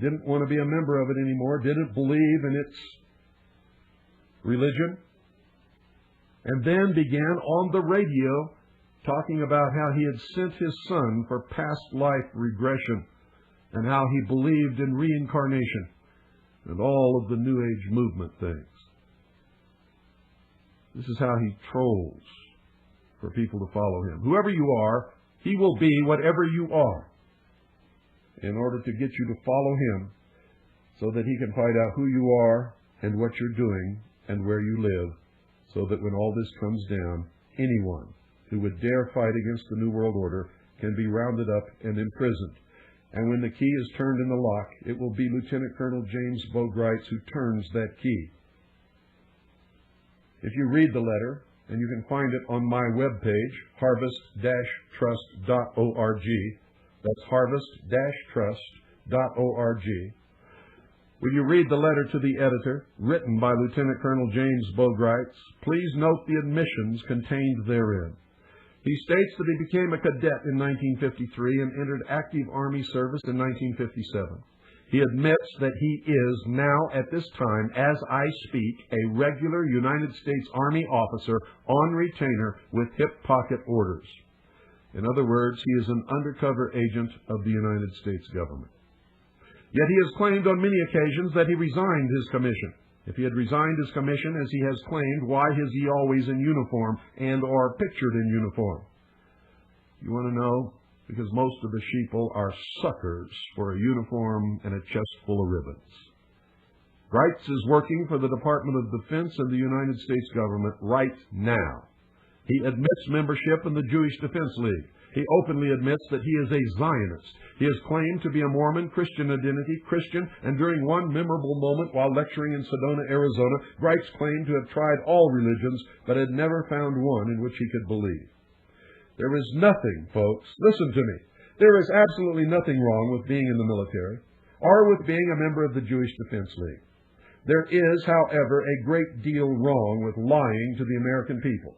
didn't want to be a member of it anymore, didn't believe in its religion, and then began on the radio talking about how he had sent his son for past life regression and how he believed in reincarnation and all of the New Age movement things. This is how he trolls for people to follow him. Whoever you are, he will be whatever you are in order to get you to follow him so that he can find out who you are and what you're doing and where you live, so that when all this comes down, anyone who would dare fight against the New World Order can be rounded up and imprisoned. And when the key is turned in the lock, it will be Lieutenant Colonel James Bogrites who turns that key. If you read the letter, and you can find it on my webpage, harvest-trust.org, that's harvest-trust.org. When you read the letter to the editor, written by Lieutenant Colonel James Bogrites, please note the admissions contained therein. He states that he became a cadet in 1953 and entered active Army service in 1957. He admits that he is now, at this time, as I speak, a regular United States Army officer on retainer with hip pocket orders. In other words, he is an undercover agent of the United States government. Yet he has claimed on many occasions that he resigned his commission. If he had resigned his commission, as he has claimed, why is he always in uniform and or pictured in uniform? You want to know? Because most of the sheeple are suckers for a uniform and a chest full of ribbons. Grites is working for the Department of Defense and the United States government right now. He admits membership in the Jewish Defense League. He openly admits that he is a Zionist. He has claimed to be a Mormon, Christian identity, Christian, and during one memorable moment while lecturing in Sedona, Arizona, Grites claimed to have tried all religions, but had never found one in which he could believe. There is nothing, folks, listen to me, there is absolutely nothing wrong with being in the military or with being a member of the Jewish Defense League. There is, however, a great deal wrong with lying to the American people.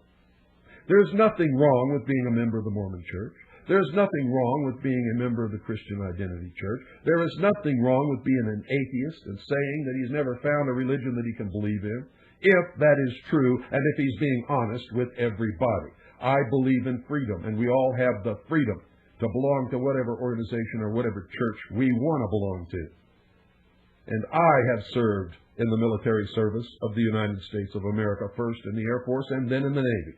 There is nothing wrong with being a member of the Mormon Church. There is nothing wrong with being a member of the Christian Identity Church. There is nothing wrong with being an atheist and saying that he's never found a religion that he can believe in, if that is true and if he's being honest with everybody. I believe in freedom, and we all have the freedom to belong to whatever organization or whatever church we want to belong to. And I have served in the military service of the United States of America, first in the Air Force and then in the Navy.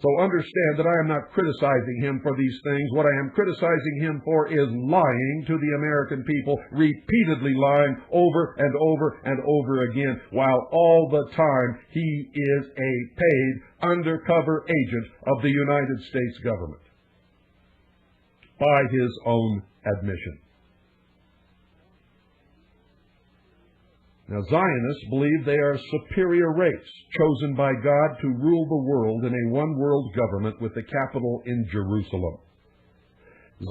So understand that I am not criticizing him for these things. What I am criticizing him for is lying to the American people, repeatedly lying over and over and over again, while all the time he is a paid undercover agent of the United States government, by his own admission. Now, Zionists believe they are a superior race, chosen by God to rule the world in a one-world government with the capital in Jerusalem.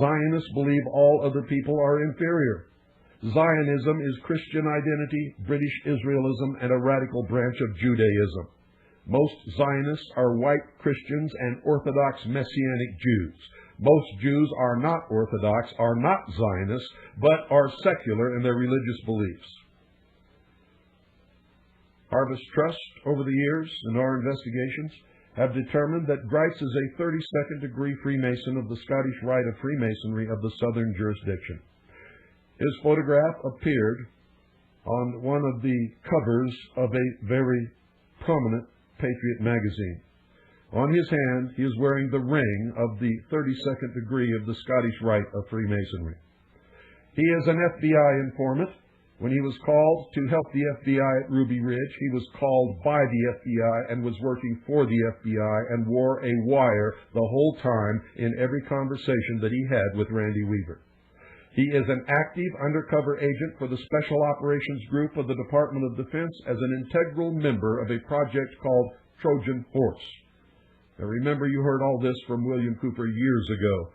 Zionists believe all other people are inferior. Zionism is Christian identity, British Israelism, and a radical branch of Judaism. Most Zionists are white Christians and Orthodox Messianic Jews. Most Jews are not Orthodox, are not Zionists, but are secular in their religious beliefs. Harvest Trust, over the years, and our investigations, have determined that Grice is a 32nd degree Freemason of the Scottish Rite of Freemasonry of the Southern jurisdiction. His photograph appeared on one of the covers of a very prominent Patriot magazine. On his hand, he is wearing the ring of the 32nd degree of the Scottish Rite of Freemasonry. He is an FBI informant. When he was called to help the FBI at Ruby Ridge, he was called by the FBI and was working for the FBI and wore a wire the whole time in every conversation that he had with Randy Weaver. He is an active undercover agent for the Special Operations Group of the Department of Defense as an integral member of a project called Trojan Horse. Now remember, you heard all this from William Cooper years ago.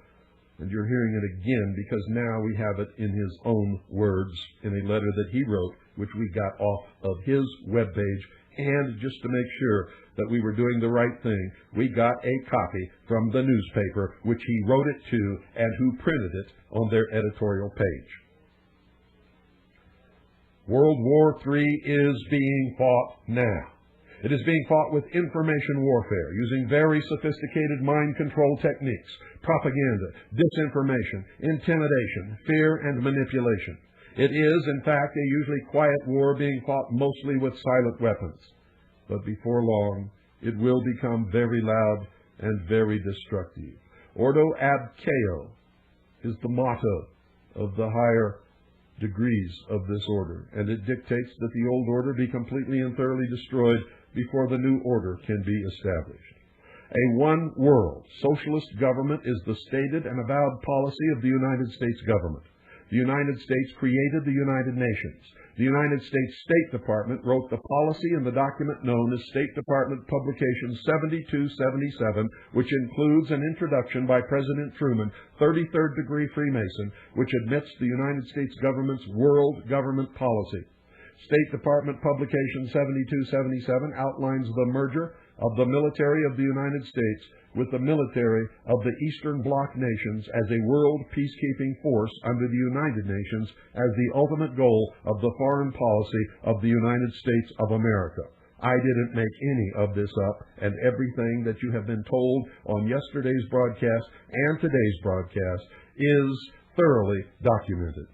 And you're hearing it again because now we have it in his own words in a letter that he wrote, which we got off of his webpage. And just to make sure that we were doing the right thing, we got a copy from the newspaper, which he wrote it to and who printed it on their editorial page. World War III is being fought now. It is being fought with information warfare, using very sophisticated mind control techniques, propaganda, disinformation, intimidation, fear, and manipulation. It is, in fact, a usually quiet war being fought mostly with silent weapons. But before long, it will become very loud and very destructive. Ordo ab chao is the motto of the higher degrees of this order, and it dictates that the old order be completely and thoroughly destroyed before the new order can be established. A one-world socialist government is the stated and avowed policy of the United States government. The United States created the United Nations. The United States State Department wrote the policy in the document known as State Department Publication 7277, which includes an introduction by President Truman, 33rd degree Freemason, which admits the United States government's world government policy. State Department Publication 7277 outlines the merger of the military of the United States with the military of the Eastern Bloc nations as a world peacekeeping force under the United Nations as the ultimate goal of the foreign policy of the United States of America. I didn't make any of this up, and everything that you have been told on yesterday's broadcast and today's broadcast is thoroughly documented.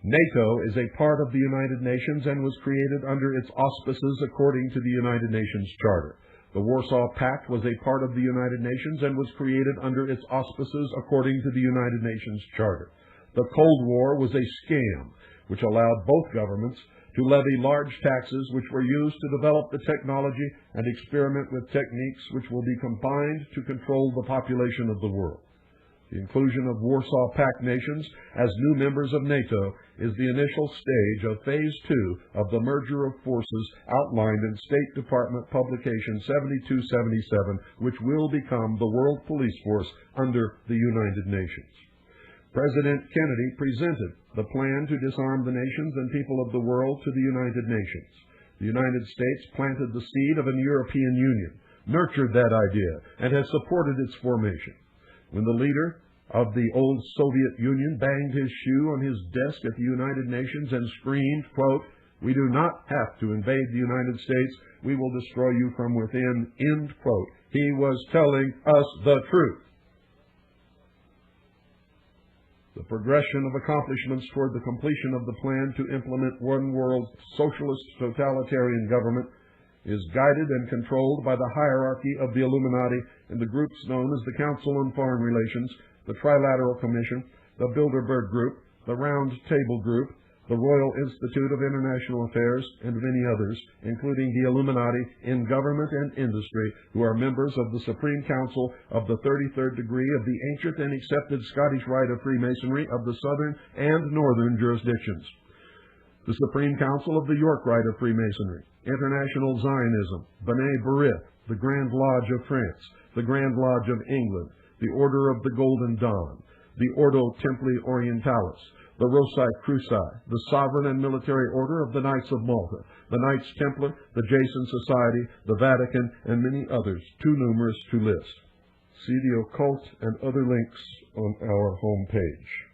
NATO is a part of the United Nations and was created under its auspices according to the United Nations Charter. The Warsaw Pact was a part of the United Nations and was created under its auspices according to the United Nations Charter. The Cold War was a scam which allowed both governments to levy large taxes which were used to develop the technology and experiment with techniques which will be combined to control the population of the world. The inclusion of Warsaw Pact nations as new members of NATO is the initial stage of Phase 2 of the merger of forces outlined in State Department Publication 7277, which will become the World Police Force under the United Nations. President Kennedy presented the plan to disarm the nations and people of the world to the United Nations. The United States planted the seed of an European Union, nurtured that idea, and has supported its formation. When the leader of the old Soviet Union banged his shoe on his desk at the United Nations and screamed, quote, "We do not have to invade the United States. We will destroy you from within," end quote, he was telling us the truth. The progression of accomplishments toward the completion of the plan to implement one world socialist totalitarian government is guided and controlled by the hierarchy of the Illuminati and the groups known as the Council on Foreign Relations, the Trilateral Commission, the Bilderberg Group, the Round Table Group, the Royal Institute of International Affairs, and many others, including the Illuminati in government and industry, who are members of the Supreme Council of the 33rd degree of the ancient and accepted Scottish Rite of Freemasonry of the southern and northern jurisdictions. The Supreme Council of the York Rite of Freemasonry, International Zionism, B'nai B'rith, the Grand Lodge of France, the Grand Lodge of England, the Order of the Golden Dawn, the Ordo Templi Orientalis, the Rossi Cruci, the Sovereign and Military Order of the Knights of Malta, the Knights Templar, the Jason Society, the Vatican, and many others, too numerous to list. See the occult and other links on our homepage.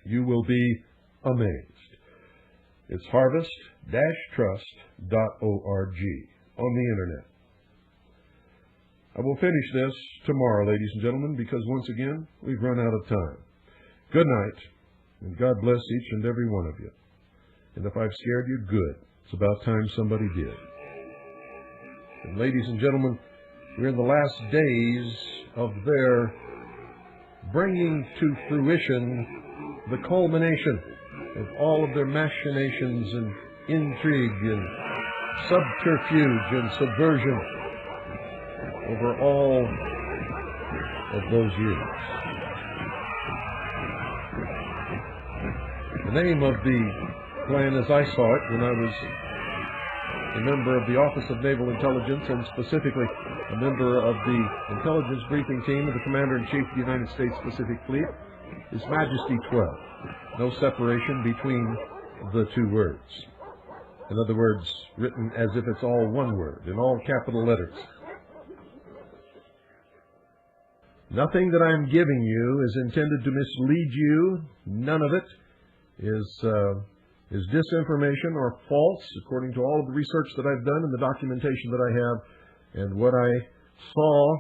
You will be amazed. It's harvest-trust.org on the internet. I will finish this tomorrow, ladies and gentlemen, because once again, we've run out of time. Good night, and God bless each and every one of you. And if I've scared you, good. It's about time somebody did. And ladies and gentlemen, we're in the last days of their bringing to fruition the culmination of all of their machinations and intrigue and subterfuge and subversion over all of those years. The name of the plan as I saw it when I was a member of the Office of Naval Intelligence, and specifically a member of the intelligence briefing team of the Commander-in-Chief of the United States Pacific Fleet, is Majesty 12. No separation between the two words. In other words, written as if it's all one word, in all capital letters. Nothing that I'm giving you is intended to mislead you. None of it is disinformation or false, according to all of the research that I've done and the documentation that I have, and what I saw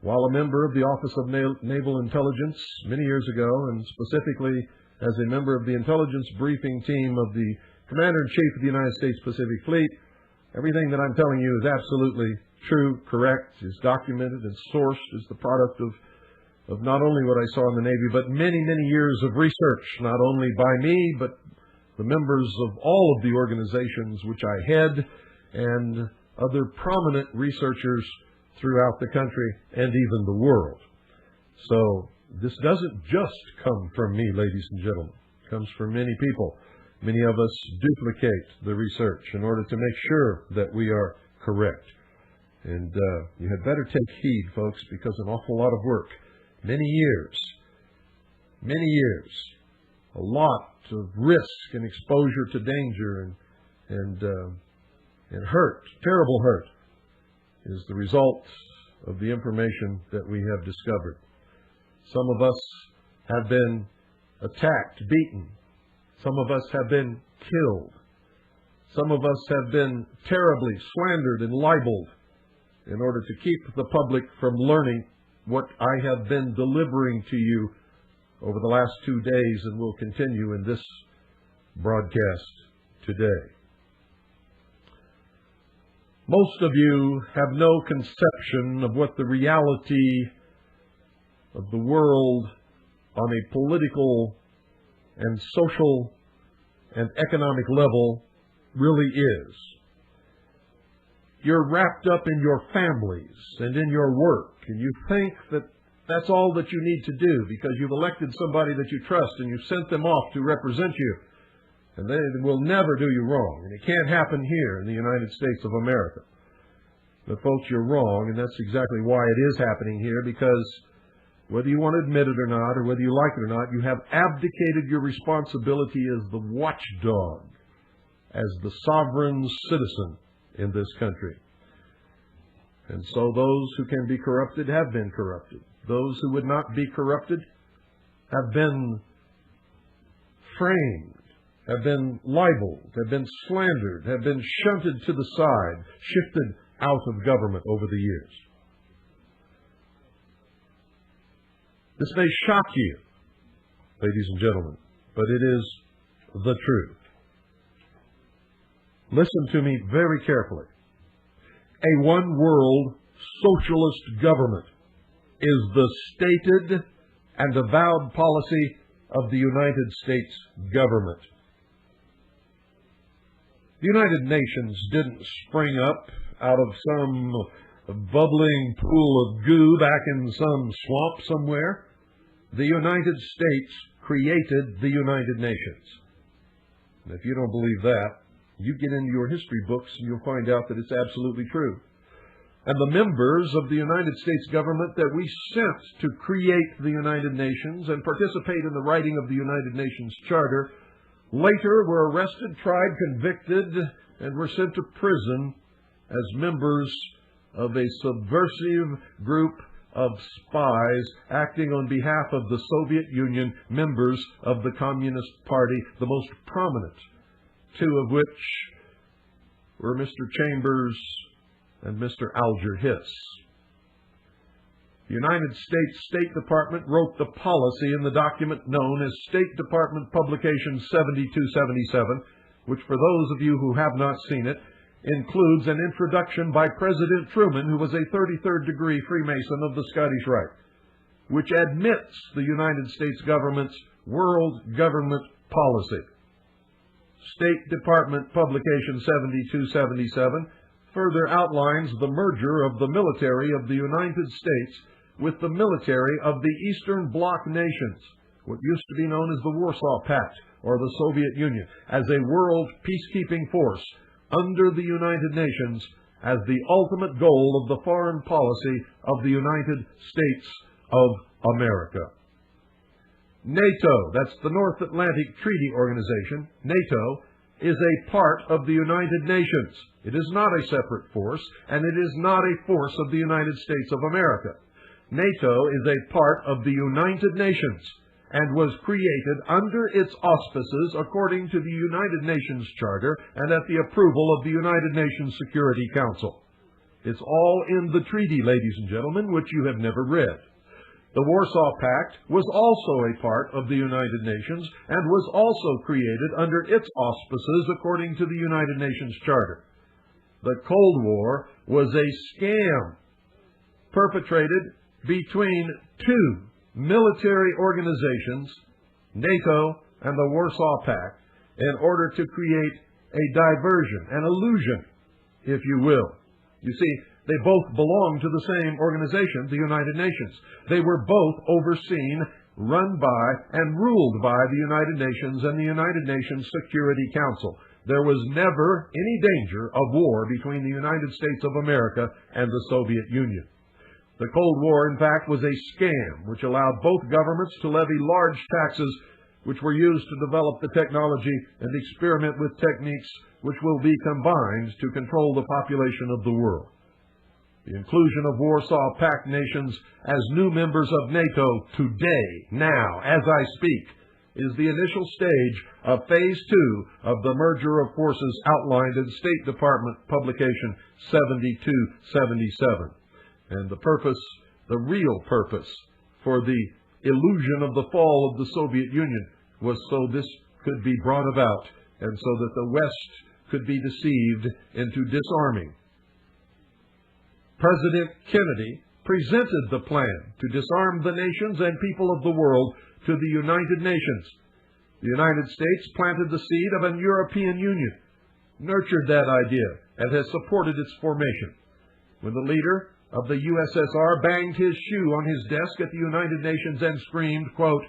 while a member of the Office of Naval Intelligence many years ago, and specifically as a member of the intelligence briefing team of the Commander-in-Chief of the United States Pacific Fleet. Everything that I'm telling you is absolutely true, correct, is documented and sourced, is the product of not only what I saw in the Navy, but many, many years of research, not only by me, but the members of all of the organizations which I head, and other prominent researchers throughout the country and even the world. So this doesn't just come from me, ladies and gentlemen. It comes from many people. Many of us duplicate the research in order to make sure that we are correct. And you had better take heed, folks, because an awful lot of work, many years, a lot of risk and exposure to danger and hurt, terrible hurt, is the result of the information that we have discovered. Some of us have been attacked, beaten. Some of us have been killed. Some of us have been terribly slandered and libeled in order to keep the public from learning what I have been delivering to you over the last 2 days and will continue in this broadcast today. Most of you have no conception of what the reality of the world on a political and social and economic level really is. You're wrapped up in your families and in your work, and you think that that's all that you need to do because you've elected somebody that you trust and you've sent them off to represent you. And they will never do you wrong. And it can't happen here in the United States of America. But folks, you're wrong, and that's exactly why it is happening here, because whether you want to admit it or not, or whether you like it or not, you have abdicated your responsibility as the watchdog, as the sovereign citizen in this country. And so those who can be corrupted have been corrupted. Those who would not be corrupted have been framed, have been libeled, have been slandered, have been shunted to the side, shifted out of government over the years. This may shock you, ladies and gentlemen, but it is the truth. Listen to me very carefully. A one-world socialist government is the stated and avowed policy of the United States government. The United Nations didn't spring up out of some bubbling pool of goo back in some swamp somewhere. The United States created the United Nations. And if you don't believe that, you get into your history books and you'll find out that it's absolutely true. And the members of the United States government that we sent to create the United Nations and participate in the writing of the United Nations Charter later were arrested, tried, convicted, and were sent to prison as members of a subversive group of spies acting on behalf of the Soviet Union, members of the Communist Party, the most prominent, two of which were Mr. Chambers and Mr. Alger Hiss. The United States State Department wrote the policy in the document known as State Department Publication 7277, which for those of you who have not seen it, includes an introduction by President Truman, who was a 33rd degree Freemason of the Scottish Rite, which admits the United States government's world government policy. State Department Publication 7277 further outlines the merger of the military of the United States with the military of the Eastern Bloc nations, what used to be known as the Warsaw Pact or the Soviet Union, as a world peacekeeping force under the United Nations as the ultimate goal of the foreign policy of the United States of America. NATO, that's the North Atlantic Treaty Organization, NATO, is a part of the United Nations. It is not a separate force, and it is not a force of the United States of America. NATO is a part of the United Nations and was created under its auspices according to the United Nations Charter and at the approval of the United Nations Security Council. It's all in the treaty, ladies and gentlemen, which you have never read. The Warsaw Pact was also a part of the United Nations and was also created under its auspices according to the United Nations Charter. The Cold War was a scam perpetrated between two military organizations, NATO and the Warsaw Pact, in order to create a diversion, an illusion, if you will. You see, they both belong to the same organization, the United Nations. They were both overseen, run by, and ruled by the United Nations and the United Nations Security Council. There was never any danger of war between the United States of America and the Soviet Union. The Cold War, in fact, was a scam which allowed both governments to levy large taxes which were used to develop the technology and experiment with techniques which will be combined to control the population of the world. The inclusion of Warsaw Pact nations as new members of NATO today, now, as I speak, is the initial stage of Phase 2 of the merger of forces outlined in State Department Publication 7277. And the purpose, the real purpose, for the illusion of the fall of the Soviet Union was so this could be brought about and so that the West could be deceived into disarming. President Kennedy presented the plan to disarm the nations and people of the world to the United Nations. The United States planted the seed of an European Union, nurtured that idea, and has supported its formation. When the leader of the USSR banged his shoe on his desk at the United Nations and screamed, quote,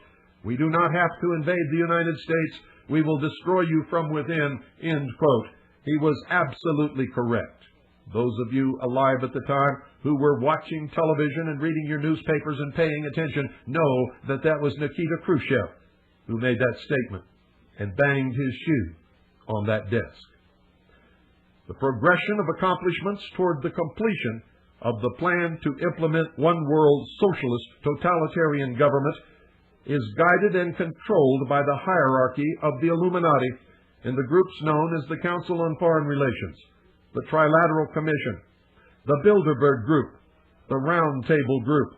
"We do not have to invade the United States. We will destroy you from within," end quote, he was absolutely correct. Those of you alive at the time who were watching television and reading your newspapers and paying attention know that that was Nikita Khrushchev who made that statement and banged his shoe on that desk. The progression of accomplishments toward the completion of the plan to implement one world socialist totalitarian government is guided and controlled by the hierarchy of the Illuminati in the groups known as the Council on Foreign Relations, the Trilateral Commission, the Bilderberg Group, the Round Table Group,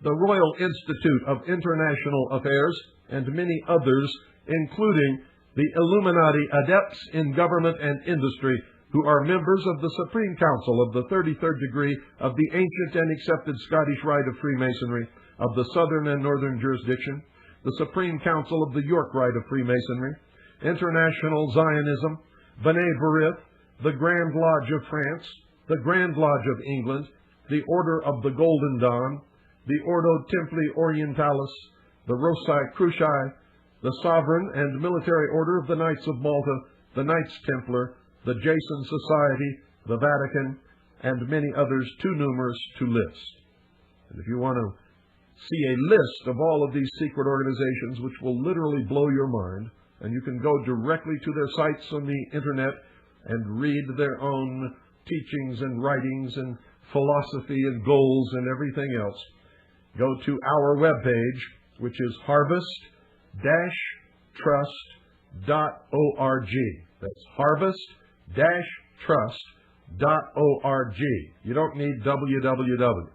the Royal Institute of International Affairs, and many others, including the Illuminati adepts in government and industry who are members of the Supreme Council of the 33rd degree of the ancient and accepted Scottish Rite of Freemasonry of the Southern and Northern Jurisdiction, the Supreme Council of the York Rite of Freemasonry, International Zionism, B'nai B'rith, the Grand Lodge of France, the Grand Lodge of England, the Order of the Golden Dawn, the Ordo Templi Orientalis, the Rossi Cruci, the Sovereign and Military Order of the Knights of Malta, the Knights Templar, the Jason Society, the Vatican, and many others too numerous to list. And if you want to see a list of all of these secret organizations, which will literally blow your mind, and you can go directly to their sites on the internet and read their own teachings and writings and philosophy and goals and everything else, go to our webpage, which is harvest-trust.org. That's harvest-trust.org. You don't need www.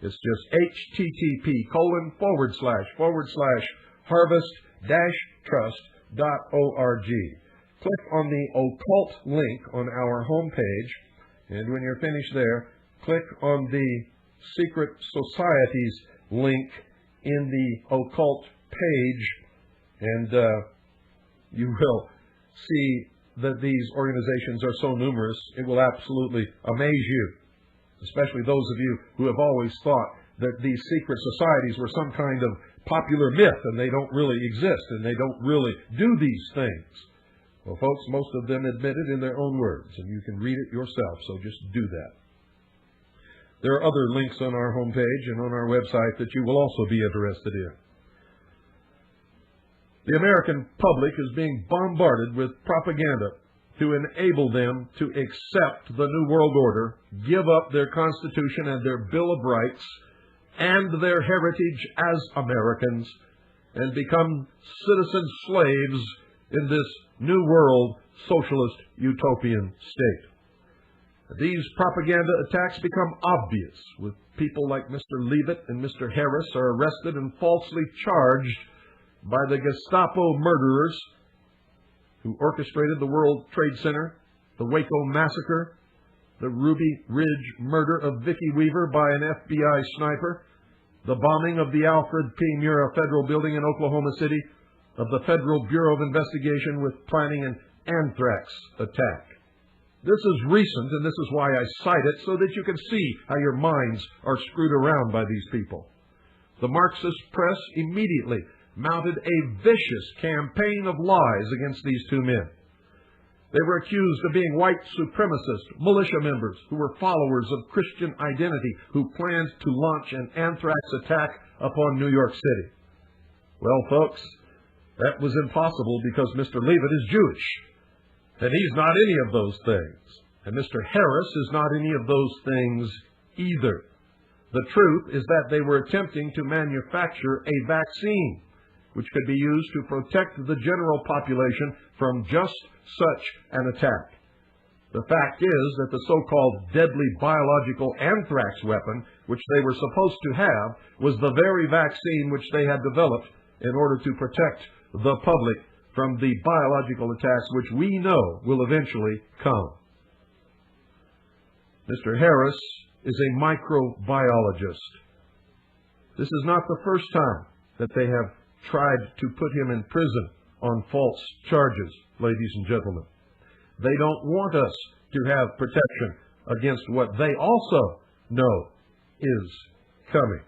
It's just http://harvest-trust.org. Click on the occult link on our homepage, and when you're finished there, click on the Secret Societies link in the occult page, and you will see that these organizations are so numerous, it will absolutely amaze you, especially those of you who have always thought that these secret societies were some kind of popular myth and they don't really exist and they don't really do these things. Well, folks, most of them admit it in their own words, and you can read it yourself, so just do that. There are other links on our homepage and on our website that you will also be interested in. The American public is being bombarded with propaganda to enable them to accept the New World Order, give up their Constitution and their Bill of Rights and their heritage as Americans, and become citizen slaves in this New World socialist utopian state. These propaganda attacks become obvious, with people like Mr. Leavitt and Mr. Harris are arrested and falsely charged by the Gestapo murderers who orchestrated the World Trade Center, the Waco massacre, the Ruby Ridge murder of Vicki Weaver by an FBI sniper, the bombing of the Alfred P. Murrah Federal Building in Oklahoma City, of the Federal Bureau of Investigation with planning an anthrax attack. This is recent, and this is why I cite it, so that you can see how your minds are screwed around by these people. The Marxist press immediately mounted a vicious campaign of lies against these two men. They were accused of being white supremacist militia members who were followers of Christian identity who planned to launch an anthrax attack upon New York City. Well, folks, that was impossible because Mr. Leavitt is Jewish, and he's not any of those things. And Mr. Harris is not any of those things either. The truth is that they were attempting to manufacture a vaccine which could be used to protect the general population from just such an attack. The fact is that the so-called deadly biological anthrax weapon, which they were supposed to have, was the very vaccine which they had developed in order to protect the public from the biological attacks which we know will eventually come. Mr. Harris is a microbiologist. This is not the first time that they have tried to put him in prison on false charges, ladies and gentlemen. They don't want us to have protection against what they also know is coming.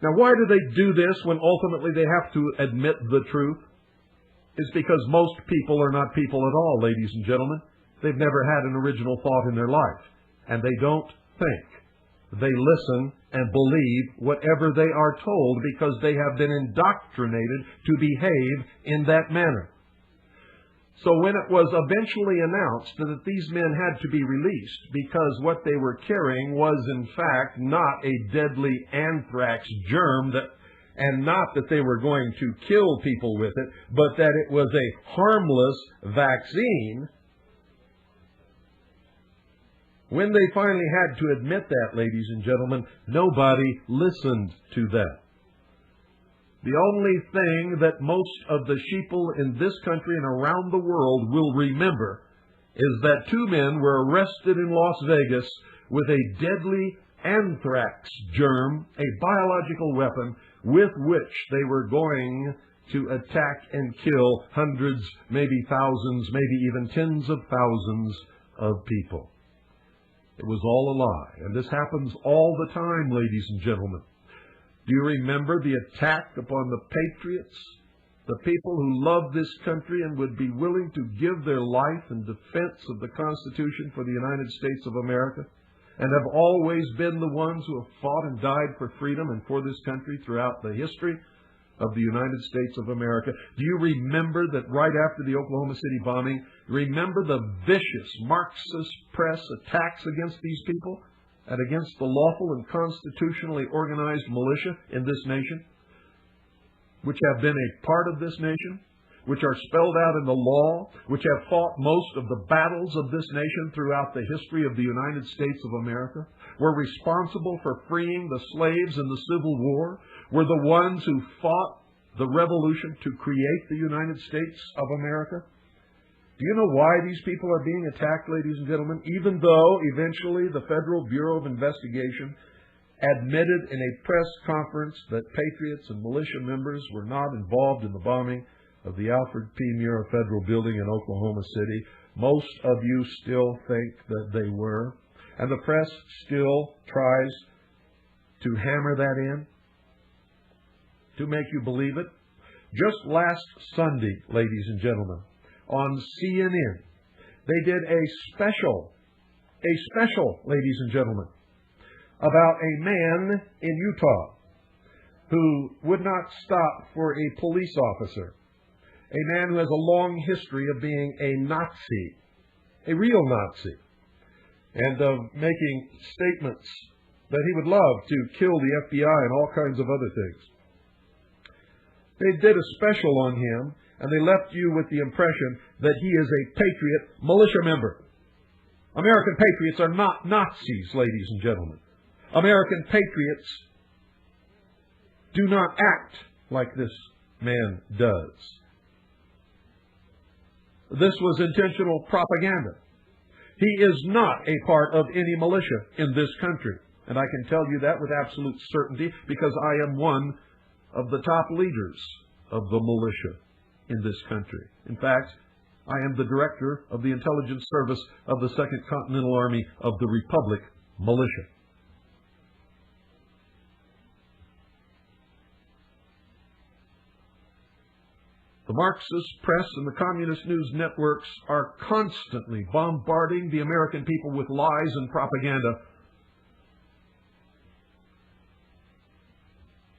Now, why do they do this when ultimately they have to admit the truth? It's because most people are not people at all, ladies and gentlemen. They've never had an original thought in their life, and they don't think. They listen and believe whatever they are told because they have been indoctrinated to behave in that manner. So when it was eventually announced that these men had to be released because what they were carrying was in fact not a deadly anthrax germ, and not that they were going to kill people with it, but that it was a harmless vaccine, when they finally had to admit that, ladies and gentlemen, nobody listened to that. The only thing that most of the sheeple in this country and around the world will remember is that two men were arrested in Las Vegas with a deadly anthrax germ, a biological weapon with which they were going to attack and kill hundreds, maybe thousands, maybe even tens of thousands of people. It was all a lie, and this happens all the time, ladies and gentlemen. Do you remember the attack upon the patriots, the people who love this country and would be willing to give their life in defense of the Constitution for the United States of America, and have always been the ones who have fought and died for freedom and for this country throughout the history of the United States of America? Do you remember that right after the Oklahoma City bombing, remember the vicious Marxist press attacks against these people and against the lawful and constitutionally organized militia in this nation, which have been a part of this nation, which are spelled out in the law, which have fought most of the battles of this nation throughout the history of the United States of America, were responsible for freeing the slaves in the Civil War, were the ones who fought the revolution to create the United States of America? Do you know why these people are being attacked, ladies and gentlemen? Even though eventually the Federal Bureau of Investigation admitted in a press conference that patriots and militia members were not involved in the bombing of the Alfred P. Murrah Federal Building in Oklahoma City, most of you still think that they were. And the press still tries to hammer that in, to make you believe it. Just last Sunday, ladies and gentlemen, on CNN, they did a special, ladies and gentlemen, about a man in Utah who would not stop for a police officer. A man who has a long history of being a Nazi, a real Nazi, and of making statements that he would love to kill the FBI and all kinds of other things. They did a special on him, and they left you with the impression that he is a patriot militia member. American patriots are not Nazis, ladies and gentlemen. American patriots do not act like this man does. This was intentional propaganda. He is not a part of any militia in this country. And I can tell you that with absolute certainty because I am one of the top leaders of the militia in this country. In fact, I am the director of the intelligence service of the 2nd Continental Army of the Republic Militia. The Marxist press and the communist news networks are constantly bombarding the American people with lies and propaganda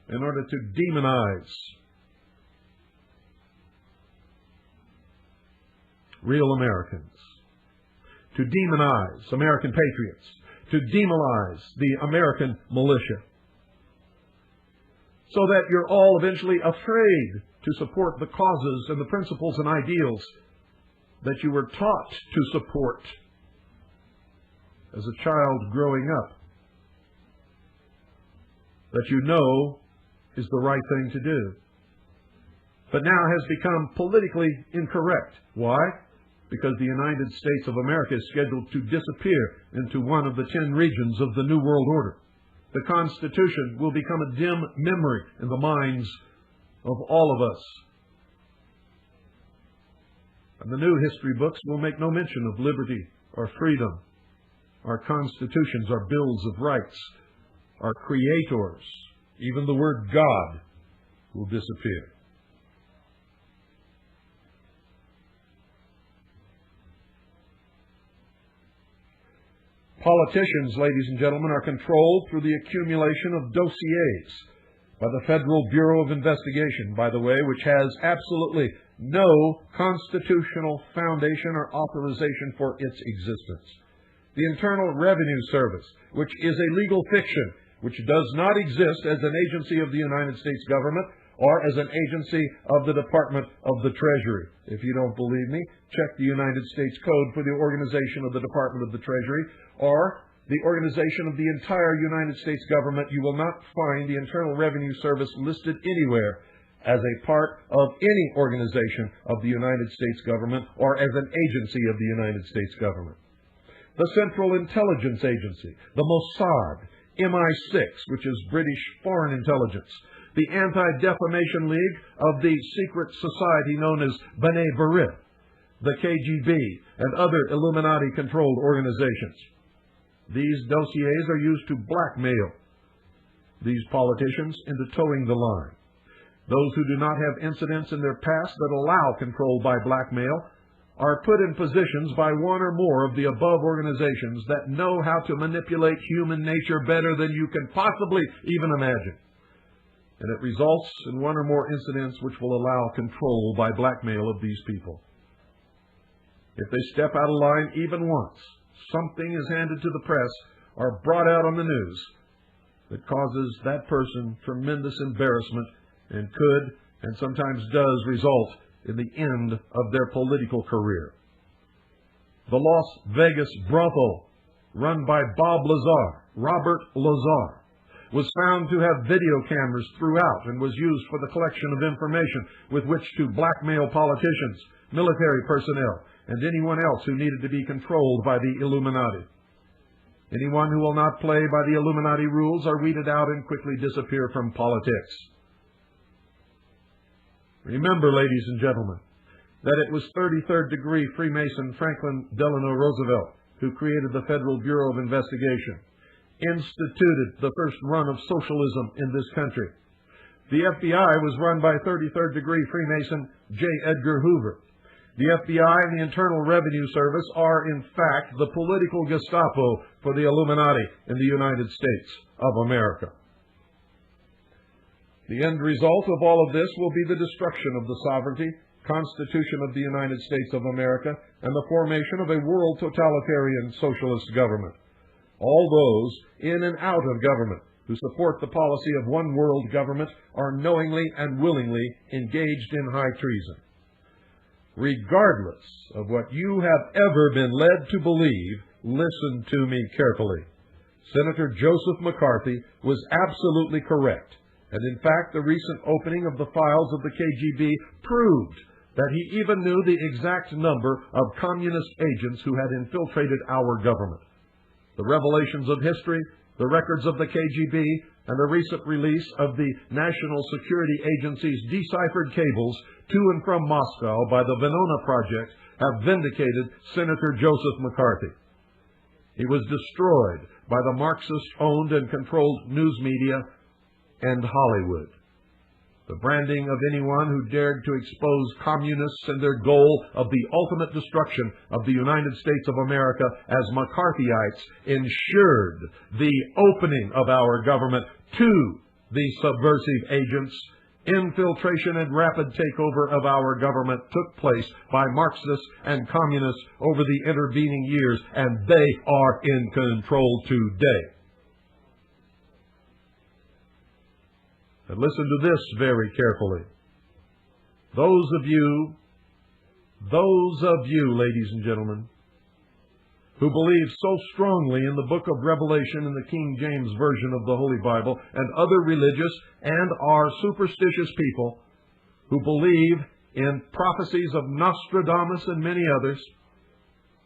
in order to demonize real Americans, to demonize American patriots, to demonize the American militia, so that you're all eventually afraid to support the causes and the principles and ideals that you were taught to support as a child growing up, that you know is the right thing to do, but now has become politically incorrect. Why? Because the United States of America is scheduled to disappear into one of the 10 regions of the New World Order. The Constitution will become a dim memory in the minds of all of us. And the new history books will make no mention of liberty or freedom. Our constitutions, our bills of rights, our creators, even the word God will disappear. Politicians, ladies and gentlemen, are controlled through the accumulation of dossiers by the Federal Bureau of Investigation, by the way, which has absolutely no constitutional foundation or authorization for its existence. The Internal Revenue Service, which is a legal fiction, which does not exist as an agency of the United States government or as an agency of the Department of the Treasury. If you don't believe me, check the United States Code for the organization of the Department of the Treasury or the organization of the entire United States government. You will not find the Internal Revenue Service listed anywhere as a part of any organization of the United States government or as an agency of the United States government. The Central Intelligence Agency, the Mossad, MI6, which is British Foreign Intelligence, the Anti-Defamation League of the secret society known as B'nai B'rith, the KGB, and other Illuminati-controlled organizations. These dossiers are used to blackmail these politicians into towing the line. Those who do not have incidents in their past that allow control by blackmail are put in positions by one or more of the above organizations that know how to manipulate human nature better than you can possibly even imagine. And it results in one or more incidents which will allow control by blackmail of these people. If they step out of line even once, something is handed to the press or brought out on the news that causes that person tremendous embarrassment and could, and sometimes does, result in the end of their political career. The Las Vegas brothel, run by Robert Lazar, was found to have video cameras throughout and was used for the collection of information with which to blackmail politicians, military personnel, and anyone else who needed to be controlled by the Illuminati. Anyone who will not play by the Illuminati rules are weeded out and quickly disappear from politics. Remember, ladies and gentlemen, that it was 33rd degree Freemason Franklin Delano Roosevelt who created the Federal Bureau of Investigation, instituted the first run of socialism in this country. The FBI was run by 33rd degree Freemason J. Edgar Hoover. The FBI and the Internal Revenue Service are, in fact, the political Gestapo for the Illuminati in the United States of America. The end result of all of this will be the destruction of the sovereignty, Constitution of the United States of America, and the formation of a world totalitarian socialist government. All those in and out of government who support the policy of one world government are knowingly and willingly engaged in high treason. Regardless of what you have ever been led to believe, listen to me carefully. Senator Joseph McCarthy was absolutely correct. And in fact, the recent opening of the files of the KGB proved that he even knew the exact number of communist agents who had infiltrated our government. The revelations of history, the records of the KGB, and the recent release of the National Security Agency's deciphered cables to and from Moscow by the Venona Project have vindicated Senator Joseph McCarthy. He was destroyed by the Marxist-owned and controlled news media and Hollywood. The branding of anyone who dared to expose communists and their goal of the ultimate destruction of the United States of America as McCarthyites ensured the opening of our government to the subversive agents. Infiltration and rapid takeover of our government took place by Marxists and communists over the intervening years, and they are in control today. And listen to this very carefully. Those of you, ladies and gentlemen, who believe so strongly in the book of Revelation in the King James Version of the Holy Bible and other religious and are superstitious people who believe in prophecies of Nostradamus and many others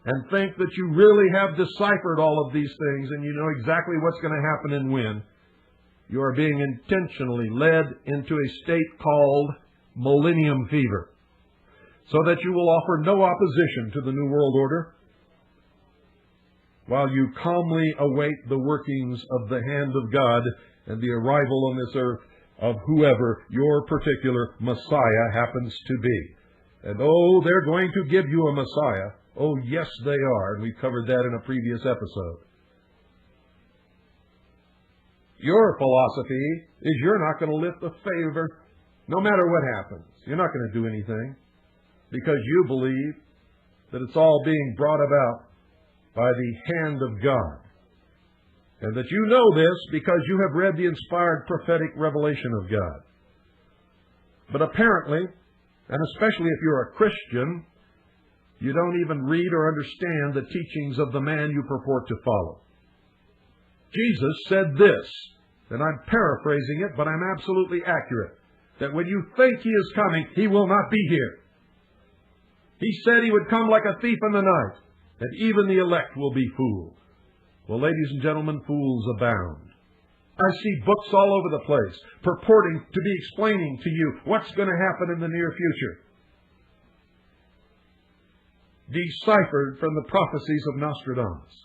and think that you really have deciphered all of these things and you know exactly what's going to happen and when, you are being intentionally led into a state called millennium fever, so that you will offer no opposition to the New World Order while you calmly await the workings of the hand of God and the arrival on this earth of whoever your particular Messiah happens to be. And oh, they're going to give you a Messiah. Oh, yes, they are. And we covered that in a previous episode. Your philosophy is you're not going to lift a favor no matter what happens. You're not going to do anything because you believe that it's all being brought about by the hand of God. And that you know this because you have read the inspired prophetic revelation of God. But apparently, and especially if you're a Christian, you don't even read or understand the teachings of the man you purport to follow. Jesus said this, and I'm paraphrasing it, but I'm absolutely accurate. that when you think He is coming, He will not be here. He said He would come like a thief in the night, that even the elect will be fooled. Well, ladies and gentlemen, fools abound. I see books all over the place purporting to be explaining to you what's going to happen in the near future, deciphered from the prophecies of Nostradamus,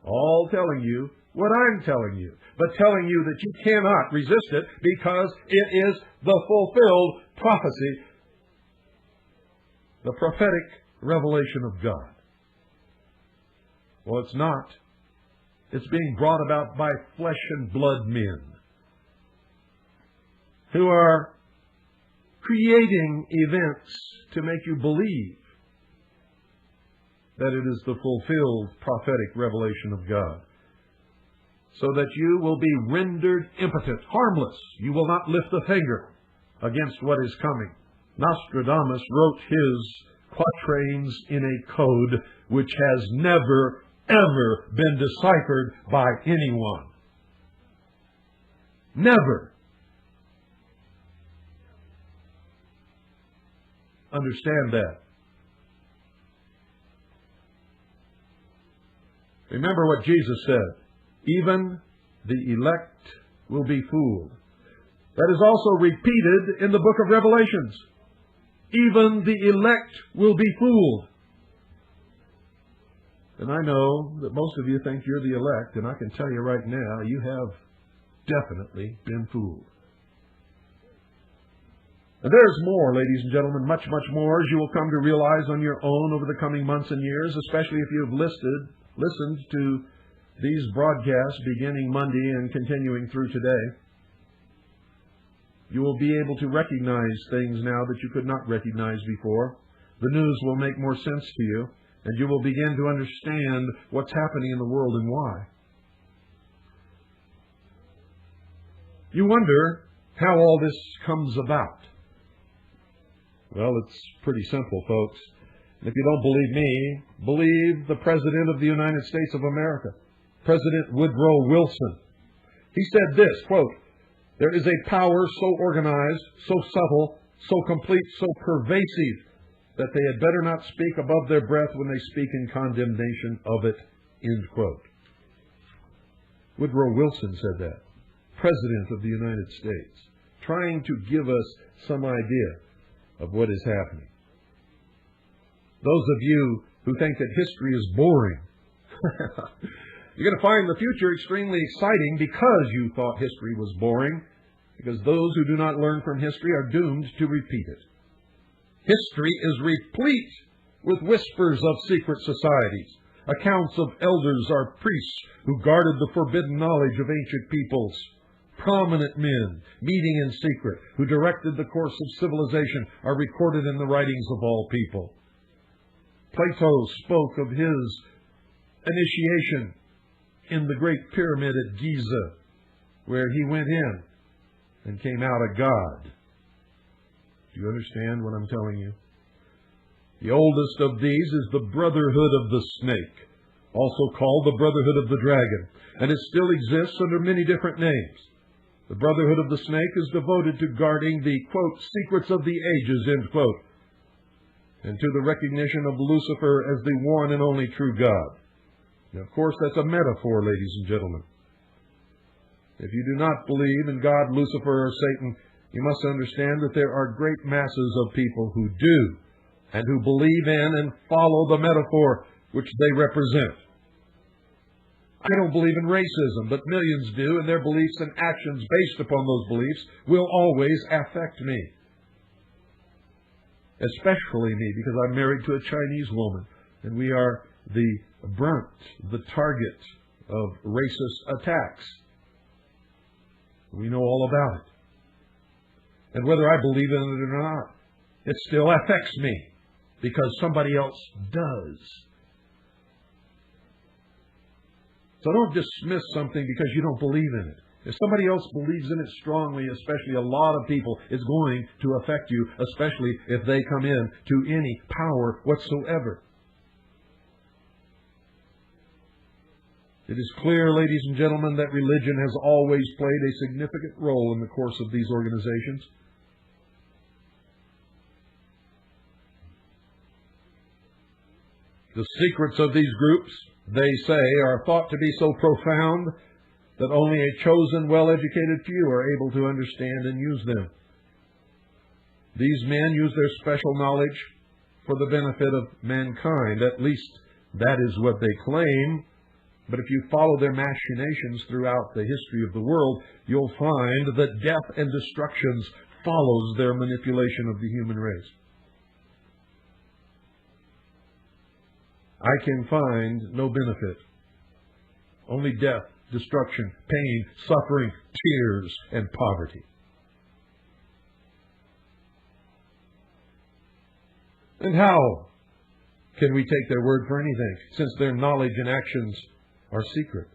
all telling you what I'm telling you, but telling you that you cannot resist it because it is the fulfilled prophecy, the prophetic revelation of God. Well, it's not. It's being brought about by flesh and blood men who are creating events to make you believe that it is the fulfilled prophetic revelation of God, so that you will be rendered impotent, harmless. You will not lift a finger against what is coming. Nostradamus wrote his quatrains in a code which has never, ever been deciphered by anyone. Never. Understand that. Remember what Jesus said. Even the elect will be fooled. That is also repeated in the book of Revelations. Even the elect will be fooled. And I know that most of you think you're the elect, and I can tell you right now, you have definitely been fooled. And there's more, ladies and gentlemen, much, much more, as you will come to realize on your own over the coming months and years, especially if you have listened to these broadcasts beginning Monday and continuing through today. You will be able to recognize things now that you could not recognize before. The news will make more sense to you, and you will begin to understand what's happening in the world and why. You wonder how all this comes about. Well, it's pretty simple, folks. And if you don't believe me, believe the President of the United States of America, President Woodrow Wilson. He said this, quote, "There is a power so organized, so subtle, so complete, so pervasive, that they had better not speak above their breath when they speak in condemnation of it," end quote. Woodrow Wilson said that, President of the United States, trying to give us some idea of what is happening. Those of you who think that history is boring, you're going to find the future extremely exciting because you thought history was boring, because those who do not learn from history are doomed to repeat it. History is replete with whispers of secret societies, accounts of elders or priests who guarded the forbidden knowledge of ancient peoples, prominent men meeting in secret who directed the course of civilization are recorded in the writings of all people. Plato spoke of his initiation in the Great Pyramid at Giza, where he went in and came out a god. Do you understand what I'm telling you? The oldest of these is the Brotherhood of the Snake, also called the Brotherhood of the Dragon, and it still exists under many different names. The Brotherhood of the Snake is devoted to guarding the, quote, secrets of the ages, end quote, and to the recognition of Lucifer as the one and only true God. Now, of course, that's a metaphor, ladies and gentlemen. If you do not believe in God, Lucifer, or Satan, you must understand that there are great masses of people who do, and who believe in and follow the metaphor which they represent. I don't believe in racism, but millions do, and their beliefs and actions based upon those beliefs will always affect me. Especially me, because I'm married to a Chinese woman, and we are the brunt, the target of racist attacks. We know all about it. And whether I believe in it or not, it still affects me, because somebody else does. So don't dismiss something because you don't believe in it. If somebody else believes in it strongly, especially a lot of people, it's going to affect you, especially if they come in to any power whatsoever. It is clear, ladies and gentlemen, that religion has always played a significant role in the course of these organizations. The secrets of these groups, they say, are thought to be so profound that only a chosen, well-educated few are able to understand and use them. These men use their special knowledge for the benefit of mankind. At least that is what they claim. But if you follow their machinations throughout the history of the world, you'll find that death and destruction follows their manipulation of the human race. I can find no benefit. Only death, destruction, pain, suffering, tears, and poverty. And how can we take their word for anything, since their knowledge and actions are secret?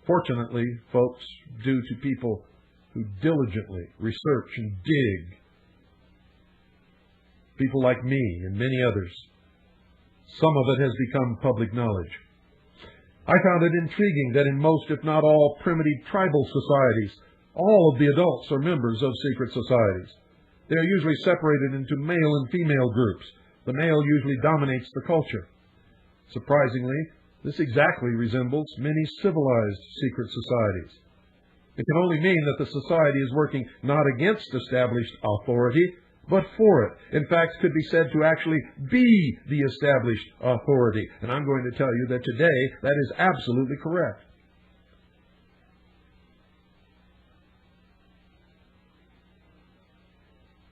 Fortunately, folks, due to people who diligently research and dig, people like me and many others, some of it has become public knowledge. I found it intriguing that in most, if not all, primitive tribal societies, all of the adults are members of secret societies. They are usually separated into male and female groups. The male usually dominates the culture. Surprisingly, this exactly resembles many civilized secret societies. It can only mean that the society is working not against established authority, but for it. In fact, could be said to actually be the established authority. And I'm going to tell you that today that is absolutely correct.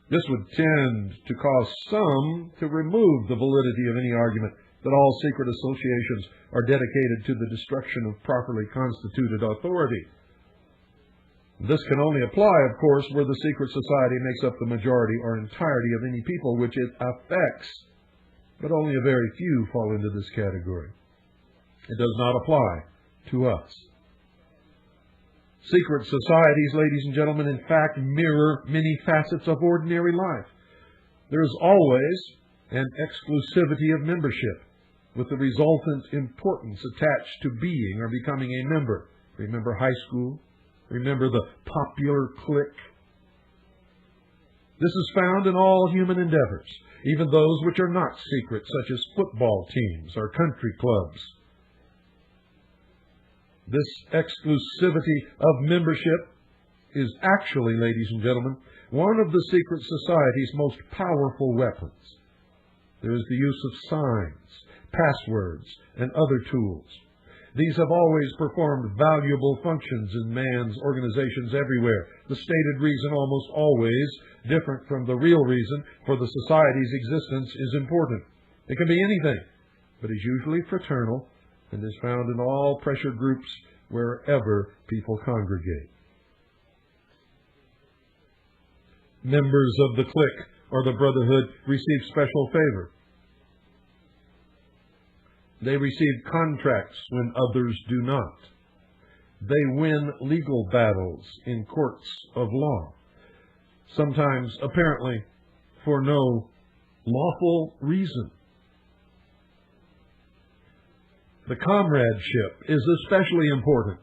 This would tend to cause some to remove the validity of any argument that all secret associations are dedicated to the destruction of properly constituted authority. This can only apply, of course, where the secret society makes up the majority or entirety of any people which it affects. But only a very few fall into this category. It does not apply to us. Secret societies, ladies and gentlemen, in fact, mirror many facets of ordinary life. There is always an exclusivity of membership, with the resultant importance attached to being or becoming a member. Remember high school? Remember the popular clique? This is found in all human endeavors, even those which are not secret, such as football teams or country clubs. This exclusivity of membership is actually, ladies and gentlemen, one of the secret society's most powerful weapons. There is the use of signs, passwords, and other tools. These have always performed valuable functions in man's organizations everywhere. The stated reason, almost always different from the real reason for the society's existence, is important. It can be anything, but is usually fraternal and is found in all pressure groups wherever people congregate. Members of the clique or the brotherhood receive special favor. They receive contracts when others do not. They win legal battles in courts of law, sometimes apparently for no lawful reason. The comradeship is especially important.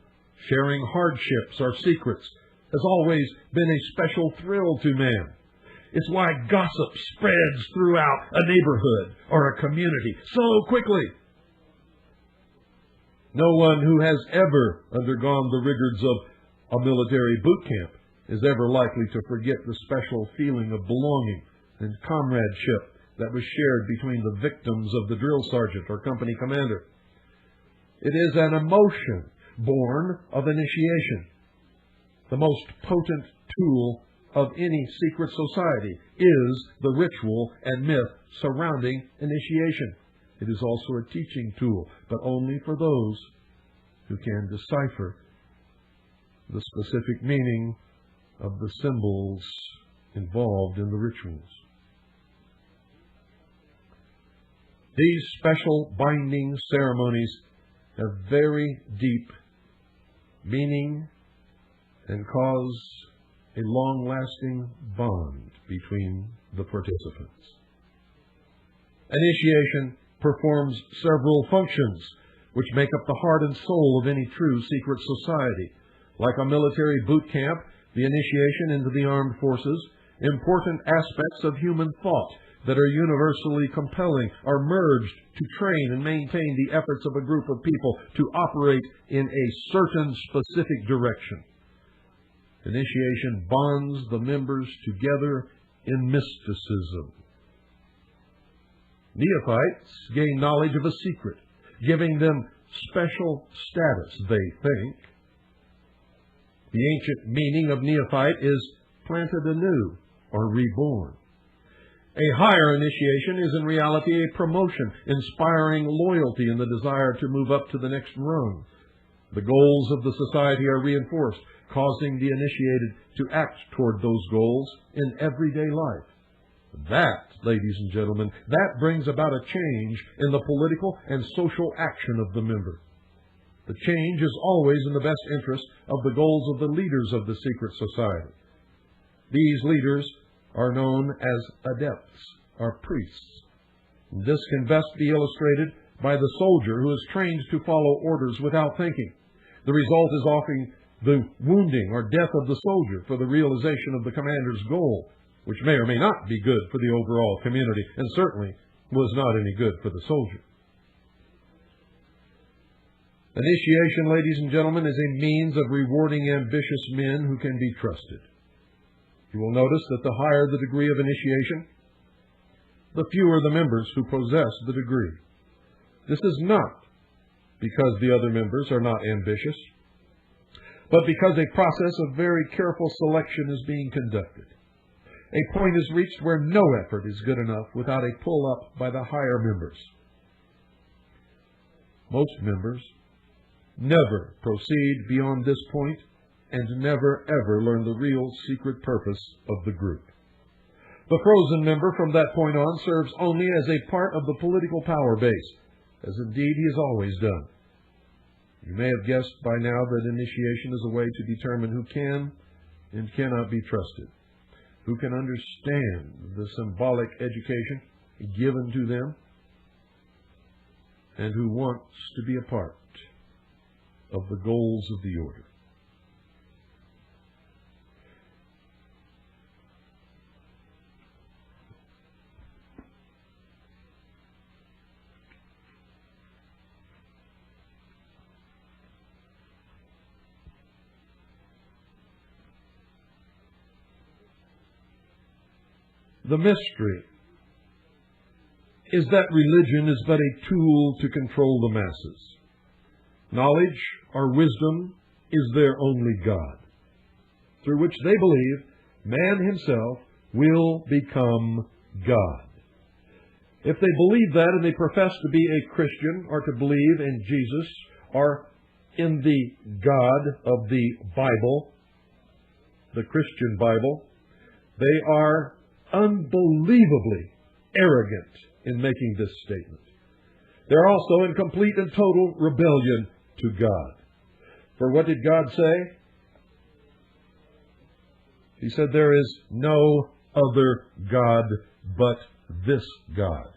Sharing hardships or secrets has always been a special thrill to man. It's why gossip spreads throughout a neighborhood or a community so quickly. No one who has ever undergone the rigors of a military boot camp is ever likely to forget the special feeling of belonging and comradeship that was shared between the victims of the drill sergeant or company commander. It is an emotion born of initiation. The most potent tool of any secret society is the ritual and myth surrounding initiation. It is also a teaching tool, but only for those who can decipher the specific meaning of the symbols involved in the rituals. These special binding ceremonies have very deep meaning and cause a long-lasting bond between the participants. Initiation performs several functions which make up the heart and soul of any true secret society. Like a military boot camp, the initiation into the armed forces, important aspects of human thought that are universally compelling are merged to train and maintain the efforts of a group of people to operate in a certain specific direction. Initiation bonds the members together in mysticism. Neophytes gain knowledge of a secret, giving them special status, they think. The ancient meaning of neophyte is planted anew or reborn. A higher initiation is in reality a promotion, inspiring loyalty and the desire to move up to the next rung. The goals of the society are reinforced, causing the initiated to act toward those goals in everyday life. That, ladies and gentlemen, that brings about a change in the political and social action of the member. The change is always in the best interest of the goals of the leaders of the secret society. These leaders are known as adepts, or priests. This can best be illustrated by the soldier who is trained to follow orders without thinking. The result is often the wounding or death of the soldier for the realization of the commander's goal, which may or may not be good for the overall community, and certainly was not any good for the soldier. Initiation, ladies and gentlemen, is a means of rewarding ambitious men who can be trusted. You will notice that the higher the degree of initiation, the fewer the members who possess the degree. This is not because the other members are not ambitious, but because a process of very careful selection is being conducted. A point is reached where no effort is good enough without a pull-up by the higher members. Most members never proceed beyond this point and never ever learn the real secret purpose of the group. The frozen member from that point on serves only as a part of the political power base, as indeed he has always done. You may have guessed by now that initiation is a way to determine who can and cannot be trusted, who can understand the symbolic education given to them, and who wants to be a part of the goals of the order. The mystery is that religion is but a tool to control the masses. Knowledge or wisdom is their only God, through which they believe man himself will become God. If they believe that and they profess to be a Christian or to believe in Jesus or in the God of the Bible, the Christian Bible, they are unbelievably arrogant in making this statement. They're also in complete and total rebellion to God. For what did God say? He said, "There is no other God but this God."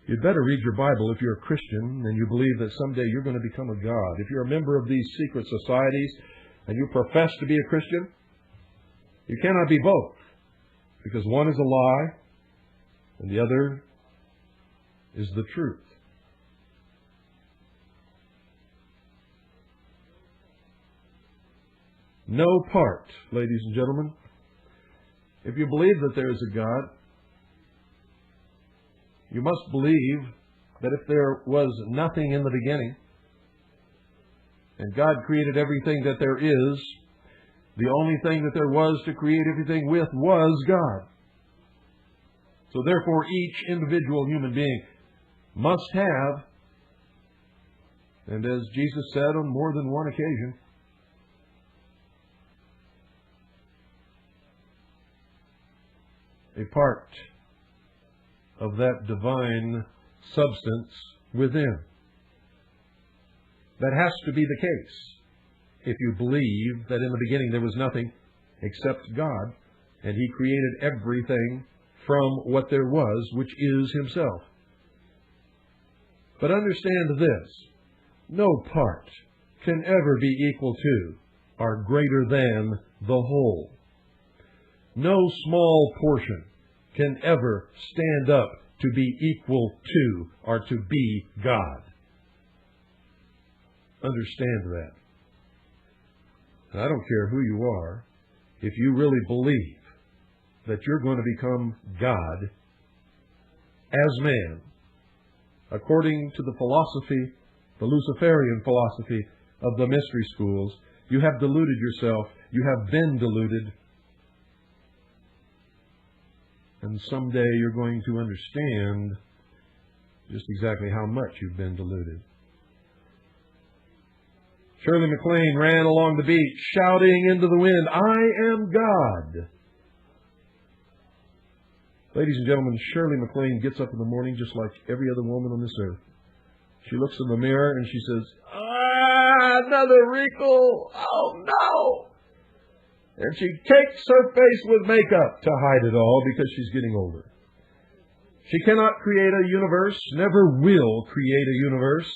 You'd better read your Bible if you're a Christian and you believe that someday you're going to become a God. If you're a member of these secret societies and you profess to be a Christian, you cannot be both, because one is a lie and the other is the truth. No part, ladies and gentlemen. If you believe that there is a God, you must believe that if there was nothing in the beginning, and God created everything that there is, the only thing that there was to create everything with was God. So therefore, each individual human being must have, and as Jesus said on more than one occasion, a part of that divine substance within. That has to be the case if you believe that in the beginning there was nothing except God, and He created everything from what there was, which is Himself. But understand this: no part can ever be equal to or greater than the whole. No small portion can ever stand up to be equal to or to be God. Understand that. And I don't care who you are, if you really believe that you're going to become God as man, according to the philosophy, the Luciferian philosophy of the mystery schools, you have deluded yourself. You have been deluded. And someday you're going to understand just exactly how much you've been deluded. Shirley MacLaine ran along the beach, shouting into the wind, "I am God." Ladies and gentlemen, Shirley MacLaine gets up in the morning just like every other woman on this earth. She looks in the mirror and she says, "Another wrinkle! Oh, no!" And she cakes her face with makeup to hide it all because she's getting older. She cannot create a universe, never will create a universe.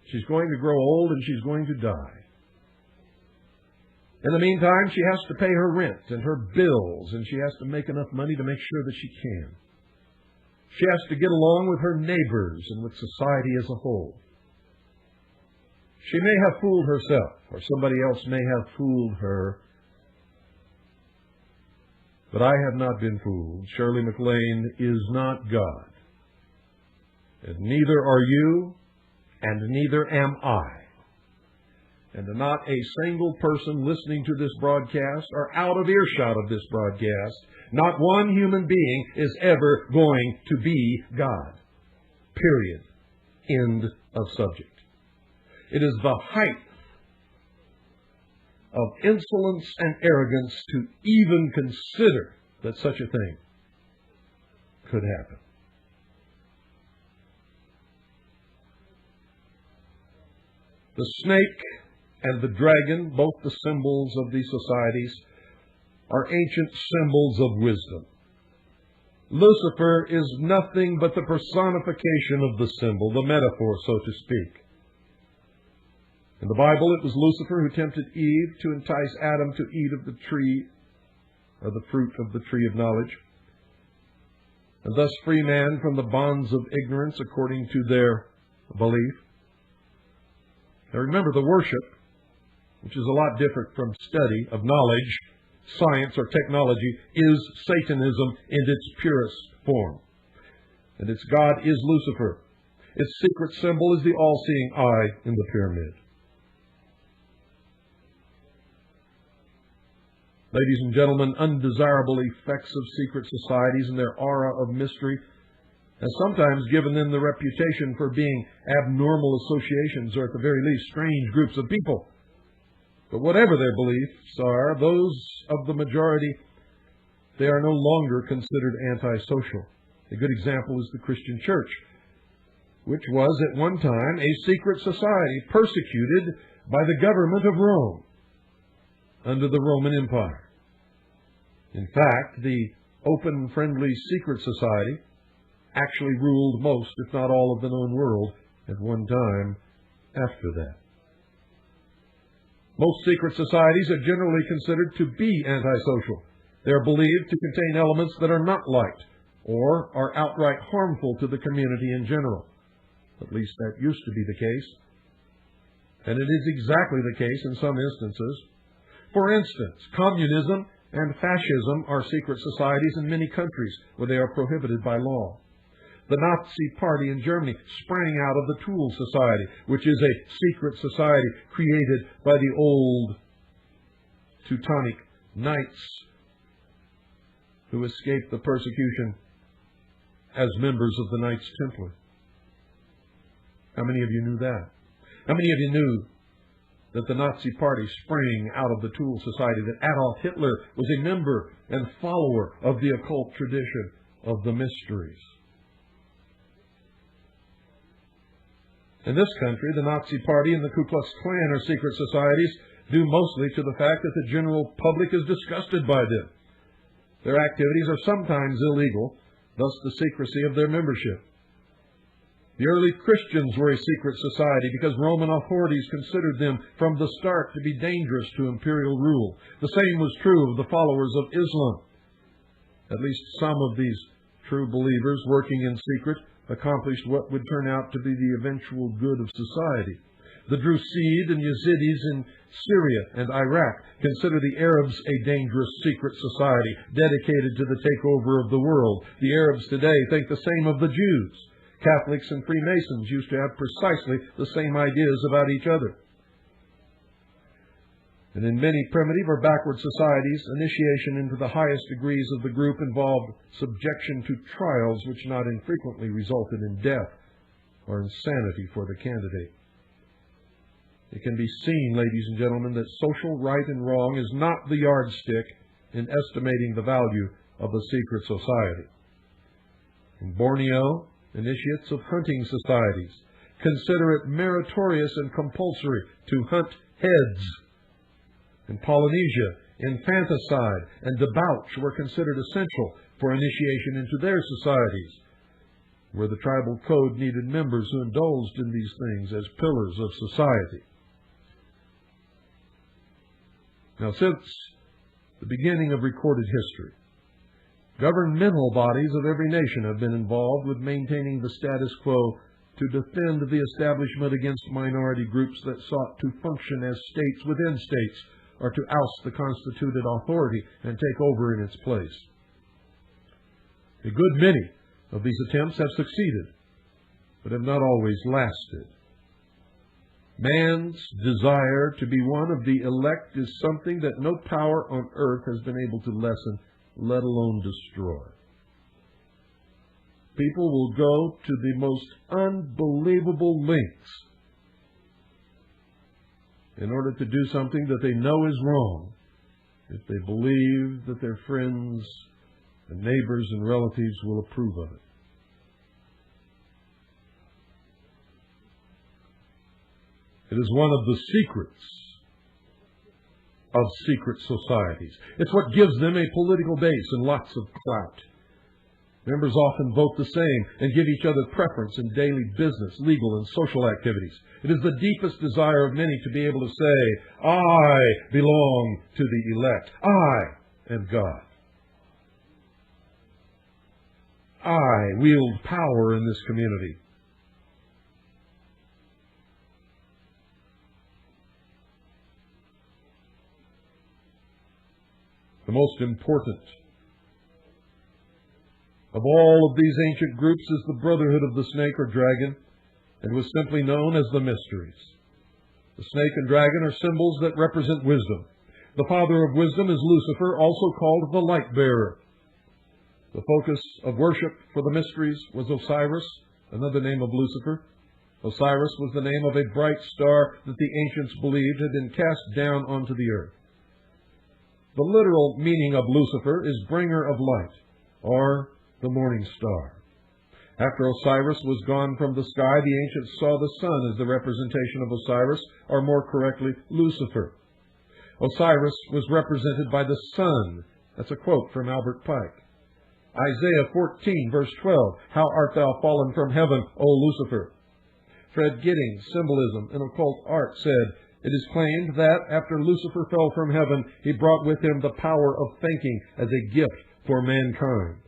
She's going to grow old and she's going to die. In the meantime, she has to pay her rent and her bills, and she has to make enough money to make sure that she can. She has to get along with her neighbors and with society as a whole. She may have fooled herself, or somebody else may have fooled her. But I have not been fooled. Shirley MacLaine is not God. And neither are you, and neither am I. And not a single person listening to this broadcast or out of earshot of this broadcast, not one human being is ever going to be God. Period. End of subject. It is the height of insolence and arrogance to even consider that such a thing could happen. The snake and the dragon, both the symbols of these societies, are ancient symbols of wisdom. Lucifer is nothing but the personification of the symbol, the metaphor, so to speak. In the Bible, it was Lucifer who tempted Eve to entice Adam to eat of the tree, or the fruit of the tree of knowledge, and thus free man from the bonds of ignorance according to their belief. Now remember, the worship, which is a lot different from study of knowledge, science, or technology, is Satanism in its purest form. And its God is Lucifer. Its secret symbol is the all-seeing eye in the pyramid. Ladies and gentlemen, undesirable effects of secret societies and their aura of mystery has sometimes given them the reputation for being abnormal associations, or at the very least, strange groups of people. But whatever their beliefs are, those of the majority, they are no longer considered antisocial. A good example is the Christian church, which was at one time a secret society persecuted by the government of Rome under the Roman Empire. In fact, the open, friendly secret society actually ruled most, if not all, of the known world at one time after that. Most secret societies are generally considered to be antisocial. They are believed to contain elements that are not liked or are outright harmful to the community in general. At least that used to be the case. And it is exactly the case in some instances. For instance, communism and fascism are secret societies in many countries where they are prohibited by law. The Nazi Party in Germany sprang out of the Tool Society, which is a secret society created by the old Teutonic Knights who escaped the persecution as members of the Knights Templar. How many of you knew that? How many of you knew that the Nazi Party sprang out of the Tool Society, that Adolf Hitler was a member and follower of the occult tradition of the mysteries? In this country, the Nazi Party and the Ku Klux Klan are secret societies due mostly to the fact that the general public is disgusted by them. Their activities are sometimes illegal, thus the secrecy of their membership. The early Christians were a secret society because Roman authorities considered them from the start to be dangerous to imperial rule. The same was true of the followers of Islam. At least some of these true believers working in secret accomplished what would turn out to be the eventual good of society. The Drusid and Yazidis in Syria and Iraq consider the Arabs a dangerous secret society dedicated to the takeover of the world. The Arabs today think the same of the Jews. Catholics and Freemasons used to have precisely the same ideas about each other. And in many primitive or backward societies, initiation into the highest degrees of the group involved subjection to trials which not infrequently resulted in death or insanity for the candidate. It can be seen, ladies and gentlemen, that social right and wrong is not the yardstick in estimating the value of a secret society. In Borneo, initiates of hunting societies consider it meritorious and compulsory to hunt heads. In Polynesia, infanticide and debauch were considered essential for initiation into their societies, where the tribal code needed members who indulged in these things as pillars of society. Now, since the beginning of recorded history, governmental bodies of every nation have been involved with maintaining the status quo to defend the establishment against minority groups that sought to function as states within states or to oust the constituted authority and take over in its place. A good many of these attempts have succeeded, but have not always lasted. Man's desire to be one of the elect is something that no power on earth has been able to lessen, let alone destroy. People will go to the most unbelievable lengths in order to do something that they know is wrong, if they believe that their friends and neighbors and relatives will approve of it. It is one of the secrets of secret societies. It's what gives them a political base and lots of clout. Members often vote the same and give each other preference in daily business, legal, and social activities. It is the deepest desire of many to be able to say, I belong to the elect. I am God. I wield power in this community. The most important of all of these ancient groups is the Brotherhood of the Snake or Dragon, and was simply known as the Mysteries. The snake and dragon are symbols that represent wisdom. The father of wisdom is Lucifer, also called the Light Bearer. The focus of worship for the Mysteries was Osiris, another name of Lucifer. Osiris was the name of a bright star that the ancients believed had been cast down onto the earth. The literal meaning of Lucifer is bringer of light, or the morning star. After Osiris was gone from the sky, the ancients saw the sun as the representation of Osiris, or more correctly, Lucifer. Osiris was represented by the sun. That's a quote from Albert Pike. Isaiah 14, verse 12, How art thou fallen from heaven, O Lucifer? Fred Giddings, Symbolism in Occult Art, said, It is claimed that after Lucifer fell from heaven, he brought with him the power of thinking as a gift for mankind.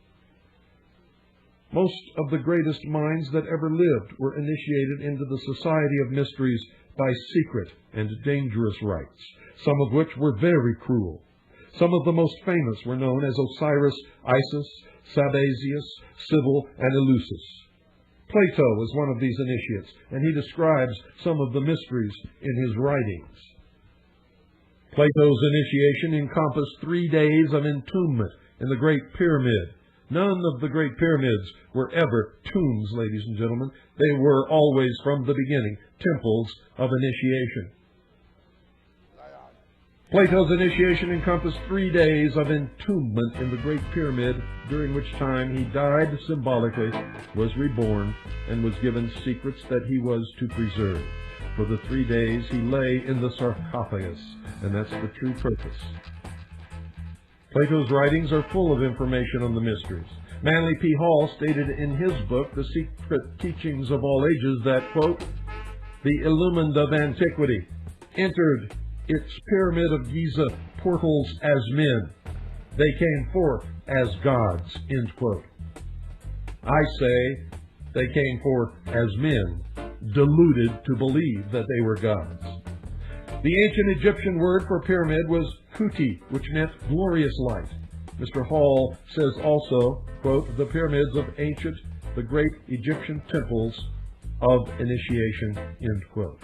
Most of the greatest minds that ever lived were initiated into the society of mysteries by secret and dangerous rites, some of which were very cruel. Some of the most famous were known as Osiris, Isis, Sabazius, Cybele, and Eleusis. Plato was one of these initiates, and he describes some of the mysteries in his writings. Plato's initiation encompassed 3 days of entombment in the Great Pyramid. None of the Great Pyramids were ever tombs, ladies and gentlemen. They were always, from the beginning, temples of initiation. Plato's initiation encompassed 3 days of entombment in the Great Pyramid, during which time he died symbolically, was reborn, and was given secrets that he was to preserve. For the 3 days he lay in the sarcophagus, and that's the true purpose. Plato's writings are full of information on the mysteries. Manly P. Hall stated in his book, The Secret Teachings of All Ages, that, quote, "The illumined of antiquity entered its pyramid of Giza portals as men. They came forth as gods," end quote. I say they came forth as men, deluded to believe that they were gods. The ancient Egyptian word for pyramid was kuti, which meant glorious light. Mr. Hall says also, quote, "The pyramids of the great Egyptian temples of initiation," end quote.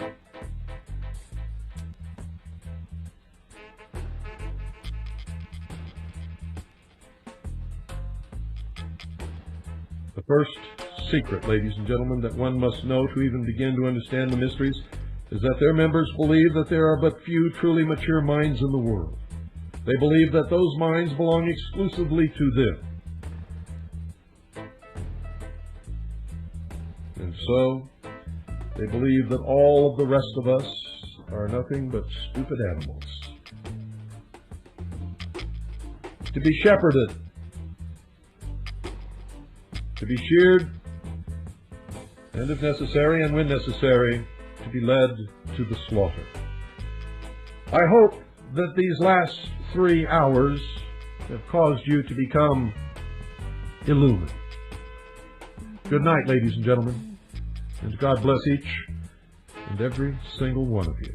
The first secret, ladies and gentlemen, that one must know to even begin to understand the mysteries is that their members believe that there are but few truly mature minds in the world. They believe that those minds belong exclusively to them. And so, they believe that all of the rest of us are nothing but stupid animals, to be shepherded, to be sheared, and if necessary, and when necessary, to be led to the slaughter. I hope that these last 3 hours have caused you to become illumined. Good night, ladies and gentlemen, and God bless each and every single one of you.